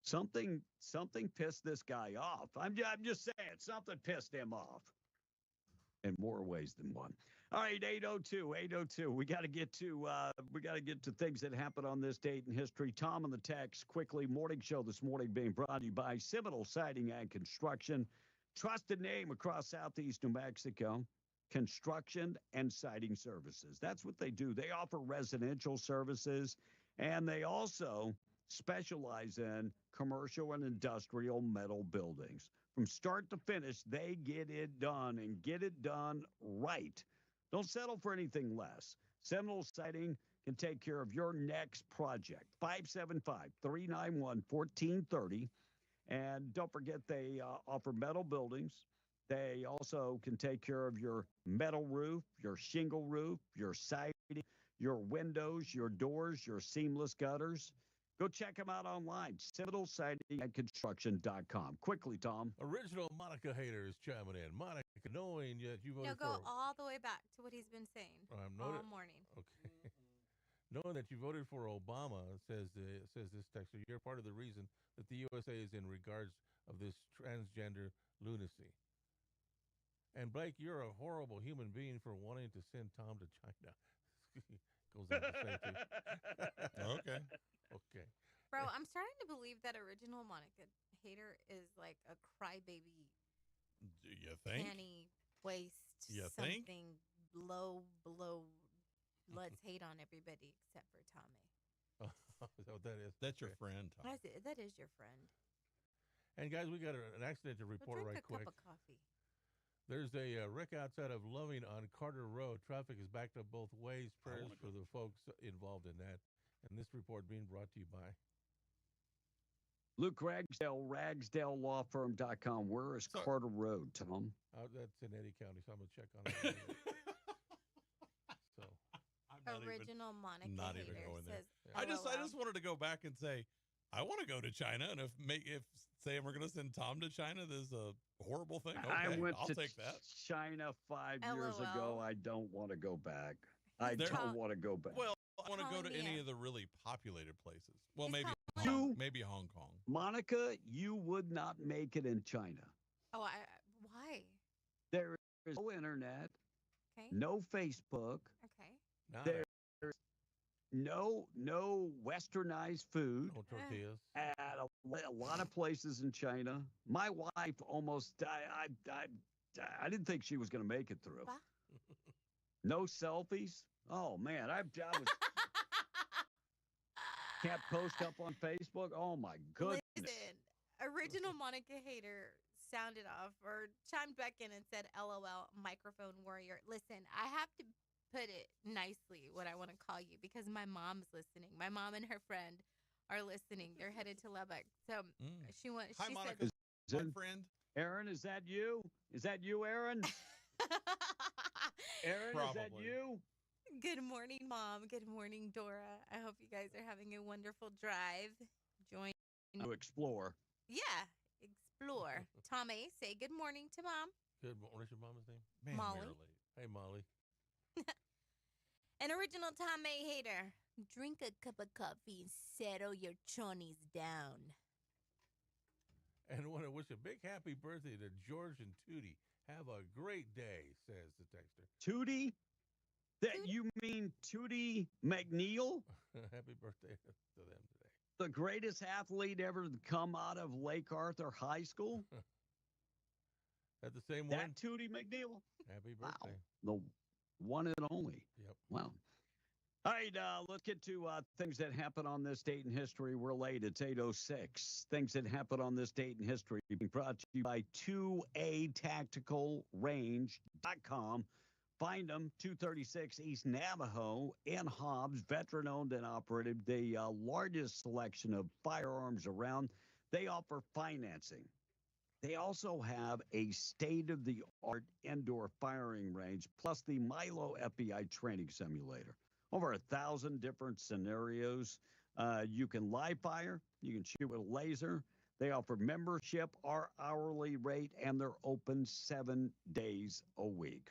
Something pissed this guy off. I'm just saying, something pissed him off in more ways than one. All right, 802. We got to get to things that happened on this date in history. Tom on the text quickly. Morning show this morning being brought to you by Seminole Siding and Construction, trusted name across Southeast New Mexico. Construction and siding services. That's what they do. They offer residential services, and they also specialize in commercial and industrial metal buildings. From start to finish, they get it done and get it done right. Don't settle for anything less. Seminole Siding can take care of your next project. 575-391-1430. And don't forget, they offer metal buildings. They also can take care of your metal roof, your shingle roof, your siding, your windows, your doors, your seamless gutters. Go check them out online, Seminole-Siding-and-Construction.com. Quickly, Tom. Original Monica hater is chiming in. Monica, knowing that you voted No, go for... all the way back to what he's been saying all morning. Okay. Knowing that you voted for Obama, says this texter, you're part of the reason that the USA is in regards of this transgender lunacy. And Blake, you're a horrible human being for wanting to send Tom to China. Goes on to say too. Okay. Okay. Bro, I'm starting to believe that original Monica hater is like a crybaby. Do you think? Panty waist. You something think? low below. Let's hate on everybody except for Tommy. Is that what that is? That's your friend, Tom. That is your friend. And guys, we got an accident to report Drink right a quick. cup of coffee. There's a wreck outside of Loving on Carter Road. Traffic is backed up both ways. Prayers for the folks involved in that. And this report being brought to you by Luke Ragsdale, RagsdaleLawFirm.com. Where is Carter Road, Tom? That's in Eddy County, so I'm going to check on it. So Original Monica Not hater even going there. says, I just LOL. wanted to go back and say, I want to go to China, and if saying we're going to send Tom to China, there's a horrible thing. Okay, I went I'll to take that. China 5 years LOL. ago. I don't want to go back. I There- don't want to go back. Well, I want to go to calling any me of the really populated places. Well, He's maybe Hong Kong. Monica, you would not make it in China. Oh, why? There is no internet, Okay. no Facebook. Okay. There's no westernized food. No tortillas. At a lot of places in China. My wife almost I didn't think she was going to make it through. No selfies. Oh man, I was can't post up on Facebook. Oh my goodness. Listen, original Monica hater sounded off or chimed back in and said, "LOL, microphone warrior." Listen, I have to put it nicely what I want to call you because my mom's listening. My mom and her friend are listening. They're headed to Lubbock, so she went. Hi, she Monica. said, My friend. Aaron, is that you? Is that you, Aaron? Aaron, is that Probably. you? "Good morning, Mom. Good morning, Dora. I hope you guys are having a wonderful drive. Join To explore. Yeah, explore." Tommy, say good morning to Mom. What's your mama's name? Man, Molly. we were late. Hey, Molly. An original Tommy hater. "Drink a cup of coffee and settle your chonies down." And I want to wish a big happy birthday to George and Tootie. Have a great day, says the texter. Tootie? That you mean Tootie McNeil? Happy birthday to them today. The greatest athlete ever to come out of Lake Arthur High School? At the same That one? Tootie McNeil? Happy Wow. birthday. The one and only. Yep. Wow. All right, let's get to things that happened on this date in history. We're late. It's 8:06. Things that happened on this date in history being brought to you by 2atacticalrange.com. Find them, 236 East Navajo in Hobbs, veteran-owned and operated, the largest selection of firearms around. They offer financing. They also have a state-of-the-art indoor firing range, plus the Milo FBI training simulator. Over 1,000 different scenarios. You can live fire. You can shoot with a laser. They offer membership, our hourly rate, and they're open 7 days a week.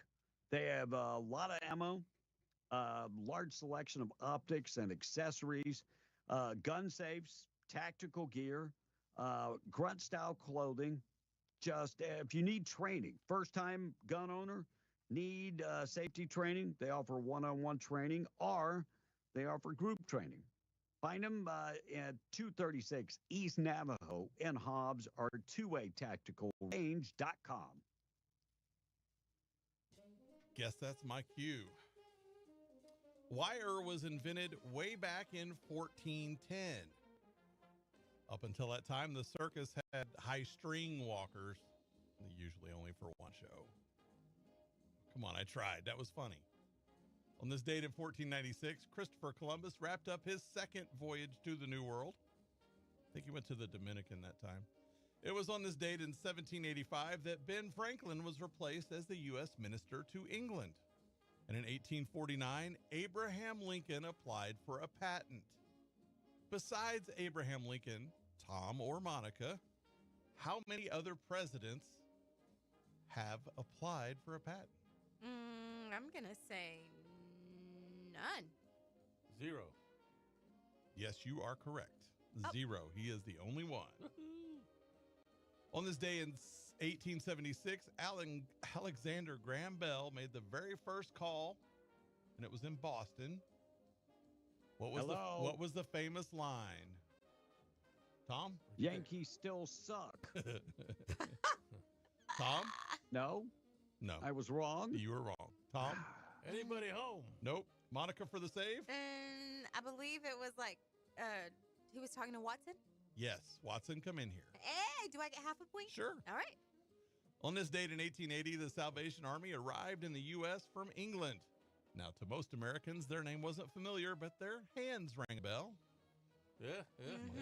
They have a lot of ammo, large selection of optics and accessories, gun safes, tactical gear, grunt-style clothing. Just if you need training, first-time gun owner, need safety training, they offer one-on-one training, or they offer group training. Find them at 236 East Navajo in Hobbs or 2atacticalrange.com. Guess that's my cue. Wire was invented way back in 1410. Up until that time, the circus had high string walkers, usually only for one show. Come on, I tried. That was funny. On this date in 1496, Christopher Columbus wrapped up his second voyage to the New World. I think he went to the Dominican that time. It was on this date in 1785 that Ben Franklin was replaced as the U.S. Minister to England. And in 1849, Abraham Lincoln applied for a patent. Besides Abraham Lincoln, Tom or Monica, how many other presidents have applied for a patent? I'm going to say none. 0. Yes, you are correct. 0. He is the only one. On this day in 1876, Alexander Graham Bell made the very first call, and it was in Boston. What was the famous line? Tom? Yankees still suck. Tom? No. No. I was wrong. You were wrong. Tom? Anybody home? Nope. Monica for the save? And I believe it was like, he was talking to Watson. Yes. Watson, come in here. Hey, do I get half a point? Sure. All right. On this date in 1880, the Salvation Army arrived in the U.S. from England. Now, to most Americans, their name wasn't familiar, but their hands rang a bell. Yeah.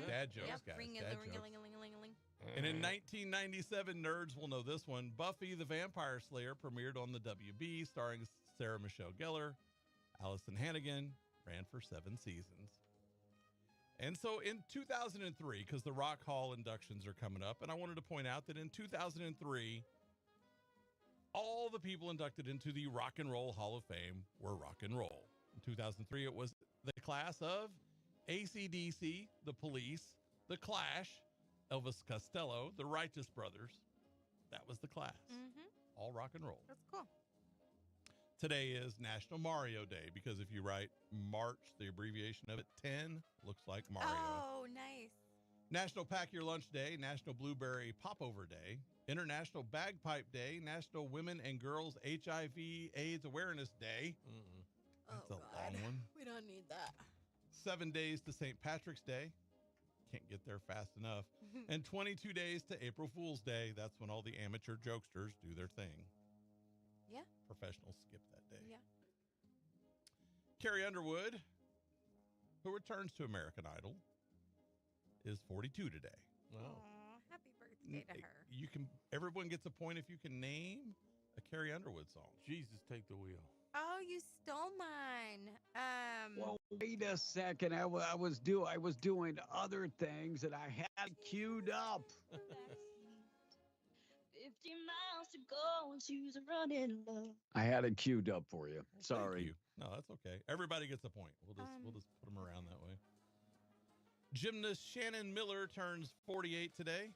Dad jokes, Yep. guys. Ring a Dad ling a jokes. ling a ling a ling a ling. And in 1997, nerds will know this one. Buffy the Vampire Slayer premiered on the WB, starring Sarah Michelle Gellar. Allison Hannigan ran for 7 seasons. And so in 2003, because the Rock Hall inductions are coming up, and I wanted to point out that in 2003, all the people inducted into the Rock and Roll Hall of Fame were rock and roll. In 2003, it was the class of AC/DC, The Police, The Clash, Elvis Costello, The Righteous Brothers. That was the class. Mm-hmm. all rock and roll. That's cool. Today is National Mario Day because if you write March, the abbreviation of it, 10 looks like Mario. Oh, nice. National Pack Your Lunch Day, National Blueberry Popover Day, International Bagpipe Day, National Women and Girls HIV/AIDS Awareness Day. That's a long one. We don't need that. 7 days to St. Patrick's Day. Can't get there fast enough. And 22 days to April Fool's Day. That's when all the amateur jokesters do their thing. Yeah. Professionals skip that day. Yeah. Carrie Underwood, who returns to American Idol, is 42 today. Wow. Aw, happy birthday to her. Everyone gets a point if you can name a Carrie Underwood song. Jesus, take the wheel. Oh, you stole mine. Well, wait a second. I was doing other things and I had it queued up. 50 miles to go and she's running low. I had it queued up for you. Thank Sorry. you. No, that's okay. Everybody gets a point. We'll just put them around that way. Gymnast Shannon Miller turns 48 today.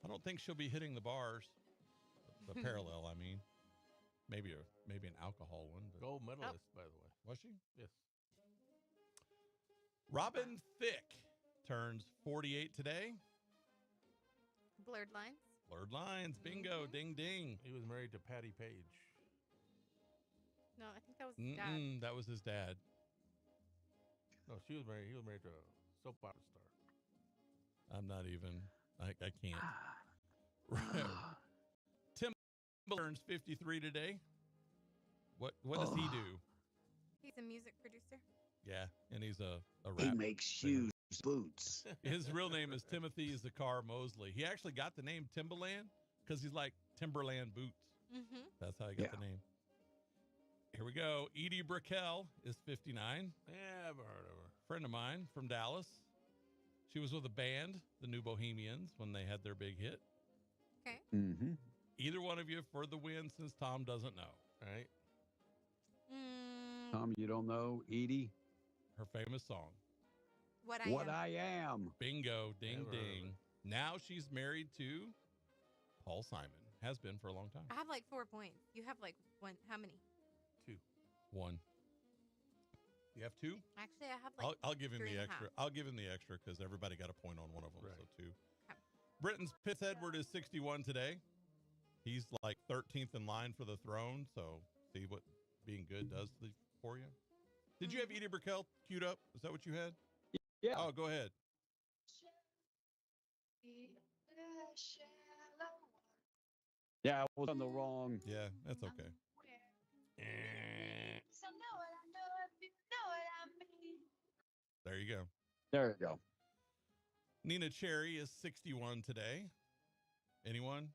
I don't think she'll be hitting the bars. The parallel, I mean. Maybe an alcohol one. But... Gold medalist, by the way. Was she? Yes. Robin Thicke turns 48 today. Blurred Lines. Blurred Lines. Bingo. Ding, ding. He was married to Patty Page. No, I think that was his dad. That was his dad. No, he was married to a soap opera star. I'm not even. I can't. Right. Tim turns 53 today. What does he do? He's a music producer. Yeah, and he's a rap. He makes shoes, boots. His real name is Timothy Zakar Mosley. He actually got the name Timbaland because he's like Timberland boots. Mm-hmm. That's how he got the name. Here we go. Edie Brickell is 59. Yeah, I've heard of her. Friend of mine from Dallas. She was with a band, the New Bohemians, when they had their big hit. Okay. Mm-hmm. Either one of you for the win since Tom doesn't know. All right. Tom, you don't know Edie? Her famous song. What I Am. Bingo. Ding, Never heard of ding. Now she's married to Paul Simon. Has been for a long time. I have like 4 points. You have like one. How many? 2. 1. You have 2? Actually, I have like. I'll give him 3 the and a extra. half. I'll give him the extra because everybody got a point on one of them. Right. So 2. Okay. Britain's Pitts Edward is 61 today. He's like 13th in line for the throne. So see what being good does for you. Did you have Edie Brickell queued up? Is that what you had? Yeah. Oh, go ahead. Yeah, I was on the wrong. Yeah, that's okay. There you go. There you go. Nina Cherry is 61 today. Anyone?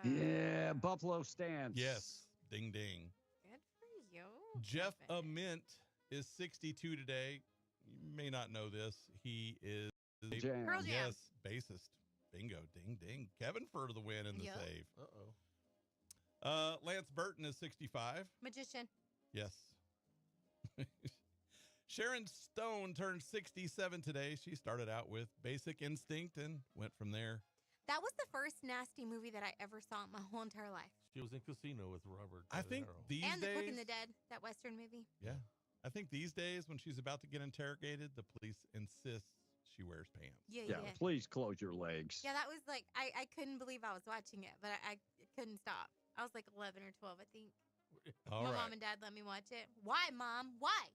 Yeah, Buffalo Stance. Yes. Ding, ding. Good for you. Jeff Kevin. Ament is 62 today. You may not know this. He is Jam. Pearl Jam. Yes, bassist. Bingo, ding, ding. Kevin for the win in the Yep. save. Uh-oh. Lance Burton is 65. Magician. Yes. Sharon Stone turned 67 today. She started out with Basic Instinct and went from there. That was the first nasty movie that I ever saw in my whole entire life. She was in Casino with Robert. I think De Niro. these And The days, Quick and the Dead, that Western movie. yeah, I think these days when she's about to get interrogated, the police insist she wears pants. Yeah, Yeah, yeah. please close your legs. Yeah, that was like, I couldn't believe I was watching it, but I couldn't stop. I was like 11 or 12, I think. All My right. mom and dad let me watch it. Why, Mom? Why?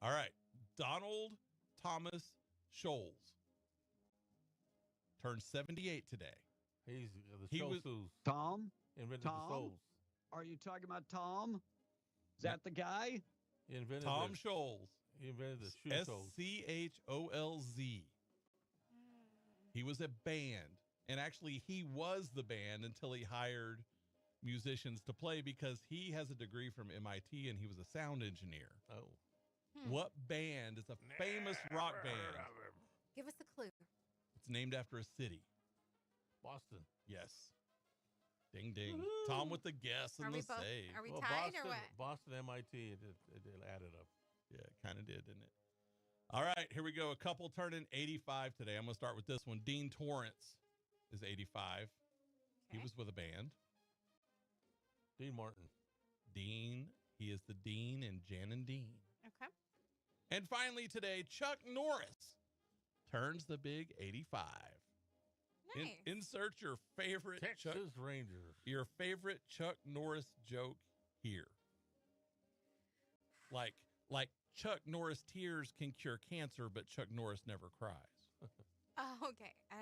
All right. Donald Thomas Scholes turned 78 today. He's He the was- Scholes Tom? invented Tom? the souls. Are you talking about Tom? Is that the guy? He invented Tom the, Scholes. He invented the shoe soles. SCHOLZ. He was a band. And actually, he was the band until he hired musicians to play because he has a degree from MIT and he was a sound engineer. Oh. What band is a famous rock band? Give us a clue. It's named after a city. Boston. Yes. Ding, ding. Tom with the guess and Are we the both? save. Are we Well, tied Boston, or what? Boston, MIT, it added up. Yeah, it kind of did, didn't it? All right, here we go. A couple turning 85 today. I'm going to start with this one. Dean Torrance is 85. He was with a band. Dean Martin. Dean. He is the Dean in Jan and Dean. Okay. And finally today, Chuck Norris turns the big 85. Nice. Insert your favorite Texas Rangers. Your favorite Chuck Norris joke here. Like Chuck Norris tears can cure cancer, but Chuck Norris never cries. Oh, okay. I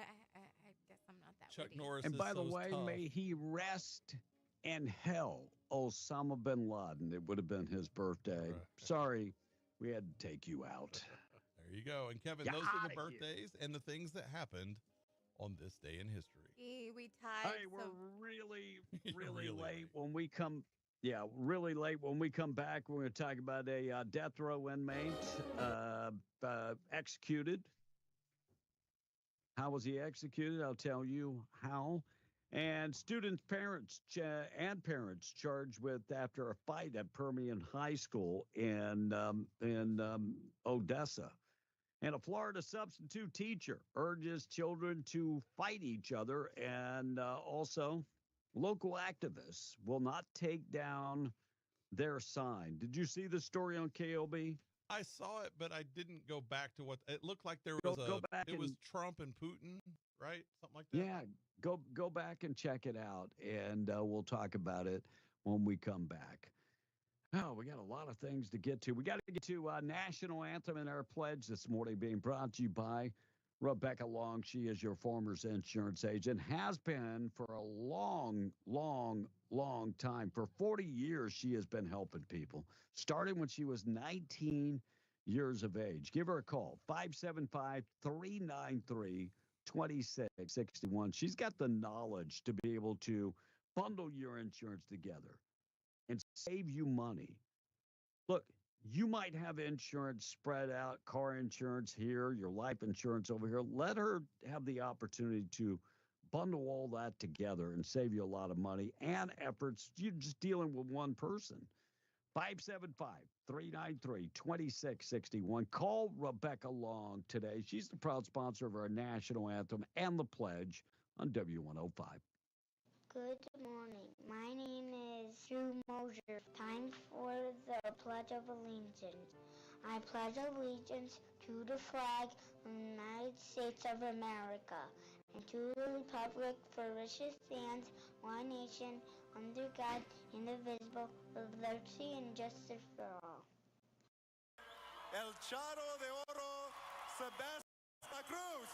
guess I'm not that Chuck witty. Norris And is by the so way, tough. may he rest in hell, Osama bin Laden. It would have been his birthday. Sorry, we had to take you out. There you go. And Kevin, Get those are the outta here. birthdays and the things that happened on this day in history. We tied. Hey, we're so really Really late when we come. Yeah, really late when we come back. We're going to talk about a death row inmate executed. How was he executed? I'll tell you how. And students' parents charged with after a fight at Permian High School in Odessa. And a Florida substitute teacher urges children to fight each other. And also, local activists will not take down their sign. Did you see the story on KOB? I saw it, but I didn't go back to what it looked like. There Go- was go back it was and- Trump and Putin, right? Something like that. Yeah, go back and check it out, and we'll talk about it when we come back. Oh, we got a lot of things to get to. We got to get to National Anthem and our pledge this morning being brought to you by Rebecca Long. She is your Farmers Insurance agent, has been for a long time. For 40 years, she has been helping people, starting when she was 19 years of age. Give her a call, 575-393-2661. She's got the knowledge to be able to bundle your insurance together and save you money. Look, you might have insurance spread out, car insurance here, your life insurance over here. Let her have the opportunity to bundle all that together and save you a lot of money and efforts. You're just dealing with one person. 575-393-2661. Call Rebecca Long today. She's the proud sponsor of our national anthem and the pledge on W105. Good morning. My name is Sue Mosier. Time for the Pledge of Allegiance. I pledge allegiance to the flag of the United States of America and to the republic for which it stands, one nation, under God, indivisible, with liberty and justice for all. El Charo de Oro, Sebastian Cruz.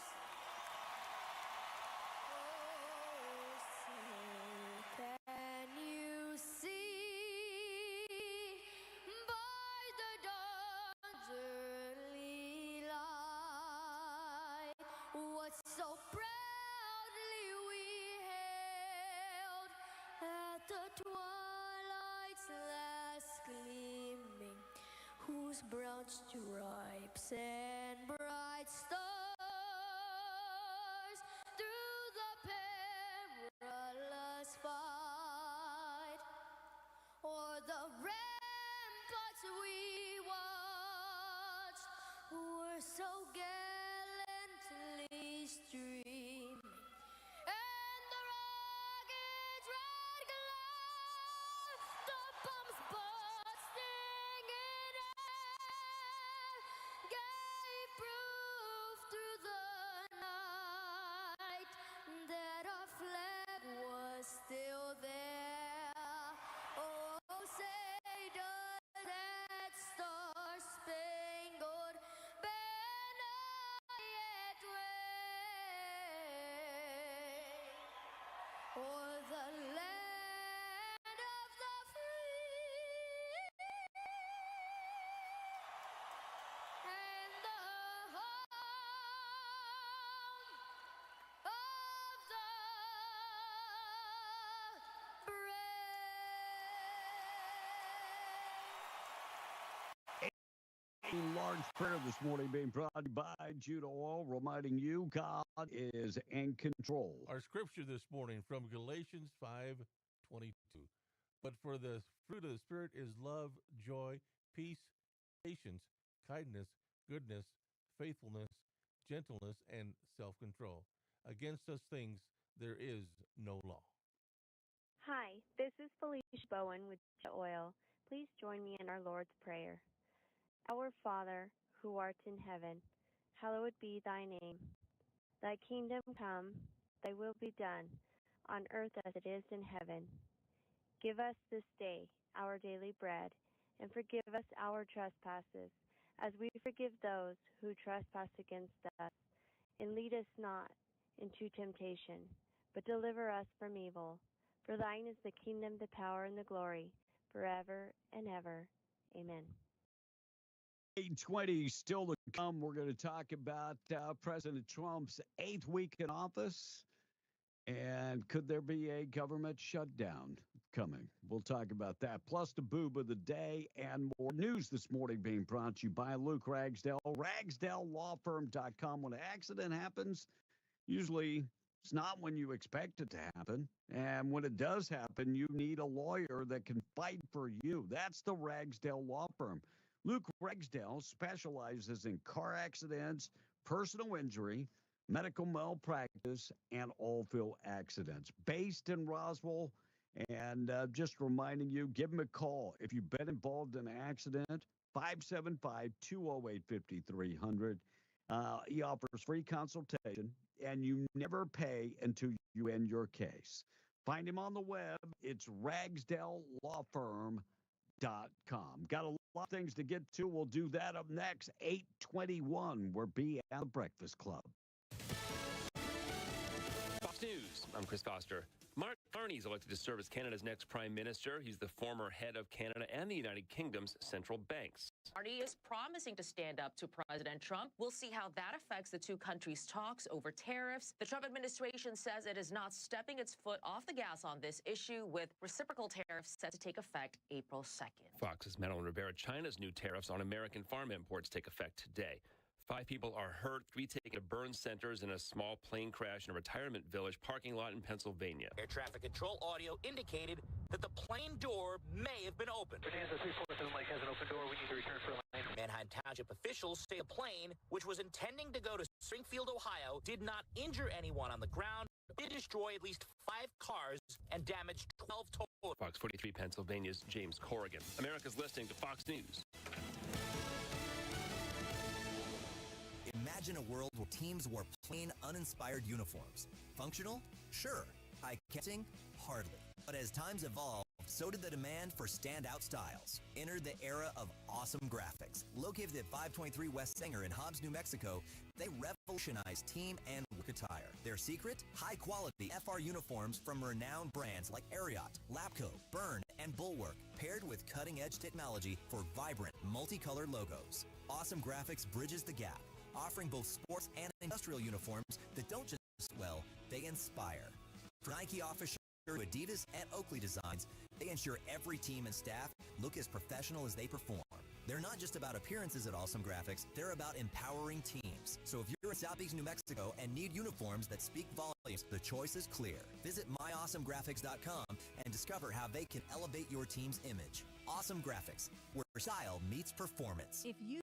Can you see by the dawn's early light what so proudly we hailed at the twilight's last gleaming, whose brown stripes and bright stars through the perilous fight o'er the ramparts we watched were so gallantly streaming, and the rocket's red glare, the bombs bursting in air, gave proof through the night that our flag was still there. Oh, say does that star-spangled banner yet wave o'er the land of the free and the home of the A large prayer this morning being brought to you by Judah Oil, reminding you God is in control. Our scripture this morning from Galatians 5:22. But for the fruit of the Spirit is love, joy, peace, patience, kindness, goodness, faithfulness, gentleness, and self-control. Against such things there is no law. Hi, this is Felicia Bowen with Oil. Please join me in our Lord's Prayer. Our Father, who art in heaven, hallowed be thy name. Thy kingdom come, thy will be done, on earth as it is in heaven. Give us this day our daily bread, and forgive us our trespasses, as we forgive those who trespass against us. And lead us not into temptation, but deliver us from evil. For thine is the kingdom, the power, and the glory, forever and ever. Amen. 8:20 still to come. We're going to talk about President Trump's 8th week in office. And could there be a government shutdown coming? We'll talk about that. Plus the boob of the day and more news this morning being brought to you by Luke Ragsdale, RagsdaleLawFirm.com. When an accident happens, usually it's not when you expect it to happen. And when it does happen, you need a lawyer that can fight for you. That's the Ragsdale Law Firm. Luke Ragsdale specializes in car accidents, personal injury, medical malpractice, and oil-field accidents. Based in Roswell, and just reminding you, give him a call. If you've been involved in an accident, 575-208-5300. He offers free consultation, and you never pay until you end your case. Find him on the web. It's RagsdaleLawFirm.com. Got a lot of things to get to. We'll do that up next. 8:21. We're Beyond the Breakfast Club. Fox News. I'm Chris Foster. Mark Carney is elected to serve as Canada's next prime minister. He's the former head of Canada and the United Kingdom's central banks. Party is promising to stand up to President Trump. We'll see how that affects the two countries' talks over tariffs. The Trump administration says it is not stepping its foot off the gas on this issue, with reciprocal tariffs set to take effect April 2nd. Fox's Madeline Rivera. China's new tariffs on American farm imports take effect today. 5 people are hurt, 3 taken to burn centers in a small plane crash in a retirement village parking lot in Pennsylvania. Air traffic control audio indicated that the plane door may have been opened. Fernando 347 Lake has an open door. We need to return for a lane. Manhattan Township officials say a plane, which was intending to go to Springfield, Ohio, did not injure anyone on the ground. It did destroy at least 5 cars and damaged 12 total. Fox 43 Pennsylvania's James Corrigan. America's listening to Fox News. Imagine a world where teams wore plain, uninspired uniforms. Functional? Sure. Eye-catching? Hardly. But as times evolved, so did the demand for standout styles. Entered the era of awesome graphics. Located at 523 West Sanger in Hobbs, New Mexico, they revolutionized team and work attire. Their secret? High-quality FR uniforms from renowned brands like Ariat, Lapco, Byrne, and Bulwark, paired with cutting-edge technology for vibrant, multicolored logos. Awesome Graphics bridges the gap, offering both sports and industrial uniforms that don't just, well, they inspire. From Nike office to Adidas and Oakley designs, they ensure every team and staff look as professional as they perform. They're not just about appearances at Awesome Graphics, they're about empowering teams. So if you're in Southeast New Mexico and need uniforms that speak volumes, the choice is clear. Visit myawesomegraphics.com and discover how they can elevate your team's image. Awesome Graphics, where style meets performance. If you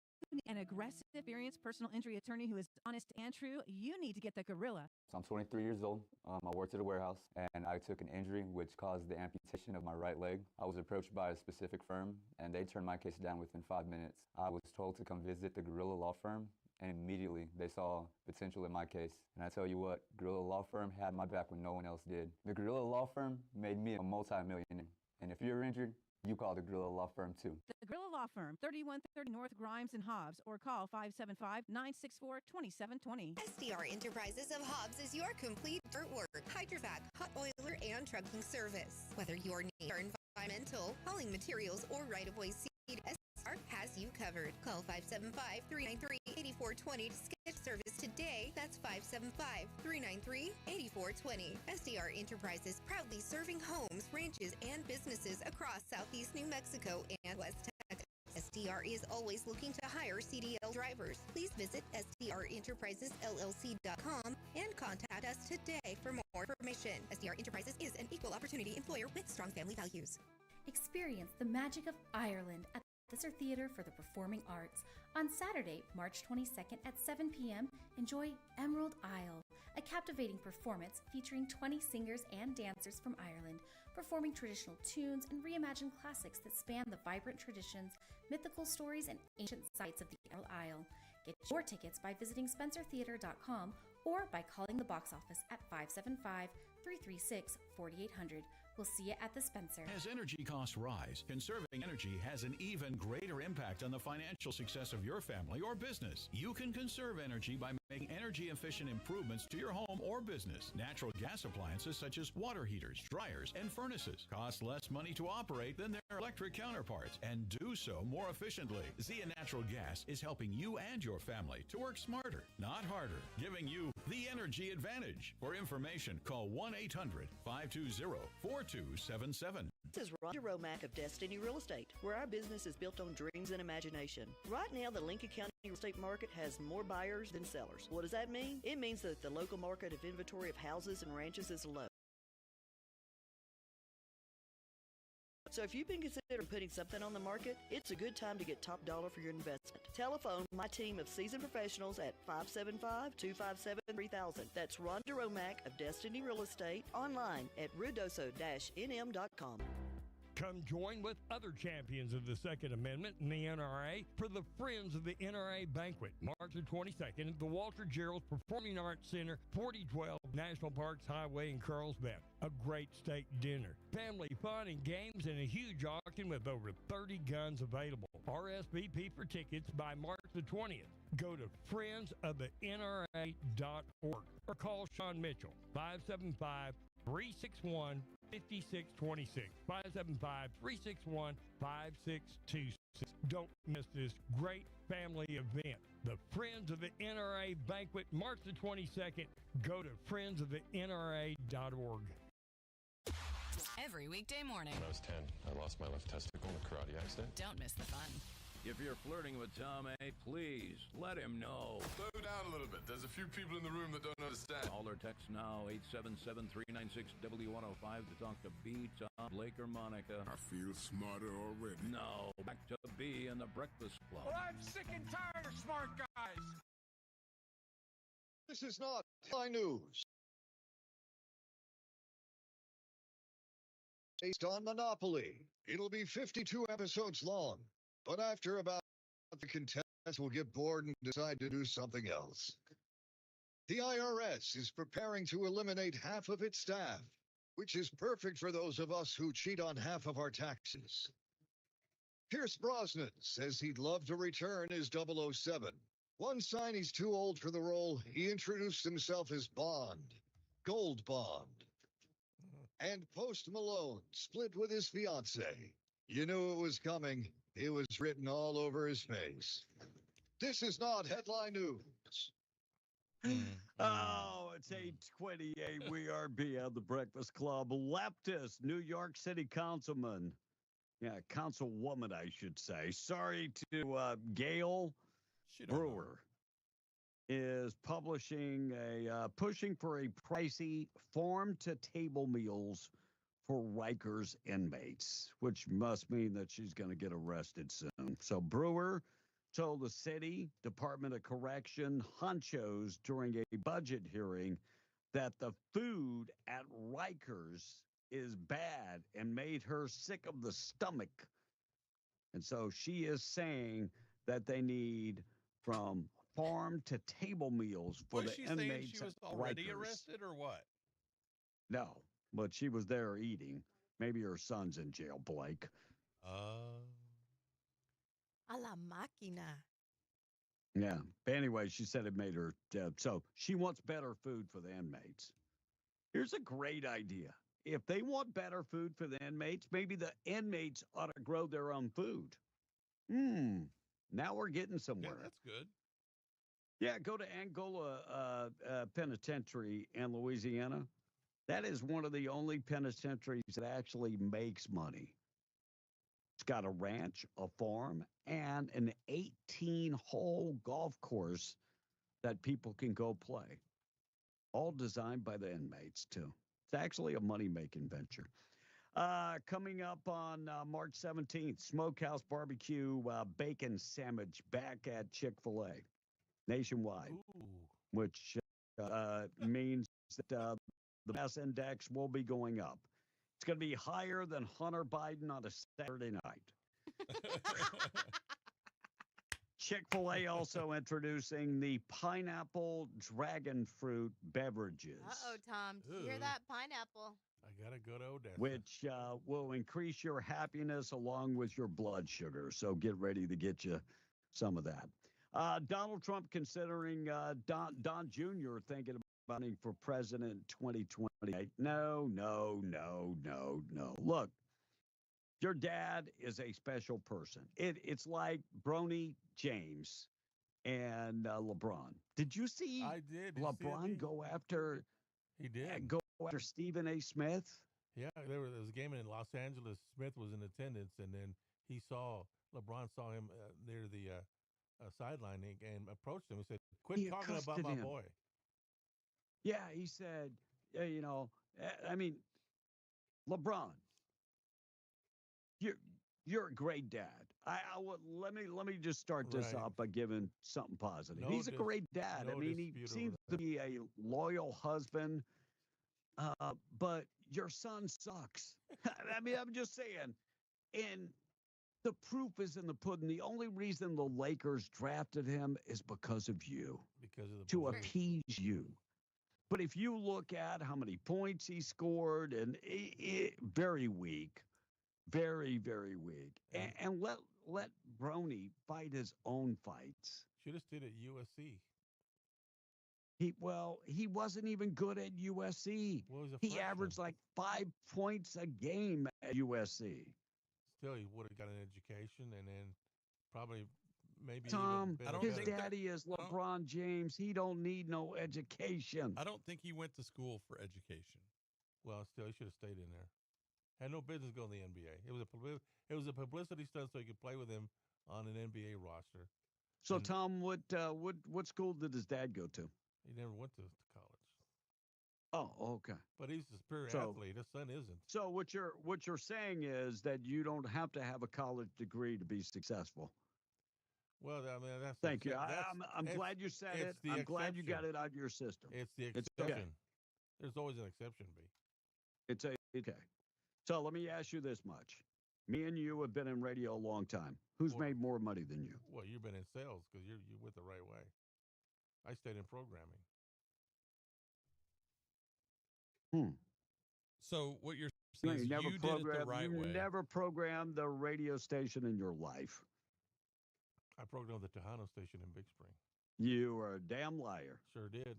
an aggressive, experienced personal injury attorney who is honest and true, you need to get the Gorilla. So I'm 23 years old. I worked at a warehouse, and I took an injury which caused the amputation of my right leg. I was approached by a specific firm, and they turned my case down within 5 minutes. I was told to come visit the Gorilla Law Firm, and immediately they saw potential in my case. And I tell you what, Gorilla Law Firm had my back when no one else did. The Gorilla Law Firm made me a multi-millionaire, and if you're injured, you call the Gorilla Law Firm, too. The Gorilla Law Firm, 3130 North Grimes and Hobbs, or call 575-964-2720. SDR Enterprises of Hobbs is your complete dirt work, hydrovac, hot oiler, and trucking service. Whether your needs are environmental, hauling materials, or right-of-way seed, SDR has you covered. Call 575-393-8420 to schedule service today. That's 575-393-8420. SDR Enterprises, proudly serving homes, ranches, and businesses across Southeast New Mexico and West Texas. SDR is always looking to hire CDL drivers. Please visit SDREnterprisesLLC.com and contact us today for more information. SDR Enterprises is an equal opportunity employer with strong family values. Experience the magic of Ireland at the Lesser Theatre for the Performing Arts. On Saturday, March 22nd at 7 p.m., enjoy Emerald Isle, a captivating performance featuring 20 singers and dancers from Ireland, performing traditional tunes and reimagined classics that span the vibrant traditions, mythical stories, and ancient sites of the Emerald Isle. Get your tickets by visiting spencertheater.com or by calling the box office at 575-336-4800. We'll see you at the Spencer. As energy costs rise, conserving energy has an even greater impact on the financial success of your family or business. You can conserve energy by making energy-efficient improvements to your home or business. Natural gas appliances such as water heaters, dryers, and furnaces cost less money to operate than their electric counterparts and do so more efficiently. Zia Natural Gas is helping you and your family to work smarter, not harder, giving you the energy advantage. For information, call 1-800-520-4277. This is Rhonda Romack of Destiny Real Estate, where our business is built on dreams and imagination. Right now, the Lincoln County real estate market has more buyers than sellers. What does that mean? It means that the local market of inventory of houses and ranches is low. So if you've been considering putting something on the market, it's a good time to get top dollar for your investment. Telephone my team of seasoned professionals at 575-257-3000. That's Rhonda Romack of Destiny Real Estate, online at rudoso-nm.com. Come join with other champions of the Second Amendment in the NRA for the Friends of the NRA Banquet, March the 22nd at the Walter Gerald Performing Arts Center, 4012 National Parks Highway in Carlsbad. A great steak dinner, family fun and games, and a huge auction with over 30 guns available. RSVP for tickets by March the 20th. Go to friendsofthenra.org or call Sean Mitchell, 575-361-5626, 575-361-5626. Don't miss this great family event. The Friends of the NRA Banquet, March the 22nd. Go to friendsofthenra.org. Every weekday morning. When I was 10, I lost my left testicle in a karate accident. Don't miss the fun. If you're flirting with Tom A., please let him know. Slow down a little bit. There's a few people in the room that don't understand. Call or text now, 877-396-W105 to talk to B, Tom, Blake, or Monica. I feel smarter already. No, back to B and the Breakfast Club. Well, I'm sick and tired of smart guys. This is not Headline News. Based on Monopoly. It'll be 52 episodes long. But after about the contestants will get bored and decide to do something else. The IRS is preparing to eliminate half of its staff, which is perfect for those of us who cheat on half of our taxes. Pierce Brosnan says he'd love to return as 007. One sign he's too old for the role, he introduced himself as Bond, Gold Bond. And Post Malone split with his fiancée. You knew it was coming. It was written all over his face. This is not Headline News. Oh, it's 8:28. We are beyond the Breakfast Club. Leftist New York City councilman. Yeah, councilwoman, I should say. Sorry to Gail Brewer is pushing for a pricey farm-to-table meals for Rikers inmates, which must mean that she's going to get arrested soon. So Brewer told the city Department of Correction honchos during a budget hearing that the food at Rikers is bad and made her sick of the stomach. And so she is saying that they need from farm to table meals for the inmates. She was already Rikers. arrested or what? No, but she was there eating. Maybe her son's in jail, Blake. A la máquina. Yeah. But anyway, she said it made her. So she wants better food for the inmates. Here's a great idea. If they want better food for the inmates, maybe the inmates ought to grow their own food. Now we're getting somewhere. Yeah, that's good. Yeah, go to Angola Penitentiary in Louisiana. That is one of the only penitentiaries that actually makes money. It's got a ranch, a farm, and an 18-hole golf course that people can go play. All designed by the inmates, too. It's actually a money-making venture. Coming up on March 17th, Smokehouse Barbecue Bacon Sandwich back at Chick-fil-A nationwide, which means that the mass index will be going up. It's It's going to be higher than Hunter Biden on a Saturday night. Chick-fil-A also introducing the pineapple dragon fruit beverages, Uh-oh, Tom. Did you hear that? Pineapple. I got to go to Odessa. which will increase your happiness along with your blood sugar. So get ready to get you some of that. Donald Trump considering Don Jr. thinking about running for president in 2028. No. Look, your dad is a special person. It's like Bronny James and LeBron. Did you see I did. LeBron go after He did. go after Stephen A. Smith? Yeah, there was a game in Los Angeles. Smith was in attendance, and then LeBron saw him near the sideline and approached him and said, "Quit He talking about accosted my him. boy." Yeah, he said, I mean, LeBron, you're a great dad. Let me just start this Right. off by giving something positive. No He's a dis- great dad. I no mean, he dispute over seems that. to be a loyal husband. But your son sucks. I mean, I'm just saying. And the proof is in the pudding. The only reason the Lakers drafted him is because of you, Because of the to bullshit. appease you. But if you look at how many points he scored, and very weak, very, very weak, and let Bronny fight his own fights. Should have stayed at USC. He wasn't even good at USC. Well, he was a He freshman. averaged like 5 points a game at USC. Still, he would have got an education, and then probably maybe Tom, even been his better. daddy is LeBron James. He don't need no education. I don't think he went to school for education. Well, still, he should have stayed in there. Had no business going to the NBA. It was a publicity stunt so he could play with him on an NBA roster. So, Tom, what school did his dad go to? He never went to college. Oh, okay. But he's a superior So- athlete. His son isn't. So what you're saying is that you don't have to have a college degree to be successful. Well, I mean, that's Thank you. that's- I'm it's- glad you said it. it's the I'm glad you got exception. it out of your system. It's the It's exception. okay. There's always an exception, B. It's okay. So let me ask you this much. Me and you have been in radio a long time. Who's made more money than you? Well, you've been in sales because you went the right way. I stayed in programming. So what you're No, saying is you never you did it the programmed. right You way. never programmed the radio station in your life. I programmed the Tejano station in Big Spring. You are a damn liar. Sure did.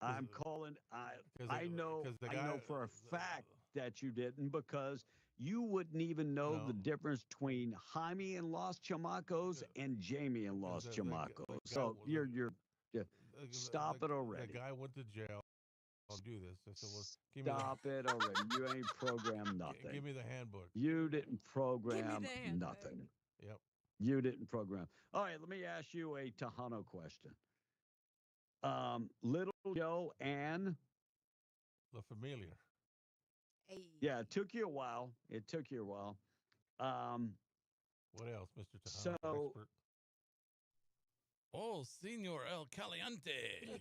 I'm calling. I know. 'cause the I know guy- for a fact that you didn't, because you wouldn't even know the No. difference between Jaime and Los Chamacos and Jamie and Los the Chamacos. guy So was- you're The- stop the- it already. The guy went to jail. I'll do this. I said, well, give me Stop it already. You ain't programmed the, nothing. give me the handbook. You didn't program handbook. nothing. Yep. You didn't program. All right, let me ask you a Tejano question. Little Joe and La Familia. yeah, it took you a while. It took you a while. What else, Mr. Tejano? So- expert? Oh, Senor El Caliente.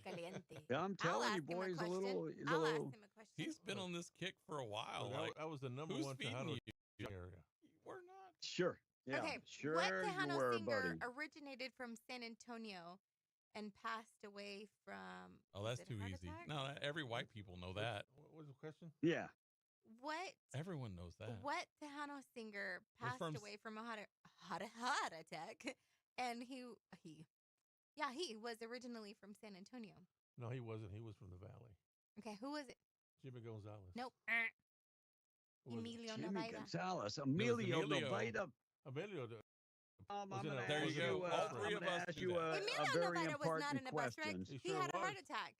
I'm I'll telling ask you, him a boy, he's a question. little. He's a I'll little. ask him a question. He's been on this kick for a while. Well, Like, that was the number who's one feeding Tejano you? area. We're not. Sure. Yeah. Okay, Sure what you Tejano were, singer buddy. originated from San Antonio and passed away from? Oh, was that's it too heart easy. attack? No, every white people know that. What was the question? Yeah. What? Everyone knows that. What Tejano singer Was passed from away from a heart attack? And he was originally from San Antonio. No, he wasn't. He was from the Valley. Okay, who was it? Jimmy Gonzalez. Nope. Who was it? Emilio Jimmy Novaida. Gonzalez, Emilio Emilio. Novaida. Emilio. I'm Was it going a- to There ask you you. go. All three I'm of going to us ask do you that. a Emilio very Novaida was not important in a bus wreck. question. He He sure had a heart was. attack.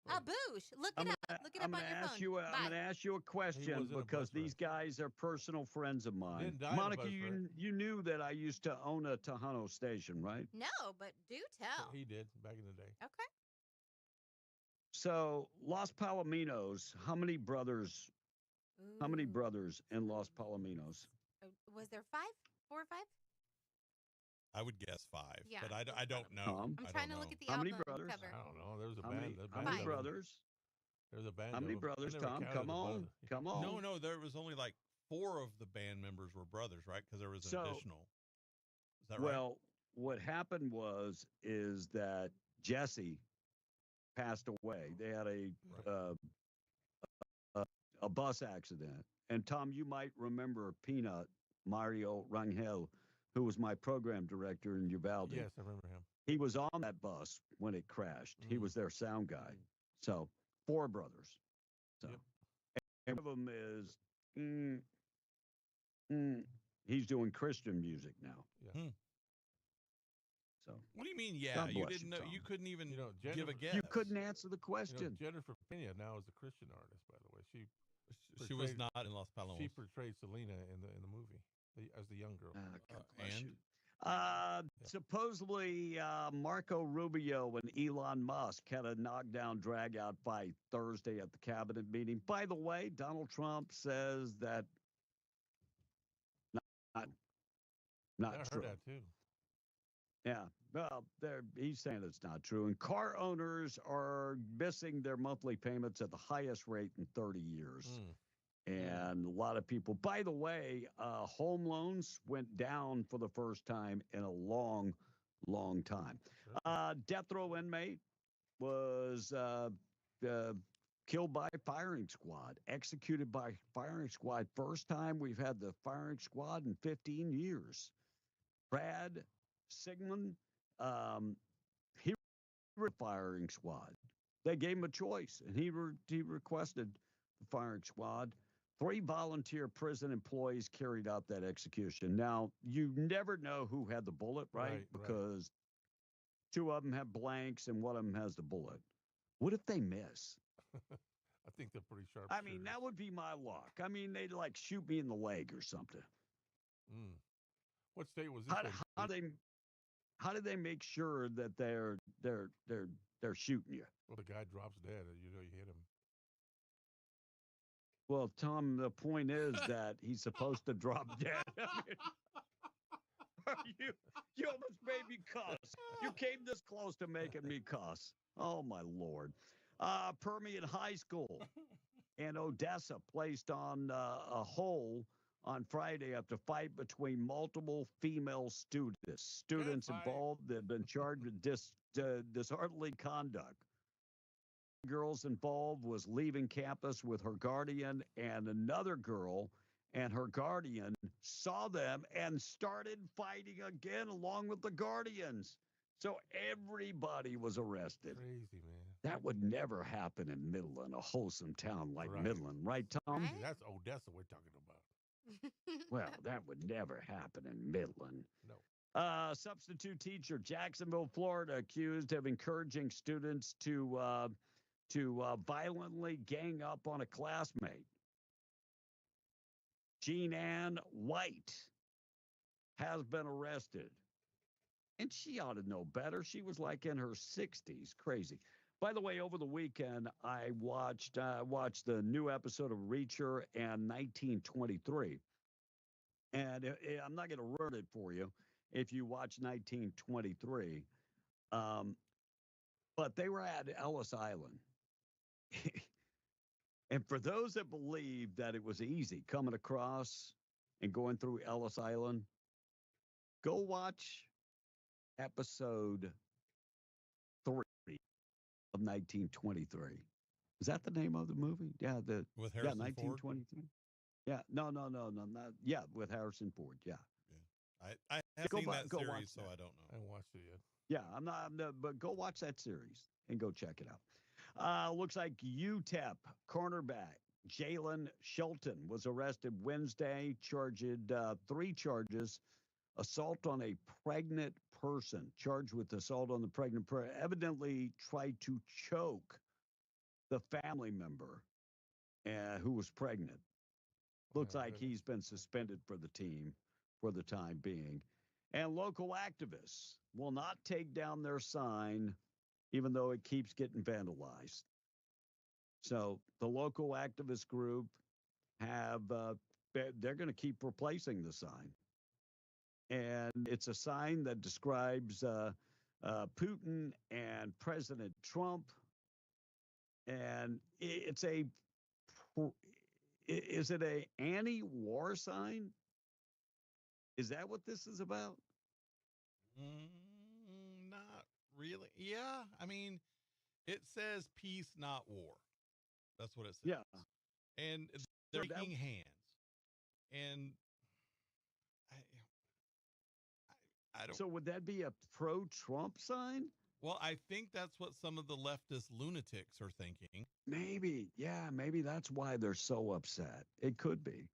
A boosh. Look it up. Look it I'm up on gonna your ask phone. you. I'm Bye. going to ask you a question was in a because bus these guys are personal friends of mine. Didn't die in a Monica, bus wreck. you knew that I used to own a Tejano station, right? No, but do tell. He did back in the day. Okay. So Los Palominos, how many brothers? How many Ooh. brothers in Los Palominos? Was there 5? 4 or 5? I would guess 5, Yeah. but I don't know. Tom? I'm I trying don't to look know. at the How many album brothers? cover. I don't know. There was a How band. many, a how band many Five. of them. brothers? There's a band. How many of 'em. I brothers, never Tom? counted Come the on. brothers. Come on. No, there was only like 4 of the band members were brothers, right? Because there was an additional. Is that right? Well, what happened is that Jesse passed away. They had a bus accident. And Tom, you might remember Peanut, Mario Rangel, who was my program director in Uvalde. Yes, I remember him. He was on that bus when it crashed. He was their sound guy. So 4 brothers. So and one of them is he's doing Christian music now. Yeah. So What do you mean? Yeah, God you bless didn't you, know. Tom. You couldn't even give a Jennifer- guess. you couldn't answer the question. Jennifer Pena now is a Christian artist, by the way. She was not in Los Palomos. She portrayed Selena in the movie as the young girl. Supposedly, Marco Rubio and Elon Musk had a knockdown, drag-out fight Thursday at the cabinet meeting. By the way, Donald Trump says that not I true. heard that too. Yeah, well, he's saying it's not true. And car owners are missing their monthly payments at the highest rate in 30 years. And a lot of people, by the way, home loans went down for the first time in a long, long time. Death row inmate was killed by firing squad, executed by firing squad. First time we've had the firing squad in 15 years. Brad Sigmund, he was firing squad. They gave him a choice, and he requested the firing squad. 3 volunteer prison employees carried out that execution. Now, you never know who had the bullet, right? Because 2 of them have blanks and one of them has the bullet. What if they miss? I think they're pretty sharp. I mean, that would be my luck. I mean, they'd like shoot me in the leg or something. What state was this? How do they make sure that they're shooting you? Well, the guy drops dead. You know, you hit him. Well, Tom, the point is that he's supposed to drop dead. I mean, you almost made me cuss. You came this close to making me cuss. Oh, my Lord. Permian High School in Odessa placed on a hold on Friday after fight between multiple female students. Students involved have been charged with disorderly conduct. Girls involved was leaving campus with her guardian, and another girl and her guardian saw them and started fighting again along with the guardians. So everybody was arrested. Crazy, man. That would never happen in Midland, a wholesome town like Midland, right, Tom? See, that's Odessa we're talking about. Well, that would never happen in Midland. No. Substitute teacher, Jacksonville, Florida, accused of encouraging students to violently gang up on a classmate. Jean Ann White has been arrested. And she ought to know better. She was like in her 60s. Crazy. By the way, over the weekend, I watched the new episode of Reacher and 1923. And I'm not going to ruin it for you if you watch 1923. But they were at Ellis Island. And for those that believe that it was easy coming across and going through Ellis Island, go watch episode 3 of 1923. Is that the name of the movie? Yeah, with Harrison 1923. Ford? Yeah, no, not yeah, with Harrison Ford. Yeah. I have seen that series, so I don't know. I haven't watched it yet. Yeah, I'm not, but go watch that series and go check it out. Looks like UTEP cornerback Jalen Shelton was arrested Wednesday, charged 3 charges: assault on a pregnant person, charged with assault on the pregnant person, evidently tried to choke the family member who was pregnant. Looks like he's been suspended for the team for the time being. And local activists will not take down their sign, even though it keeps getting vandalized. So the local activist group they're going to keep replacing the sign. And it's a sign that describes Putin and President Trump. and it's is it a anti-war sign? Is that what this is about? Not really. Yeah, I mean, it says peace, not war. That's what it says. Yeah. And they're shaking hands. And I don't. So would that be a pro-Trump sign? Well, I think that's what some of the leftist lunatics are thinking. Maybe. Yeah, maybe that's why they're so upset. It could be.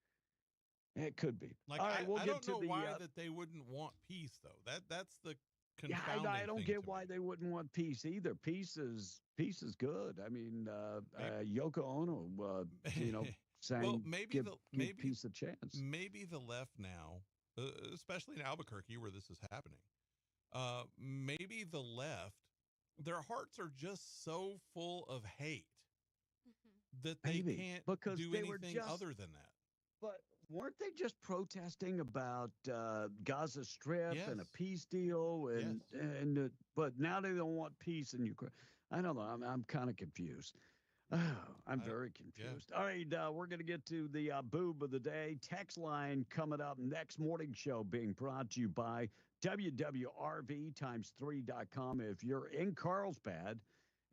It could be. Like, all right, we'll I get don't to know the, why that they wouldn't want peace, though. That's the confounding I don't thing get to why me. they wouldn't want peace either. Peace is good. I mean, Yoko Ono, saying well, maybe give maybe peace a chance. Maybe the left now, especially in Albuquerque where this is happening, maybe the left, their hearts are just so full of hate that they can't because do they were anything just- other than that. But weren't they just protesting about Gaza Strip and a Yes. peace deal, but now they don't want peace in Ukraine? I don't know. I'm kind of confused. I'm very confused. All right, we're going to get to the boob of the day. Text line coming up next morning show being brought to you by WWRV3.com. If you're in Carlsbad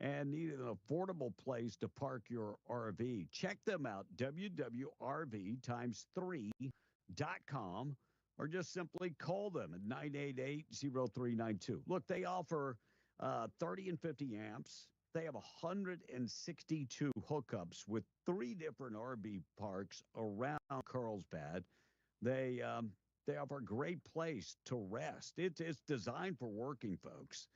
and need an affordable place to park your RV, check them out, WWRV3.com, or just simply call them at 988-0392. Look, they offer 30 and 50 amps. They have 162 hookups with 3 different RV parks around Carlsbad. They offer a great place to rest. It's designed for working folks.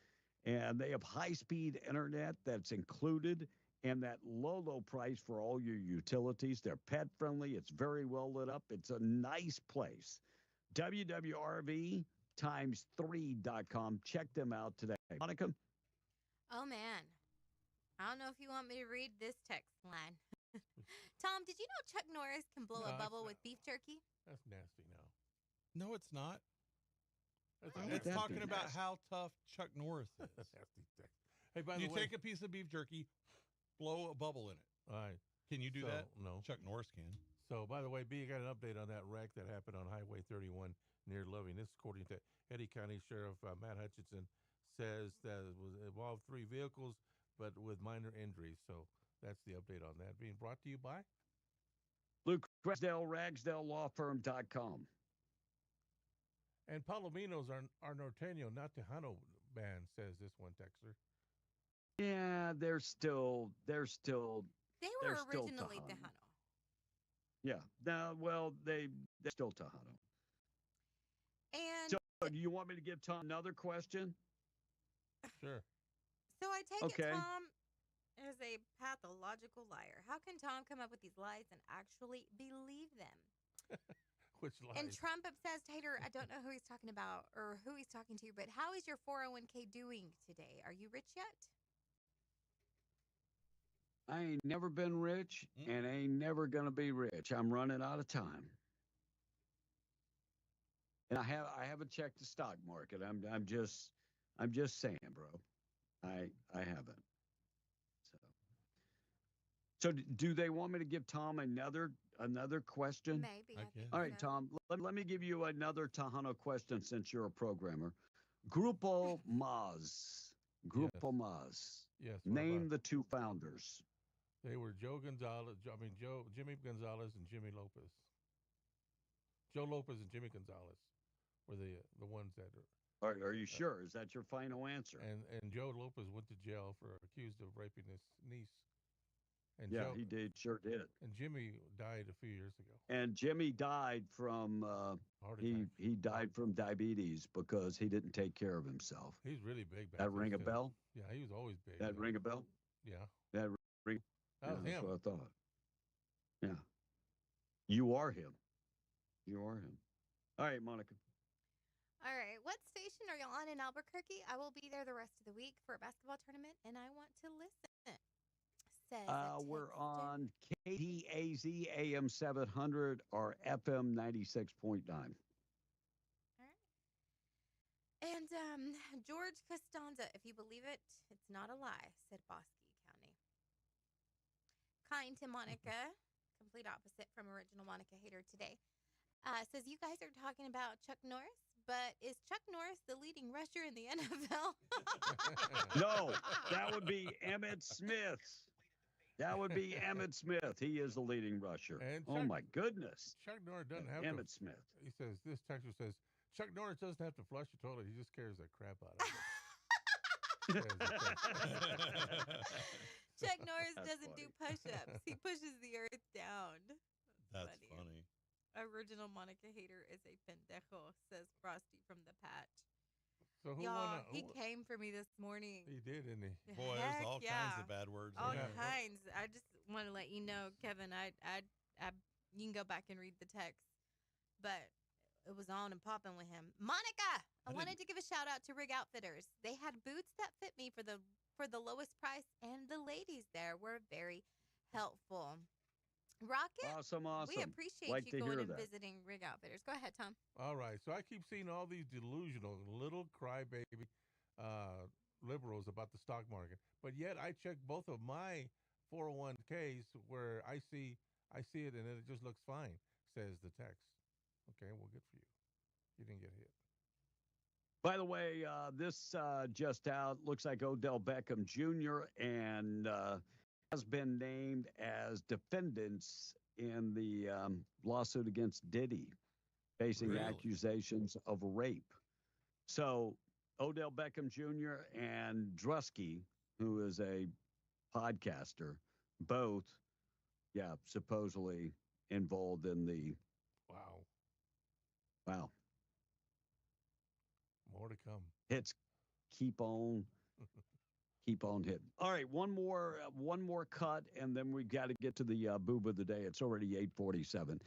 And they have high-speed internet that's included and that low price for all your utilities. They're pet-friendly. It's very well lit up. It's a nice place. WWRV3.com. Check them out today. Monica? Oh, man. I don't know if you want me to read this text line. Tom, did you know Chuck Norris can blow a bubble with beef jerky? That's nasty now. No, it's not. That's It's talking about how tough Chuck Norris is. Nasty text. Hey, by the You way, take a piece of beef jerky, blow a bubble in it. all right. Can you do So, that? no. Chuck Norris can. So, by the way, B, you got an update on that wreck that happened on Highway 31 near Loving. This, according to Eddy County Sheriff Matt Hutchinson, says that it was involved 3 vehicles, but with minor injuries. So that's the update on that. Being brought to you by Luke Ragsdale, RagsdaleLawFirm.com. and Palominos are Norteño, not Tejano band, says this one texter. Yeah, they're still They were still originally Tejano. Tejano. Yeah. Now, well, they're still Tejano. And So, do you want me to give Tom another question? Sure. so I take Okay. it Tom is a pathological liar. How can Tom come up with these lies and actually believe them? Which line? And Trump obsessed hater, I don't know who he's talking about or who he's talking to, but how is your 401k doing today? Are you rich yet? I ain't never been rich and ain't never gonna be rich. I'm running out of time. And I haven't checked the stock market. I'm just saying, bro. I haven't. So do they want me to give Tom another question? Maybe. I think All right, so. Tom, let me give you another Tejano question since you're a programmer. Grupo Maz. Grupo Maz. Yes. what Name about- the 2 founders. They were Jimmy Gonzalez and Jimmy Lopez. Joe Lopez and Jimmy Gonzalez were the ones that Are you sure? Is that your final answer? and Joe Lopez went to jail for accused of raping his niece. And Yeah, Joe, he did. Sure did. and Jimmy died a few years ago. And Jimmy died from Heart he attack. he died from diabetes because he didn't take care of himself. He's really big back That then, ring a too. bell? Yeah, he was always big. That ring a bell? Yeah. That ring. That was That's him. what I thought. Yeah. You are him. You are him. All right, Monica. All right. What station are y'all on in Albuquerque? I will be there the rest of the week for a basketball tournament, and I want to listen. Says a We're texter. on KTAZ AM 700 or FM 96.9. And George Costanza, if you believe it, it's not a lie, said Bosque County. kind to Monica, complete opposite from original Monica hater today. Says you guys are talking about Chuck Norris, but is Chuck Norris the leading rusher in the NFL? No, that would be Emmitt Smith. That would be Emmitt Smith. He is the leading rusher. And Oh Chuck- my goodness. Chuck Norris doesn't have Emmitt to. Smith. He says, this texture says, Chuck Norris doesn't have to flush the toilet. He just carries the crap out of it. Chuck Norris That's doesn't do push-ups. He pushes the earth down. That's funny. Original Monica hater is a pendejo, says Frosty from the patch. So who Y'all, won? he came for me this morning. He did, didn't he? Boy, there's all Heck kinds yeah. of bad words. All in there. kinds. I just want to let you know, Kevin. You can go back and read the text, but it was on and popping with him. Monica, I wanted to give a shout out to Rig Outfitters. They had boots that fit me for the lowest price, and the ladies there were very helpful. Rocket, Awesome. we appreciate Like you to going hear and that. visiting Rig Outfitters. Go ahead, Tom. All right. So I keep seeing all these delusional little crybaby liberals about the stock market, but yet I check both of my 401ks where I see it and it just looks fine. Says the text. Okay, well, good for you. You didn't get hit. By the way, this just out. Looks like Odell Beckham Jr. and has been named as defendants in the lawsuit against Diddy, facing Really? accusations of rape. So Odell Beckham Jr. and Drusky, who is a podcaster, both, supposedly involved in the. Wow. More to come. Hits keep on hitting. All right, one more cut, and then we've got to get to the boob of the day. It's already 8:47.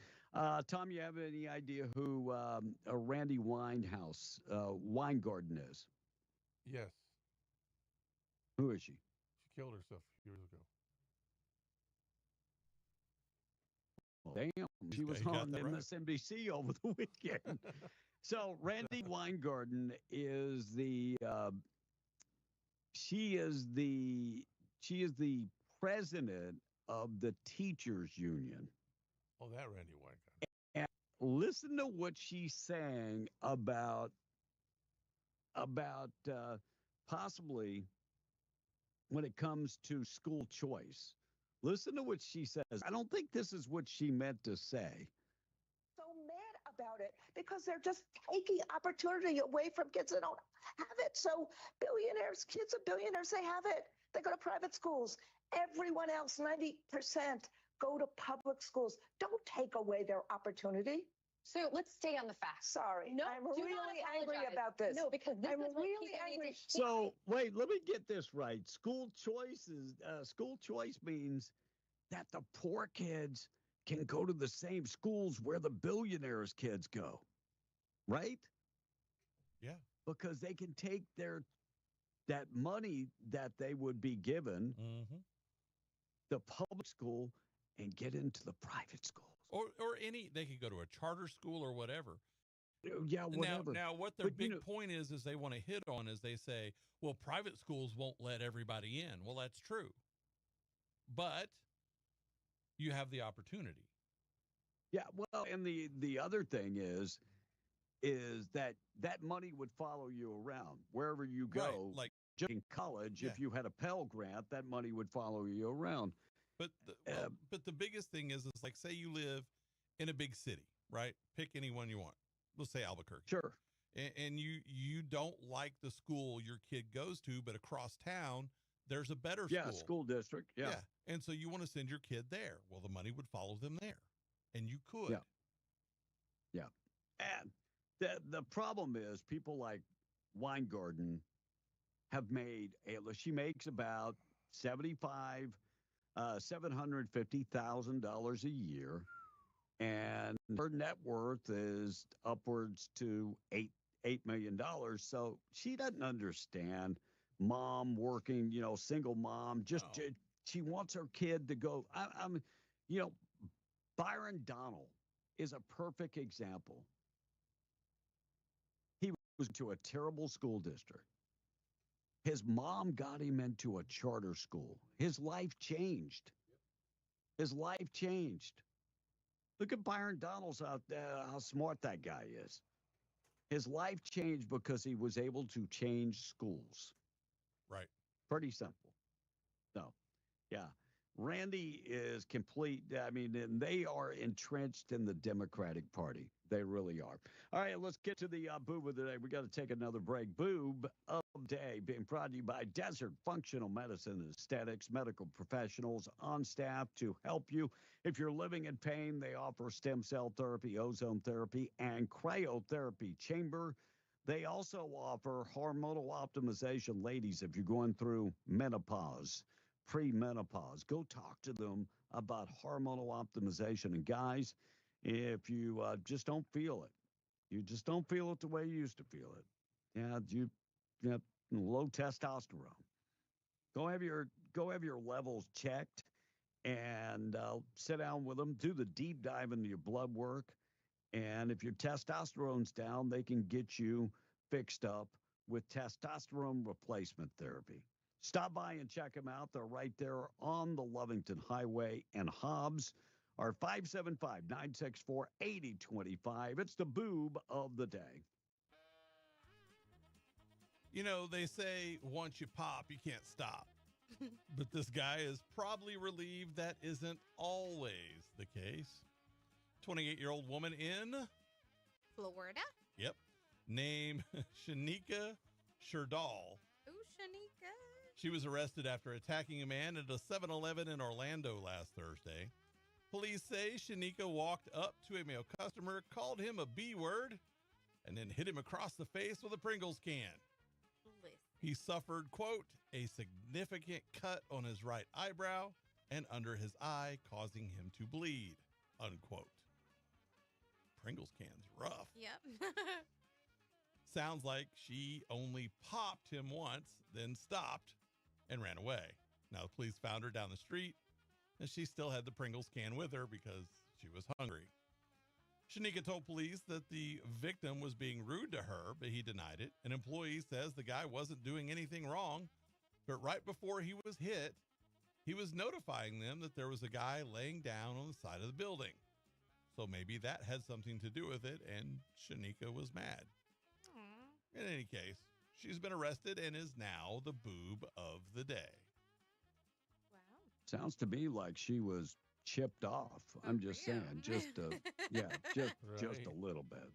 Tom, you have any idea who Randy Weingarten is? Yes. Who is she? She killed herself years ago. Damn, she was You got on that right. MSNBC over the weekend. So Randy Weingarten is she is the president of the teachers union. Oh, that Randy Weingarten. And listen to what she's saying about possibly when it comes to school choice. Listen to what she says. I don't think this is what she meant to say. So mad about it because they're just taking opportunity away from kids that don't have it. So kids of billionaires, they have it. They go to private schools. Everyone else, 90%, go to public schools. Don't take away their opportunity. So let's stay on the facts. Sorry, No, I'm do really not angry apologize. about this. No, because this I'm is what really people need to angry. hear. So wait, let me get this right. School choice means that the poor kids can go to the same schools where the billionaires' kids go, right? Yeah. Because they can take that money that they would be given the public school and get into the private schools. Or they could go to a charter school or whatever. Yeah, whatever. Now what their But, big point is they want to hit on is they say, well, private schools won't let everybody in. Well, that's true. But you have the opportunity. Yeah, well, and the other thing is that money would follow you around wherever you go. Right, like in college, if you had a Pell Grant, that money would follow you around. But the biggest thing is like, say you live in a big city, right? Pick any one you want. Let's say Albuquerque. Sure. And you don't like the school your kid goes to, but across town there's a better school. Yeah, school district. Yeah. And so you want to send your kid there. Well, the money would follow them there, and you could. Yeah. And the problem is people like Weingarten have made she makes about $750,000 a year, and her net worth is upwards to $8 million. So she doesn't understand mom working, single mom. She wants her kid to go. Byron Donald is a perfect example. He was to a terrible school district. His mom got him into a charter school. His life changed. His life changed. Look at Byron Donalds out there, how smart that guy is. His life changed because he was able to change schools. Right. Pretty simple. So, yeah. Randy is complete. I mean, and they are entrenched in the Democratic Party. They really are. All right, let's get to the boob of the day. We got to take another break. Boob of the day being brought to you by Desert Functional Medicine and Aesthetics, medical professionals on staff to help you. If you're living in pain, they offer stem cell therapy, ozone therapy, and cryotherapy chamber. They also offer hormonal optimization. Ladies, if you're going through menopause, premenopause, go talk to them about hormonal optimization. And guys, if you just don't feel it, you just don't feel it the way you used to feel it. Yeah, you have low testosterone. Go have your levels checked and sit down with them, do the deep dive into your blood work. And if your testosterone's down, they can get you fixed up with testosterone replacement therapy. Stop by and check them out. They're right there on the Lovington Highway and Hobbs are 575-964-8025. It's the boob of the day. You know, they say once you pop, you can't stop. But this guy is probably relieved that isn't always the case. 28-year-old woman in Florida? Yep. Name Shanika Sherdal. Ooh, Shanika. She was arrested after attacking a man at a 7-Eleven in Orlando last Thursday. Police say Shanika walked up to a male customer, called him a B word, and then hit him across the face with a Pringles can. He suffered, quote, a significant cut on his right eyebrow and under his eye, causing him to bleed, unquote. Pringles can's rough. Yep. Sounds like she only popped him once, then stopped and ran away. Now, the police found her down the street, and she still had the Pringles can with her because she was hungry. Shanika told police that the victim was being rude to her, but he denied it. An employee says the guy wasn't doing anything wrong, but right before he was hit, he was notifying them that there was a guy laying down on the side of the building. So maybe that had something to do with it, and Shanika was mad. Aww. In any case, she's been arrested and is now the boob of the day. Wow. Sounds to me like she was chipped off. I'm just saying, just just a little bit.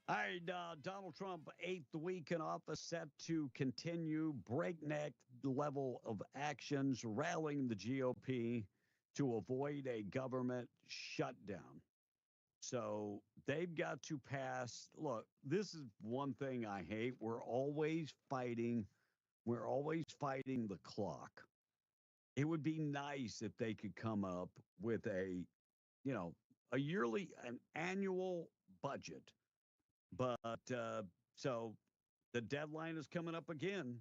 All right, Donald Trump, 8th week in office, set to continue breakneck level of actions, rallying the GOP to avoid a government shutdown. So they've got to pass. Look, this is one thing I hate. We're always fighting the clock. It would be nice if they could come up with an annual budget. But so the deadline is coming up again.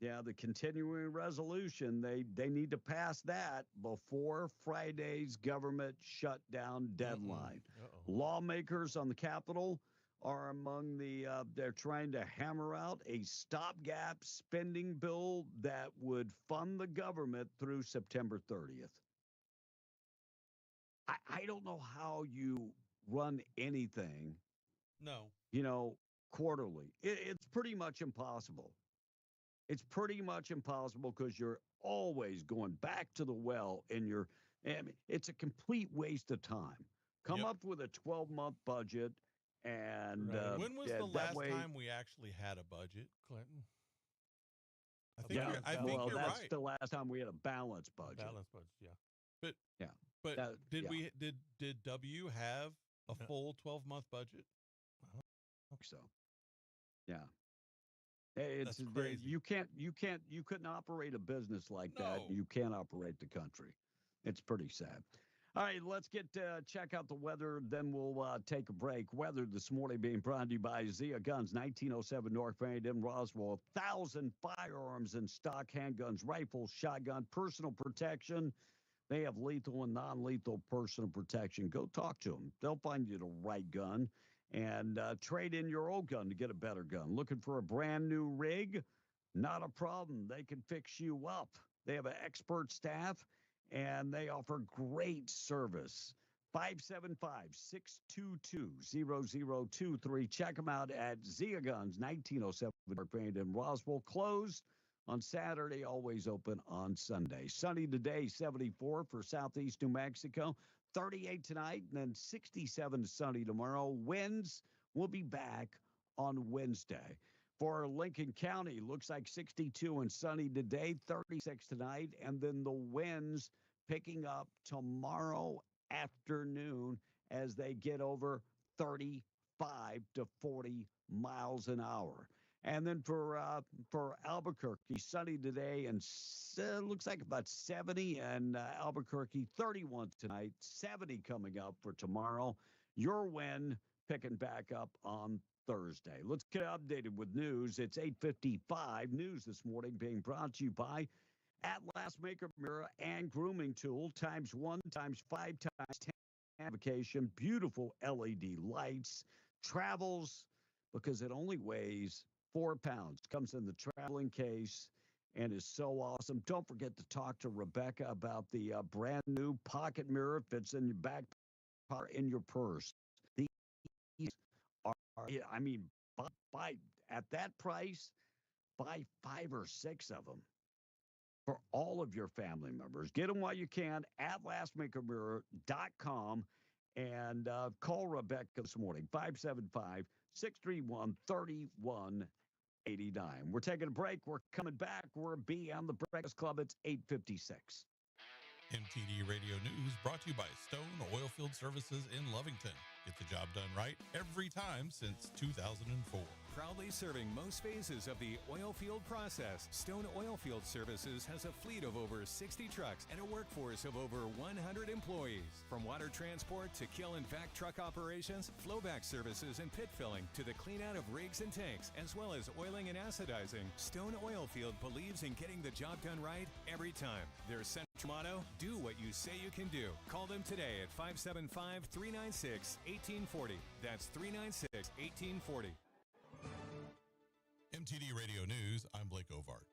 Yeah, the continuing resolution, they need to pass that before Friday's government shutdown deadline. Lawmakers on the Capitol are among they're trying to hammer out a stopgap spending bill that would fund the government through September 30th. I don't know how you run anything. No. Quarterly. It's pretty much impossible. It's pretty much impossible because you're always going back to the well and it's a complete waste of time. Come up with a 12-month budget. And when was the last time we actually had a budget? Clinton. I think you're that's right. the last time we had a balanced budget. Balanced budget, yeah. But did W have a full 12-month budget? I don't think so. Yeah. It's crazy. You couldn't operate a business like that. You can't operate the country. It's pretty sad. All right, let's check out the weather. Then we'll take a break. Weather this morning being brought to you by Zia Guns, 1907 North Farrington, Roswell. 1,000 firearms in stock, handguns, rifles, shotgun, personal protection. They have lethal and non-lethal personal protection. Go talk to them. They'll find you the right gun and trade in your old gun to get a better gun. Looking for a brand new rig? Not a problem. They can fix you up. They have an expert staff. and they offer great service. 575-622-0023. Check them out at Zia Guns, 1907 Park Payne in Roswell. Closed on Saturday, always open on Sunday. Sunny today, 74 for southeast New Mexico. 38 tonight, and then 67 sunny tomorrow. Winds will be back on Wednesday. For Lincoln County, looks like 62 and sunny today, 36 tonight, and then the winds picking up tomorrow afternoon as they get over 35 to 40 miles an hour. And then for Albuquerque, sunny today and looks like about 70, and Albuquerque 31 tonight, 70 coming up for tomorrow. Your wind picking back up on Thursday. Let's get updated with news. It's 8:55. News this morning being brought to you by Atlas Makeup Mirror and Grooming Tool, times 1, times 5, times 10 vacation. Beautiful LED lights. Travels because it only weighs 4 pounds. Comes in the traveling case and is so awesome. Don't forget to talk to Rebecca about the brand new pocket mirror. Fits in your back or in your purse. These are, I mean, buy at that price, buy 5 or 6 of them for all of your family members. Get them while you can at lastmakermirror.com and call Rebecca this morning, 575-631-3189. We're taking a break. We're coming back. We're Beyond the Breakfast Club. It's 8:56. MTD Radio News brought to you by Stone Oilfield Services in Lovington. Get the job done right every time since 2004. Proudly serving most phases of the oil field process, Stone Oilfield Services has a fleet of over 60 trucks and a workforce of over 100 employees. From water transport to kill and vac truck operations, flowback services and pit filling to the clean out of rigs and tanks, as well as oiling and acidizing, Stone Oilfield believes in getting the job done right every time. Their central motto, do what you say you can do. Call them today at 575-396-1840. That's 396-1840. MTD Radio News, I'm Blake Ovard.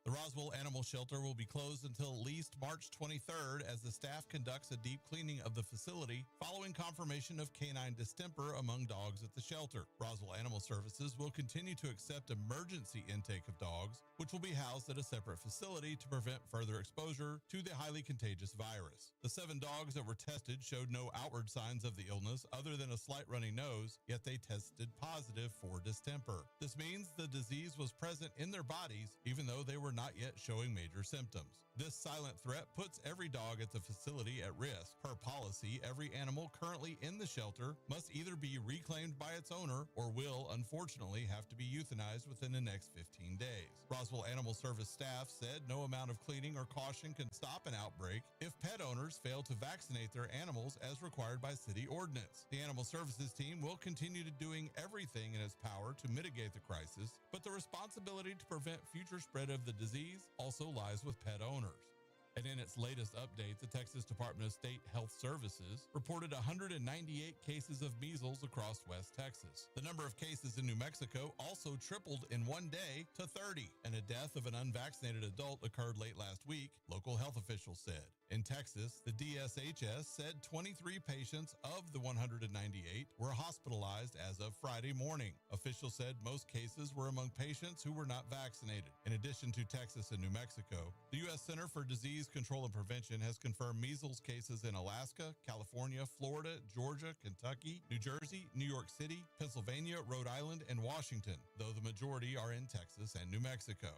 The Roswell Animal Shelter will be closed until at least March 23rd as the staff conducts a deep cleaning of the facility following confirmation of canine distemper among dogs at the shelter. Roswell Animal Services will continue to accept emergency intake of dogs, which will be housed at a separate facility to prevent further exposure to the highly contagious virus. The 7 dogs that were tested showed no outward signs of the illness other than a slight runny nose, yet they tested positive for distemper. This means the disease was present in their bodies, even though they were not yet showing major symptoms. This silent threat puts every dog at the facility at risk. Per policy, every animal currently in the shelter must either be reclaimed by its owner or will, unfortunately, have to be euthanized within the next 15 days. Roswell Animal Service staff said no amount of cleaning or caution can stop an outbreak if pet owners fail to vaccinate their animals as required by city ordinance. The Animal Services team will continue to doing everything in its power to mitigate the crisis, but the responsibility to prevent future spread of the disease also lies with pet owners. And in its latest update, the Texas Department of State Health Services reported 198 cases of measles across West Texas. The number of cases in New Mexico also tripled in one day to 30, and a death of an unvaccinated adult occurred late last week, local health officials said. In Texas, the DSHS said 23 patients of the 198 were hospitalized as of Friday morning. Officials said most cases were among patients who were not vaccinated. In addition to Texas and New Mexico, the U.S. Center for Disease Control and Prevention has confirmed measles cases in Alaska, California, Florida, Georgia, Kentucky, New Jersey, New York City, Pennsylvania, Rhode Island, and Washington, though the majority are in Texas and New Mexico.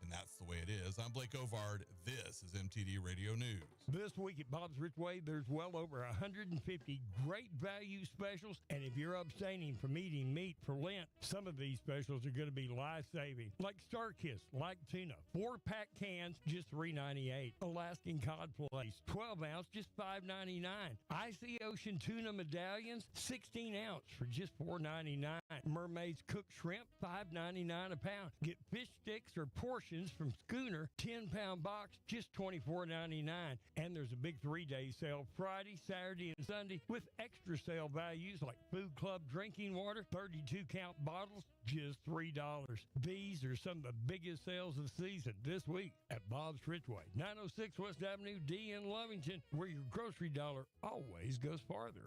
And that's the way it is. I'm Blake Ovard. This is MTD Radio News. This week at Bob's Rich Way, there's well over 150 great value specials. And if you're abstaining from eating meat for Lent, some of these specials are going to be life-saving. Like Starkiss, like tuna, 4-pack cans, just $3.98. Alaskan cod fillets, 12-ounce, just $5.99. Icy Ocean tuna medallions, 16-ounce for just $4.99. Mermaid's cooked shrimp, $5.99 a pound. Get fish sticks or portions from Schooner, 10-pound box, just $24.99. And there's a big 3-day sale Friday, Saturday, and Sunday with extra sale values like Food Club drinking water, 32-count bottles, just $3. These are some of the biggest sales of the season this week at Bob's Ridgeway, 906 West Avenue D in Lovington, where your grocery dollar always goes farther.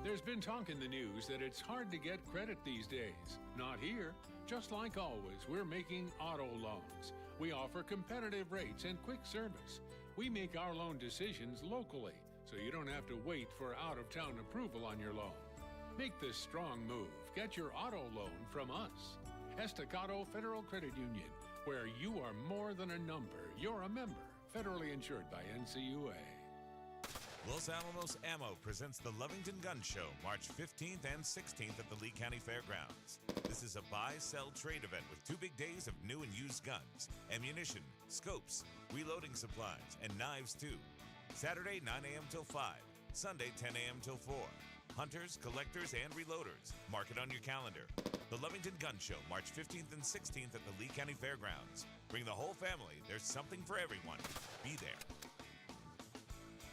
There's been talk in the news that it's hard to get credit these days. Not here. Just like always, we're making auto loans. We offer competitive rates and quick service. We make our loan decisions locally, so you don't have to wait for out-of-town approval on your loan. Make this strong move. Get your auto loan from us. Estacado Federal Credit Union, where you are more than a number. You're a member. Federally insured by NCUA. Los Alamos Ammo presents the Lovington Gun Show, March 15th and 16th at the Lee County Fairgrounds. This is a buy-sell-trade event with 2 big days of new and used guns, ammunition, scopes, reloading supplies, and knives too. Saturday, 9 a.m. till 5. Sunday, 10 a.m. till 4. Hunters, collectors, and reloaders. Mark it on your calendar. The Lovington Gun Show, March 15th and 16th at the Lee County Fairgrounds. Bring the whole family. There's something for everyone. Be there.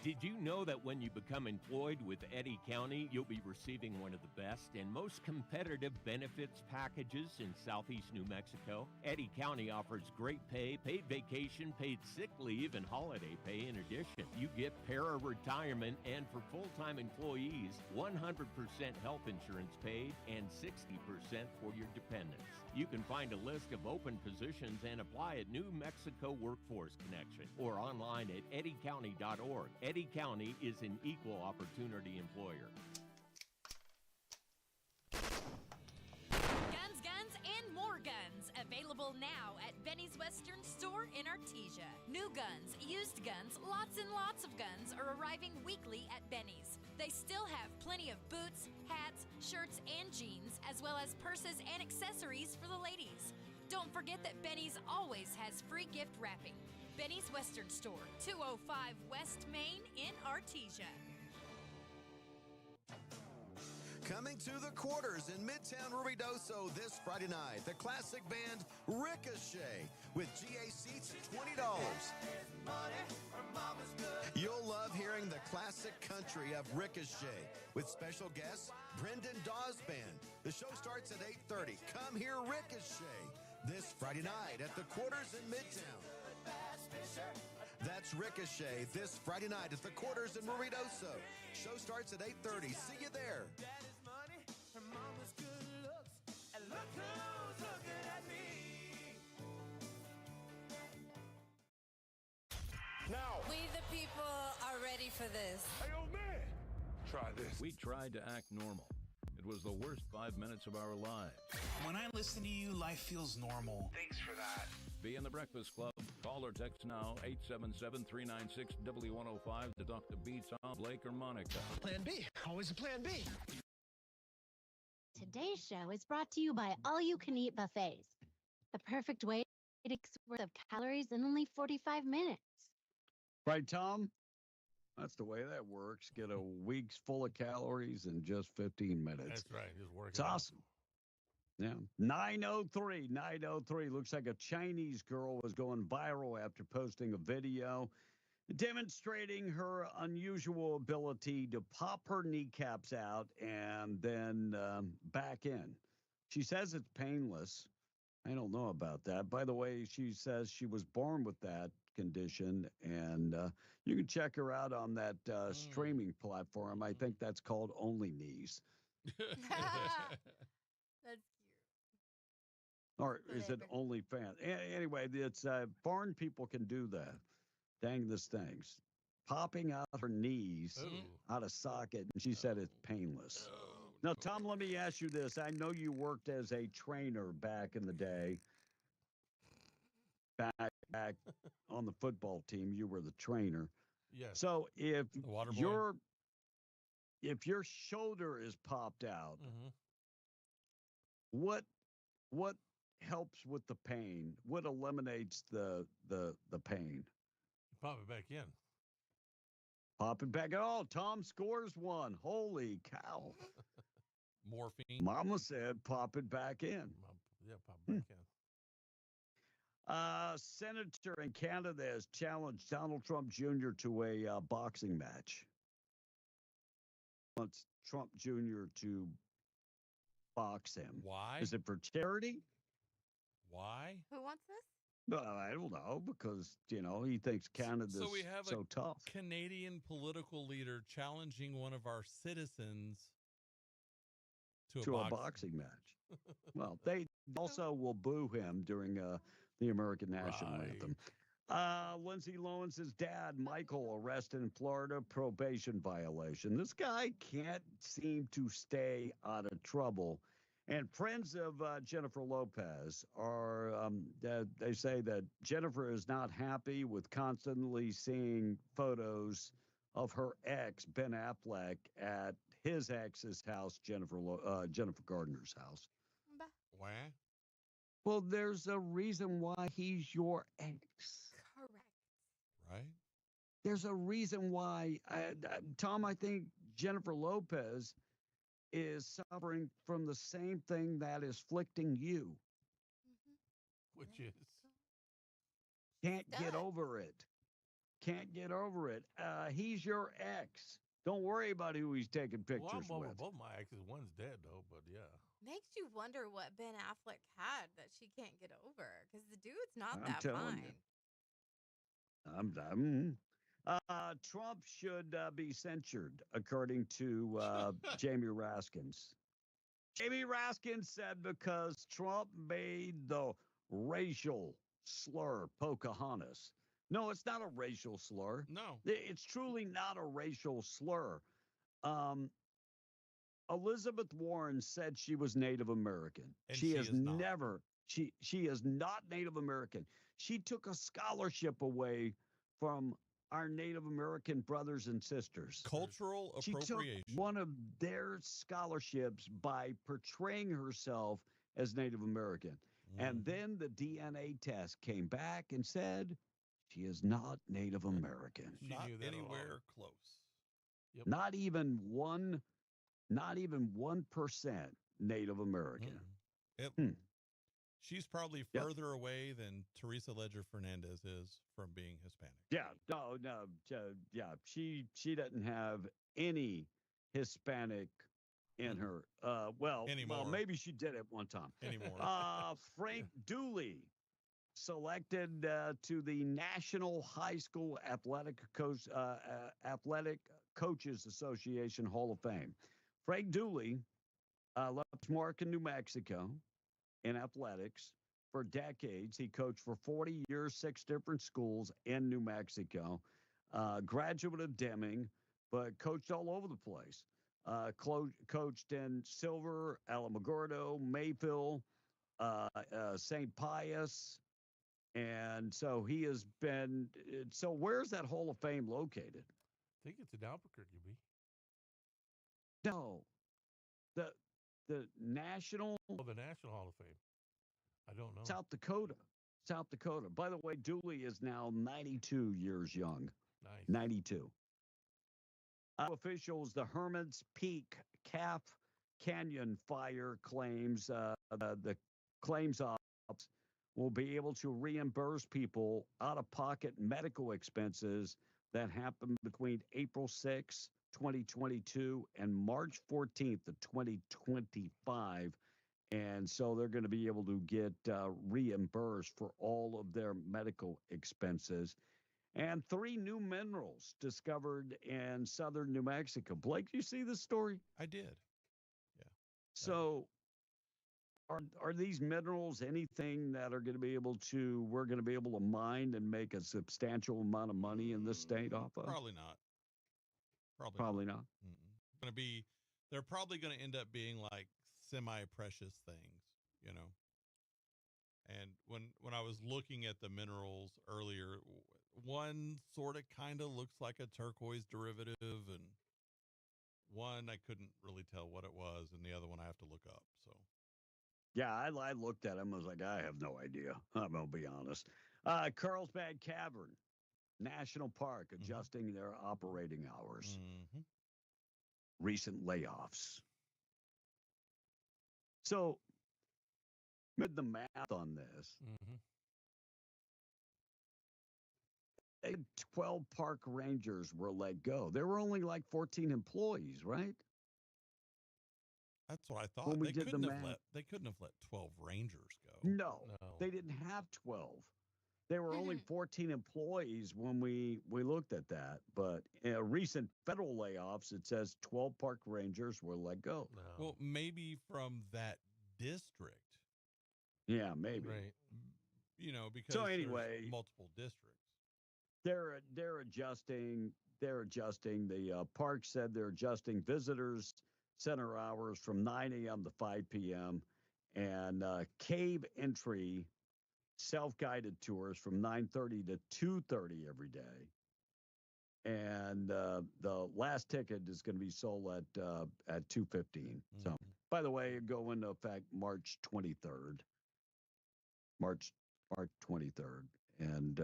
Did you know that when you become employed with Eddy County, you'll be receiving one of the best and most competitive benefits packages in southeast New Mexico? Eddy County offers great pay, paid vacation, paid sick leave, and holiday pay in addition. You get para-retirement, and for full-time employees, 100% health insurance paid and 60% for your dependents. You can find a list of open positions and apply at New Mexico Workforce Connection or online at eddycounty.org. Eddy County is an equal opportunity employer. Guns, guns, and more guns. Available now at Benny's Western Store in Artesia. New guns, used guns, lots and lots of guns are arriving weekly at Benny's. They still have plenty of boots, hats, shirts, and jeans, as well as purses and accessories for the ladies. Don't forget that Benny's always has free gift wrapping. Benny's Western Store, 205 West Main in Artesia. Coming to the quarters in Midtown Ruidoso this Friday night, the classic band Ricochet with GA seats $20. You'll love hearing the classic country of Ricochet with special guests Brendan Dawes Band. The show starts at 8:30. Come hear Ricochet this Friday night at the quarters in Midtown. That's Ricochet this Friday night at the quarters in Ruidoso. Show starts at 8:30. See you there. Now, we the people are ready for this. Hey, old man, try this. We tried to act normal. It was the worst 5 minutes of our lives. When I listen to you, life feels normal. Thanks for that. Be in the Breakfast Club. Call or text now 877-396-W105 to talk to Beats on Blake or Monica. Plan B. Always a plan B. Today's show is brought to you by All You Can Eat Buffets. The perfect way to get worth of calories in only 45 minutes. Right, Tom? That's the way that works. Get a week's full of calories in just 15 minutes. That's right. Just work. It's awesome. Yeah. 903. Looks like a Chinese girl was going viral after posting a video demonstrating her unusual ability to pop her kneecaps out and then back in. She says it's painless. I don't know about that. By the way, she says she was born with that condition, and you can check her out on that streaming platform. I think that's called Only Knees. That's cute. Or is it OnlyFans? Anyway, it's foreign people can do that. Dang this things. Popping out her knees out of socket, and she said it's painless. Now, Tom, let me ask you this. I know you worked as a trainer back in the day. Back on the football team, you were the trainer. Yes. So if boy. if your shoulder is popped out, what helps with the pain? What eliminates the pain? Pop it back in. Pop it back. Oh, Tom scores one. Holy cow. Morphine. Mama said pop it back in. Yeah, pop it back in. Senator in Canada has challenged Donald Trump Jr. to a boxing match. Wants Trump Jr. to box him. Why? Is it for charity? Why? Who wants this? I don't know, because, he thinks Canada's So we have so a tough. Canadian political leader challenging one of our citizens to a boxing match. Well, they also will boo him during the American national anthem. Lindsay Lohan's dad, Michael, arrested in Florida, probation violation. This guy can't seem to stay out of trouble. And friends of Jennifer Lopez are, they say that Jennifer is not happy with constantly seeing photos of her ex, Ben Affleck, at his ex's house, Jennifer Gardner's house. Why? Well, there's a reason why he's your ex. Correct. Right? There's a reason why, Tom, I think Jennifer Lopez is suffering from the same thing that is afflicting you. Which is? Can't get over it. Can't get over it. He's your ex. Don't worry about who he's taking pictures Well, with. both my exes. One's dead, though, but yeah. Makes you wonder what Ben Affleck had that she can't get over, because the dude's not I'm that telling fine. Trump should be censured, according to Jamie Raskins. Jamie Raskins said because Trump made the racial slur Pocahontas. No, it's not a racial slur. No. It's truly not a racial slur. Elizabeth Warren said she was Native American. And she is not. never. She is not Native American. She took a scholarship away from our Native American brothers and sisters. Cultural appropriation. She took one of their scholarships by portraying herself as Native American. And then the DNA test came back and said she is not Native American. Not anywhere close. Yep. Not even 1% Native American. She's probably further away than Teresa Ledger Fernandez is from being Hispanic. Yeah, no, she doesn't have any Hispanic in her. Well, maybe she did at one time. Anymore. Frank Dooley selected to the National High School Athletic Coaches Association Hall of Fame. Frank Dooley left his mark in New Mexico in athletics for decades. He coached for 40 years, 6 different schools in New Mexico. Graduate of Deming, but coached all over the place. Coached in Silver, Alamogordo, Mayfield, St. Pius. And so he has been. So where's that Hall of Fame located? I think it's in Albuquerque, B. No. The National. Oh, the National Hall of Fame. I don't know. South Dakota. South Dakota. By the way, Dooley is now 92 years young. Nice. 92. Officials, the Hermit's Peak Calf Canyon fire claims, the claims ops will be able to reimburse people out-of-pocket medical expenses that happened between April 6, 2022 and March 14th of 2025. And so they're going to be able to get reimbursed for all of their medical expenses. And 3 new minerals discovered in southern New Mexico. Blake, you see this story? I did. Yeah. So are these minerals anything that are going to be able to, we're going to be able to mine and make a substantial amount of money in this state off of? Probably not. Probably not. They're probably going to end up being like semi-precious things, you know. And when I was looking at the minerals earlier, one sort of kind of looks like a turquoise derivative, and one I couldn't really tell what it was, and the other one I have to look up. So yeah, I looked at him. I was like, I have no idea. I'm gonna be honest. Carlsbad Cavern National Park adjusting their operating hours. Recent layoffs. So, did the math on this. 12 park rangers were let go. There were only like 14 employees, right? That's what I thought. When we They did the couldn't have math. let 12 Rangers go. No, they didn't have 12. There were only 14 employees when we looked at that. But in recent federal layoffs, it says 12 park rangers were let go. Well, maybe from that district. Yeah, maybe. Right. Because So there's anyway, multiple districts. They're adjusting. They're adjusting. The park said they're adjusting visitors center hours from 9 a.m. to 5 p.m. and cave entry self-guided tours from 9:30 to 2:30 every day. And the last ticket is going to be sold at $2.15. So, by the way, it go into effect March 23rd. March 23rd, and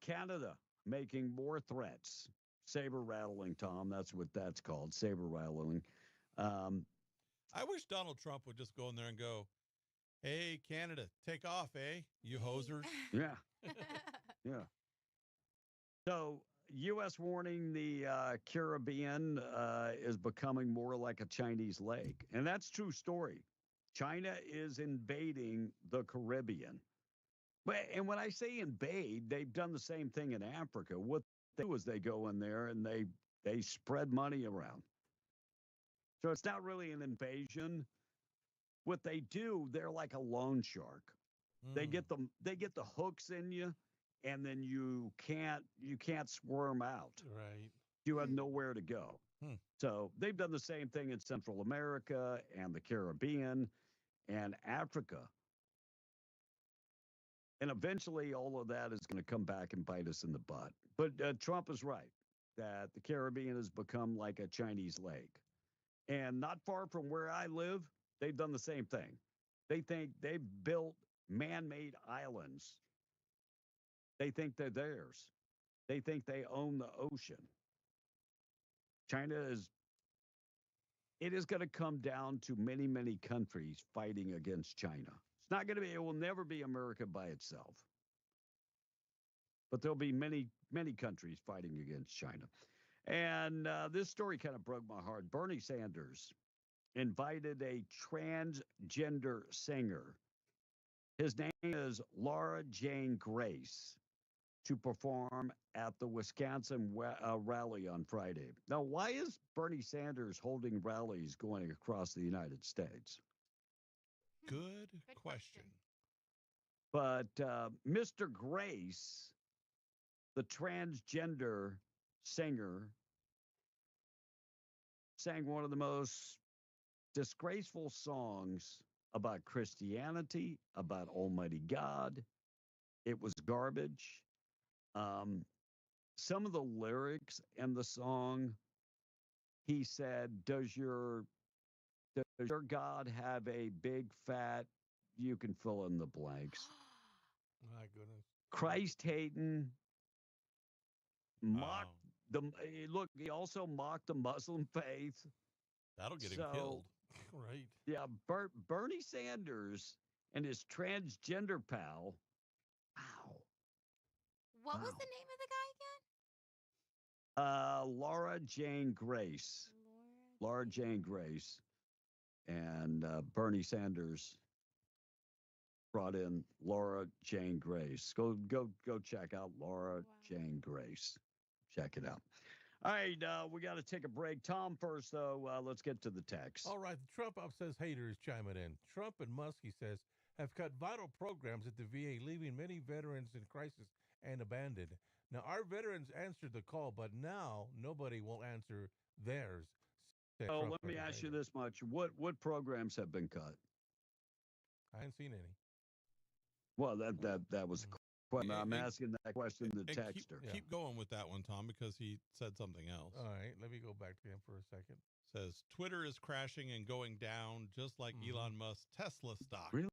Canada making more threats. Saber rattling, Tom. That's what that's called. Saber rattling. I wish Donald Trump would just go in there and go, "Hey, Canada, take off, eh? You hosers." Yeah. Yeah. So, U.S. warning the Caribbean is becoming more like a Chinese lake. And that's true story. China is invading the Caribbean. And when I say invade, they've done the same thing in Africa. What they do is they go in there and they spread money around. So it's not really an invasion. What they do, they're like a loan shark. They get the hooks in you, and then you can't squirm out. Right. You have nowhere to go. So they've done the same thing in Central America and the Caribbean and Africa. And eventually all of that is going to come back and bite us in the butt. But Trump is right that the Caribbean has become like a Chinese lake. And not far from where I live, they've done the same thing. They think they've built man-made islands. They think they're theirs. They think they own the ocean. It is going to come down to many, many countries fighting against China. It's not going to be, it will never be America by itself. But there'll be many, many countries fighting against China. And this story kind of broke my heart. Bernie Sanders invited a transgender singer. His name is Laura Jane Grace, to perform at the Wisconsin rally on Friday. Now, why is Bernie Sanders holding rallies going across the United States? Good question. But Mr. Grace, the transgender singer, sang one of the most disgraceful songs about Christianity, about Almighty God. It was garbage. Some of the lyrics in the song, he said, does your God have a big fat, you can fill in the blanks. My goodness. Christ hating, mocked look, he also mocked the Muslim faith. That'll get him killed. Right. Yeah, Bernie Sanders and his transgender pal. Wow. What was the name of the guy again? Laura Jane Grace. Laura Jane Grace. And Bernie Sanders brought in Laura Jane Grace. Go check out Laura Jane Grace. Check it out. All right, we got to take a break. Tom, first, though, let's get to the text. All right, the Trump obsessed haters chiming in. Trump and Musk, he says, have cut vital programs at the VA, leaving many veterans in crisis and abandoned. Now, our veterans answered the call, but now nobody will answer theirs. So let me ask you this much. What programs have been cut? I haven't seen any. Well, that was the question. I'm asking that question to the texter. Keep going with that one, Tom, because he said something else. All right, let me go back to him for a second. Says Twitter is crashing and going down just like Elon Musk's Tesla stock. Really?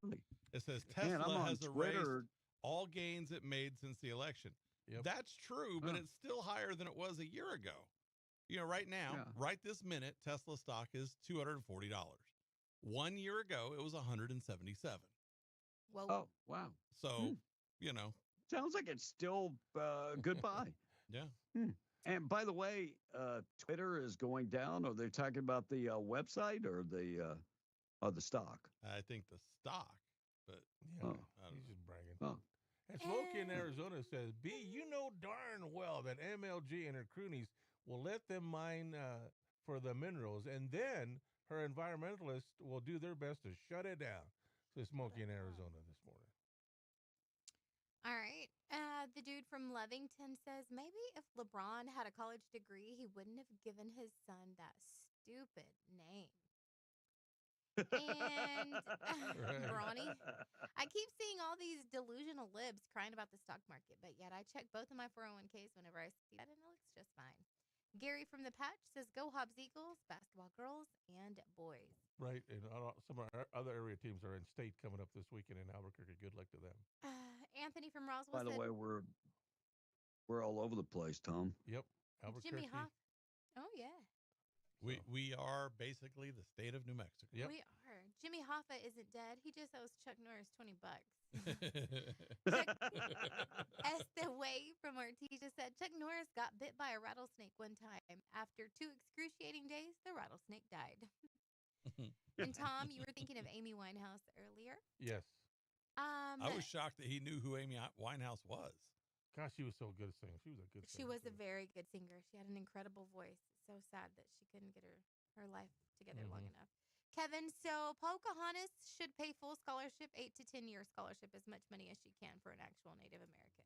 It says Tesla has erased Twitter. all gains it made since the election. Yep. That's true, but it's still higher than it was a year ago. You know, right now, right this minute, Tesla stock is $240. 1 year ago, it was $177. Whoa. Oh, wow. So, you know. Sounds like it's still goodbye. Yeah. And by the way, Twitter is going down. Are they talking about the website or the stock? I think the stock, but Yeah, I don't he's know. just bragging. Oh. And Smokey in Arizona says, B, you know darn well that MLG and her croonies will let them mine for the minerals, and then her environmentalists will do their best to shut it down. Says Smokey in Arizona this morning. All right. The dude from Lovington says maybe if LeBron had a college degree, he wouldn't have given his son that stupid name. And Brawny, I keep seeing all these delusional libs crying about the stock market, but yet I check both of my 401ks whenever I see that, and it looks just fine. Gary from the Patch says, "Go Hobbs Eagles, basketball girls and boys." Right, and some of our other area teams are in state coming up this weekend in Albuquerque. Good luck to them. Anthony from Roswell By the said, way, we're all over the place, Tom. Yep, Albuquerque. Jimmy Hoff. Oh, yeah. We are basically the state of New Mexico. Yep. We are. Jimmy Hoffa isn't dead. He just owes Chuck Norris $20. Esther Way from Artesia said Chuck Norris got bit by a rattlesnake one time. After 2 excruciating days, the rattlesnake died. And Tom, you were thinking of Amy Winehouse earlier. Yes. I was shocked that he knew who Amy Winehouse was. Gosh, she was so good at singing. She was a good singer. She was too. a very good singer. She had an incredible voice. It's so sad that she couldn't get her life together long enough. Kevin, so Pocahontas should pay full scholarship, 8 to 10 year scholarship, as much money as she can for an actual Native American.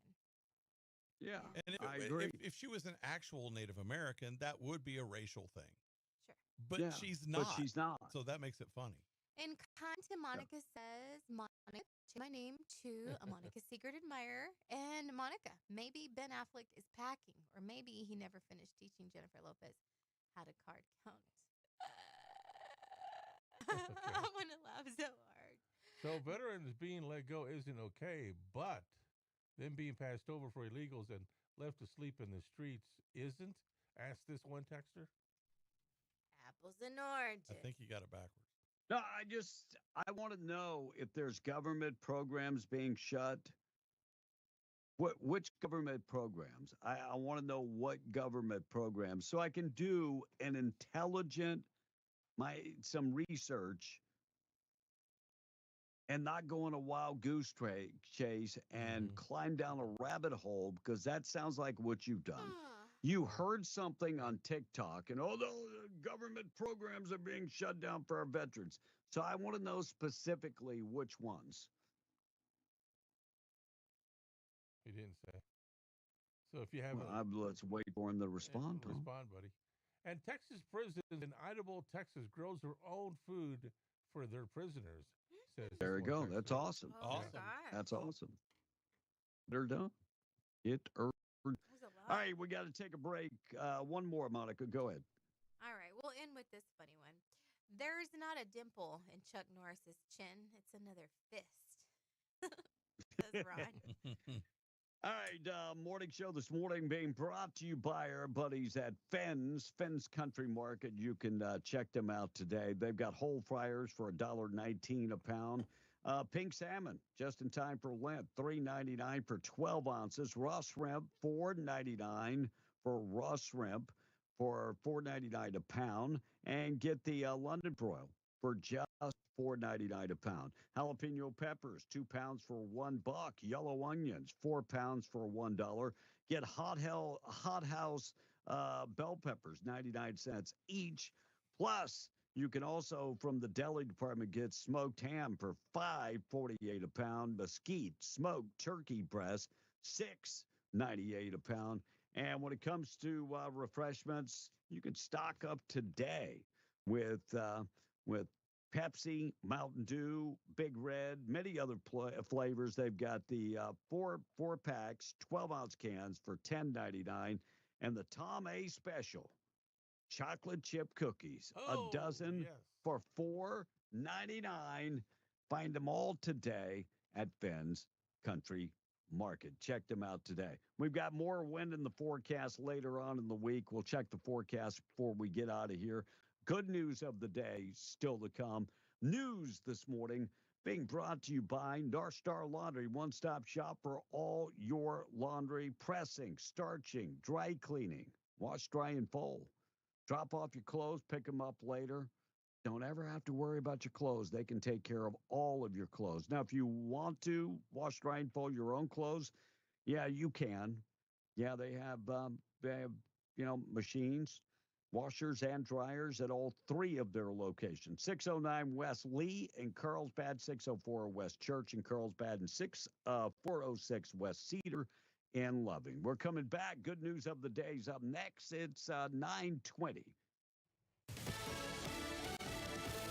Yeah, And I agree. If she was an actual Native American, that would be a racial thing. Sure. But Yeah, she's not. But she's not. So that makes it funny. And kind to Monica says, Monica, change my name to a Monica Secret Admirer. And Monica, maybe Ben Affleck is packing, or maybe he never finished teaching Jennifer Lopez how to card count. I want to laugh so hard. So veterans being let go isn't okay, but them being passed over for illegals and left to sleep in the streets isn't? Ask this one texter. Apples and oranges. I think you got it backwards. No, I want to know if there's government programs being shut. Which government programs? I want to know what government programs so I can do an intelligent, some research and not go on a wild goose chase and climb down a rabbit hole, because that sounds like what you've done. You heard something on TikTok, and although the government programs are being shut down for our veterans, so I want to know specifically which ones. He didn't say. So if you have let's wait for him to respond. Tom. Respond, buddy. And Texas prisons in Idaho, Texas grows their own food for their prisoners. Says There you this one go. texter. That's awesome. Oh, That's awesome. They're done. All right, we got to take a break. One more, Monica. Go ahead. All right, we'll end with this funny one. There's not a dimple in Chuck Norris's chin. It's another fist. Says Ron. All right, morning show this morning being brought to you by our buddies at Fenn's Country Market. You can check them out today. They've got whole fryers for $1.19 a pound. Pink salmon, just in time for Lent, $3.99 for 12 ounces. Ross shrimp, $4.99 for Ross shrimp for $4.99 a pound. And get the London broil for just $4.99 a pound. Jalapeno peppers, 2 pounds for $1. Yellow onions, 4 pounds for $1. Get Hot House bell peppers, 99 cents each. Plus, you can also, from the deli department, get smoked ham for $5.48 a pound. Mesquite smoked turkey breast, $6.98 a pound. And when it comes to refreshments, you can stock up today with Pepsi, Mountain Dew, Big Red, many other flavors. They've got the four packs, 12-ounce cans for $10.99, and the Tom A special, chocolate chip cookies, a dozen for $4.99. Find them all today at Fenn's Country Market. Check them out today. We've got more wind in the forecast later on in the week. We'll check the forecast before we get out of here. Good news of the day still to come. News this morning being brought to you by North Star Laundry, one-stop shop for all your laundry, pressing, starching, dry cleaning, Wash, dry, and fold. Drop off your clothes, pick them up later. Don't ever have to worry about your clothes. They can take care of all of your clothes. Now, if you want to wash, dry, and fold your own clothes, yeah, you can. Yeah, they have machines, washers and dryers at all three of their locations. 609 West Lee in Carlsbad, 604 West Church in Carlsbad, and 406 West Cedar in Loving. We're coming back. Good news of the day's up next. It's 9:20.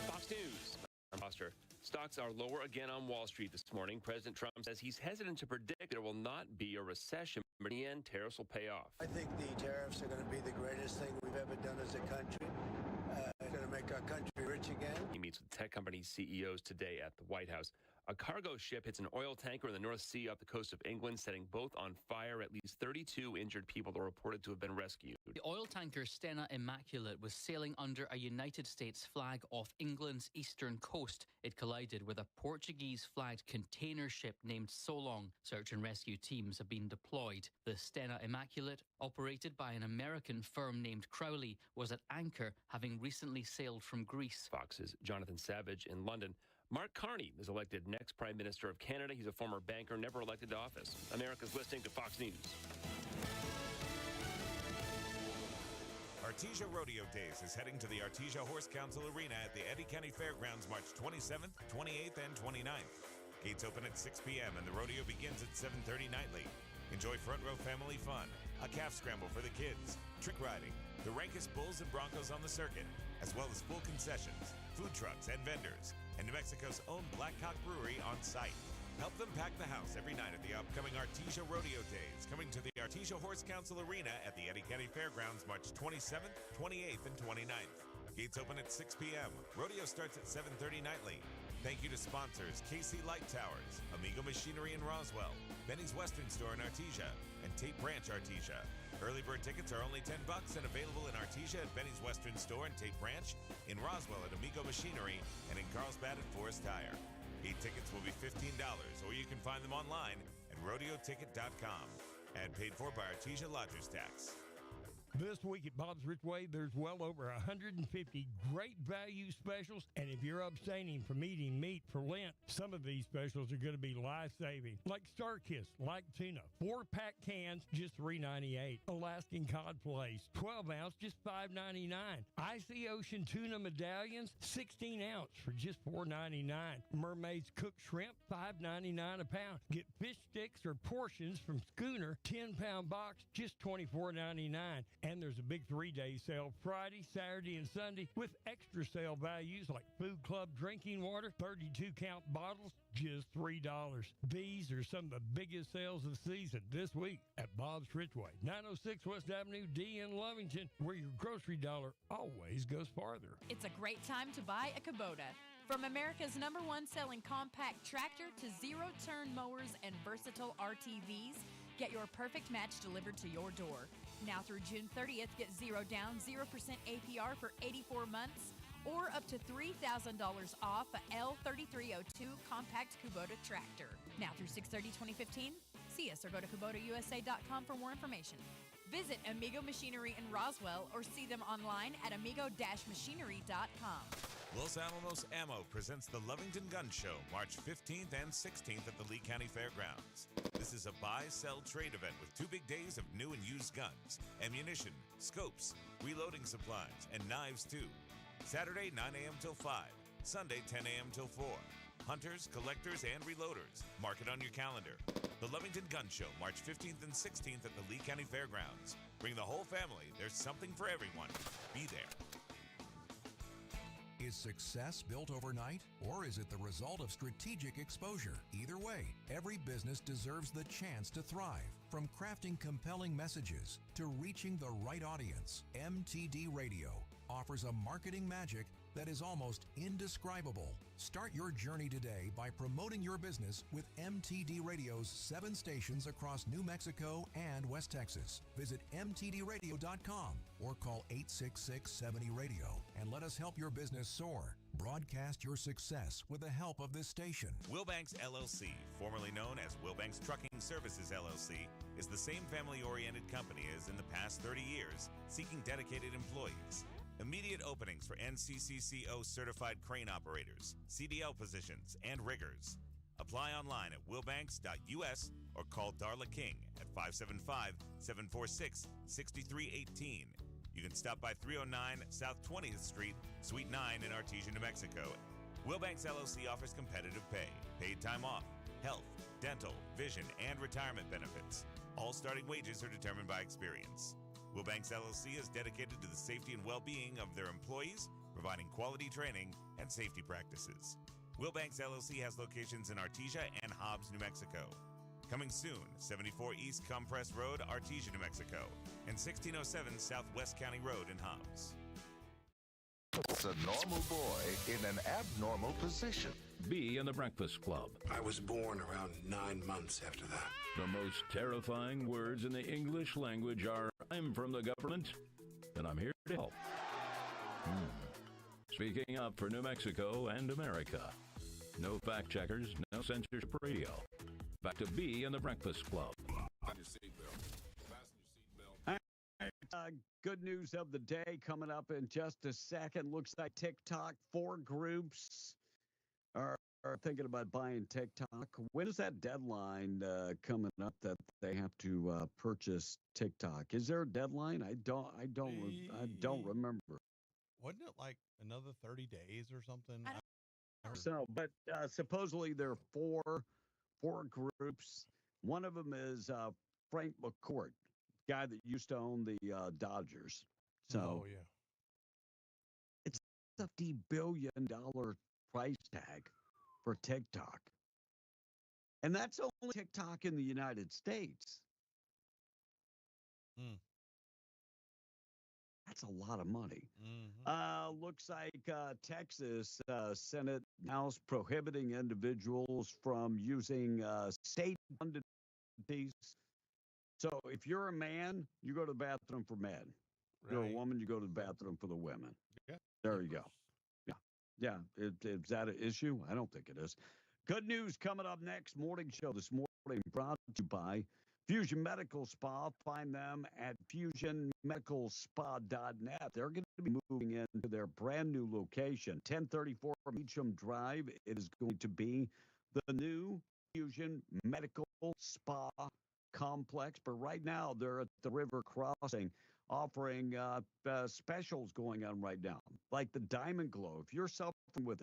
Fox News. I'm Foster. Stocks are lower again on Wall Street this morning. President Trump says he's hesitant to predict there will not be a recession, but in the end, tariffs will pay off. I think the tariffs are going to be the greatest thing we've ever done as a country. It's going to make our country rich again. He meets with tech company CEOs today at the White House. A cargo ship hits an oil tanker in the North Sea off the coast of England, setting both on fire. At least 32 injured people are reported to have been rescued. The oil tanker Stena Immaculate was sailing under a United States flag off England's eastern coast. It collided with a Portuguese-flagged container ship named Solong. Search and rescue teams have been deployed. The Stena Immaculate, operated by an American firm named Crowley, was at anchor, having recently sailed from Greece. Fox's Jonathan Savage in London. Mark Carney is elected next Prime Minister of Canada. He's a former banker, never elected to office. America's listening to Fox News. Artesia Rodeo Days is heading to the Artesia Horse Council Arena at the Eddy County Fairgrounds March 27th, 28th, and 29th. Gates open at 6 p.m. and the rodeo begins at 7:30 nightly. Enjoy front row family fun, a calf scramble for the kids, trick riding, the rankest bulls and broncos on the circuit, as well as full concessions, food trucks, and vendors, and New Mexico's own Blackhawk Brewery on site. Help them pack the house every night at the upcoming Artesia Rodeo Days, coming to the Artesia Horse Council Arena at the Eddy County Fairgrounds March 27th, 28th, and 29th. Gates open at 6 p.m. Rodeo starts at 7:30 nightly. Thank you to sponsors KC Light Towers, Amigo Machinery in Roswell, Benny's Western Store in Artesia, and Tape Branch Artesia. Early bird tickets are only $10 and available in Artesia at Benny's Western Store and Tape Branch, in Roswell at Amigo Machinery, and in Carlsbad at Forest Tire. Gate tickets will be $15, or you can find them online at rodeoticket.com. And paid for by Artesia Lodgers Tax. This week at Bob's Ridgeway, there's well over 150 great value specials. And if you're abstaining from eating meat for Lent, some of these specials are going to be life-saving. Like StarKist, like tuna, 4-pack cans, just $3.98. Alaskan cod flakes, 12-ounce, just $5.99. Icy Ocean tuna medallions, 16-ounce for just $4.99. Mermaid's cooked shrimp, $5.99 a pound. Get fish sticks or portions from Schooner, 10-pound box, just $24.99. And there's a big 3-day sale Friday, Saturday, and Sunday with extra sale values like Food Club drinking water, 32-count bottles, just $3. These are some of the biggest sales of the season this week at Bob's Ridgeway, 906 West Avenue D in Lovington, where your grocery dollar always goes farther. It's a great time to buy a Kubota. From America's #1 selling compact tractor to zero-turn mowers and versatile RTVs, get your perfect match delivered to your door. Now through June 30th, get 0 down, 0% APR for 84 months, or up to $3,000 off a L3302 compact Kubota tractor. Now through 6/30/2015, see us or go to KubotaUSA.com for more information. Visit Amigo Machinery in Roswell or see them online at amigo-machinery.com. Los Alamos Ammo presents the Lovington Gun Show March 15th and 16th at the Lee County Fairgrounds. This is a buy-sell-trade event with 2 big days of new and used guns, ammunition, scopes, reloading supplies, and knives too. Saturday 9 a.m. till 5, Sunday 10 a.m. till 4. Hunters, collectors, and reloaders. Mark it on your calendar. The Lovington Gun Show March 15th and 16th at the Lee County Fairgrounds. Bring the whole family. There's something for everyone. Be there. Is success built overnight, or is it the result of strategic exposure? Either way, every business deserves the chance to thrive. From crafting compelling messages to reaching the right audience, MTD Radio offers a marketing magic that is almost indescribable. Start your journey today by promoting your business with MTD Radio's 7 stations across New Mexico and West Texas. Visit mtdradio.com or call 866-70-RADIO and let us help your business soar. Broadcast your success with the help of this station. Wilbanks LLC, formerly known as Wilbanks Trucking Services LLC, is the same family-oriented company as in the past 30 years, seeking dedicated employees. Immediate openings for NCCCO certified crane operators, CDL positions, and riggers. Apply online at wilbanks.us or call Darla King at 575-746-6318. You can stop by 309 South 20th Street, Suite 9 in Artesia, New Mexico. Wilbanks LLC offers competitive pay, paid time off, health, dental, vision, and retirement benefits. All starting wages are determined by experience. Wilbanks LLC is dedicated to the safety and well-being of their employees, providing quality training and safety practices. Wilbanks LLC has locations in Artesia and Hobbs, New Mexico. Coming soon, 74 East Compress Road, Artesia, New Mexico, and 1607 Southwest County Road in Hobbs. It's a normal boy in an abnormal position. B in the Breakfast Club. I was born around 9 months after that. The most terrifying words in the English language are, I'm from the government, and I'm here to help. Speaking up for New Mexico and America. No fact checkers, no censorship radio. Back to B in the Breakfast Club. Good news of the day coming up in just a second. Looks like TikTok, 4 groups are thinking about buying TikTok. When is that deadline coming up that they have to purchase TikTok? Is there a deadline? I don't remember. Wasn't it like another 30 days or something? So, but supposedly there are four groups. One of them is Frank McCourt, guy that used to own the Dodgers. So, yeah, it's a $50 billion price tag for TikTok. And that's only TikTok in the United States. That's a lot of money. Looks like Texas Senate now is prohibiting individuals from using state-funded fees. So if you're a man, you go to the bathroom for men. If you're a woman, you go to the bathroom for the women. Yeah. There you go. Yeah. Is that an issue? I don't think it is. Good news coming up next. Morning show this morning brought to you by Fusion Medical Spa. Find them at fusionmedicalspa.net. They're going to be moving into their brand new location, 1034 Meacham Drive. It is going to be the new Fusion Medical Spa complex. But right now, they're at the river crossing offering specials going on right now, like the Diamond Glow. If you're suffering with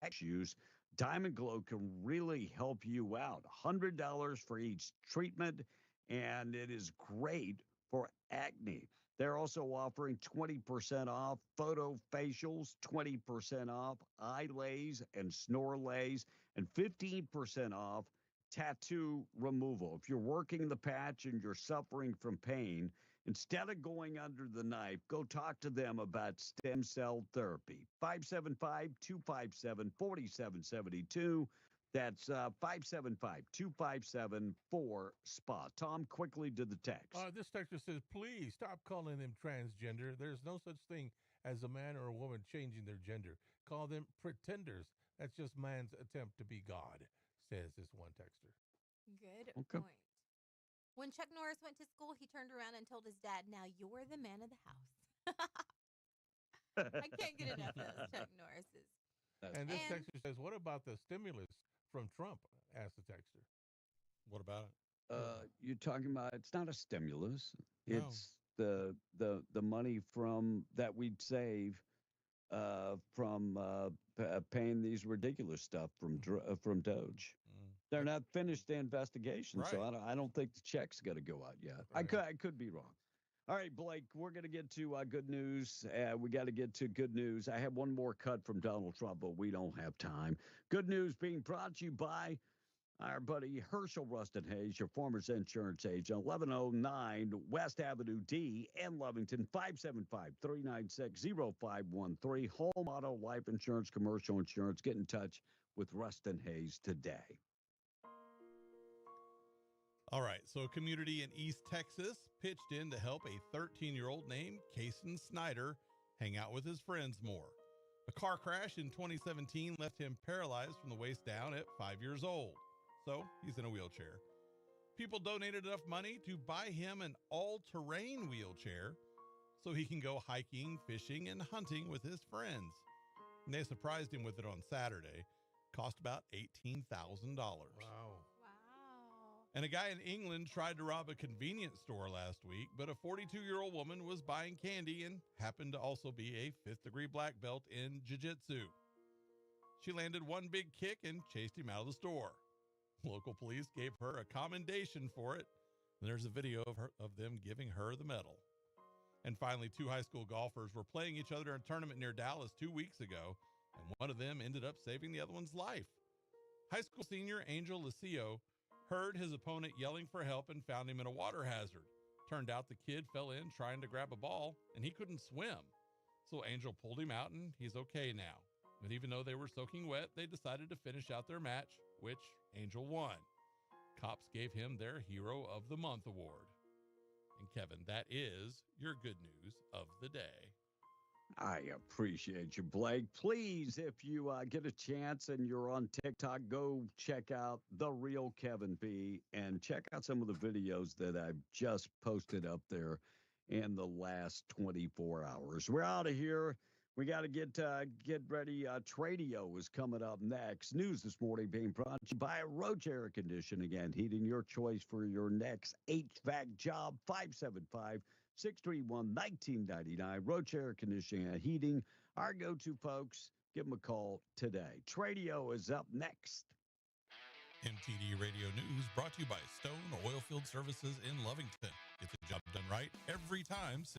issues, Diamond Glow can really help you out. $100 for each treatment, and it is great for acne. They're also offering 20% off photo facials, 20% off eye lays and snore lays, and 15% off tattoo removal. If you're working the patch and you're suffering from pain, instead of going under the knife, go talk to them about stem cell therapy. 575-257-4772. That's 575-257-4SPA. Tom, quickly to the text. This texter says, please stop calling them transgender. There's no such thing as a man or a woman changing their gender. Call them pretenders. That's just man's attempt to be God, says this one texter. Good point. When Chuck Norris went to school, he turned around and told his dad, now you're the man of the house. I can't get enough of those Chuck Norrises. And this texter says, what about the stimulus from Trump? Asked the texter. What about it? You're talking about, it's not a stimulus. No. It's the money from that we'd save from paying these ridiculous stuff from Doge. They're not finished the investigation, so I don't think the check's going to go out yet. I could be wrong. All right, Blake, we're going to get to good news. We got to get to good news. I have one more cut from Donald Trump, but we don't have time. Good news being brought to you by Our buddy Herschel Rustin Hayes, your Farmers Insurance agent, 1109 West Avenue D in Lovington, 575-396-0513. Home, auto, life insurance, commercial insurance. Get in touch with Rustin Hayes today. All right, so a community in East Texas pitched in to help a 13-year-old named Kason Snyder hang out with his friends more. A car crash in 2017 left him paralyzed from the waist down at 5 years old. So he's in a wheelchair. People donated enough money to buy him an all-terrain wheelchair so he can go hiking, fishing, and hunting with his friends. And they surprised him with it on Saturday. Cost about $18,000. Wow. And a guy in England tried to rob a convenience store last week, but a 42-year-old woman was buying candy and happened to also be a fifth-degree black belt in jiu-jitsu. She landed one big kick and chased him out of the store. Local police gave her a commendation for it, and there's a video of them giving her the medal. And finally, two high school golfers were playing each other in a tournament near Dallas 2 weeks ago, and one of them ended up saving the other one's life. High school senior Angel Lucio heard his opponent yelling for help and found him in a water hazard. Turned out the kid fell in trying to grab a ball, and he couldn't swim. So Angel pulled him out, and he's okay now. But even though they were soaking wet, they decided to finish out their match, which Angel won. Cops gave him their Hero of the Month award. And Kevin, that is your good news of the day. I appreciate you, Blake. Please, if you get a chance and you're on TikTok, go check out The Real Kevin B and check out some of the videos that I've just posted up there in the last 24 hours. We're out of here. We got to get ready. Tradio is coming up next. News this morning being brought to you by Roach Air Conditioning and Heating. Your choice for your next HVAC job, 575-631-1999. Roach Air Conditioning and Heating. Our go-to folks. Give them a call today. Tradio is up next. MTD Radio News brought to you by Stone Oilfield Services in Lovington. Get the job done right every time.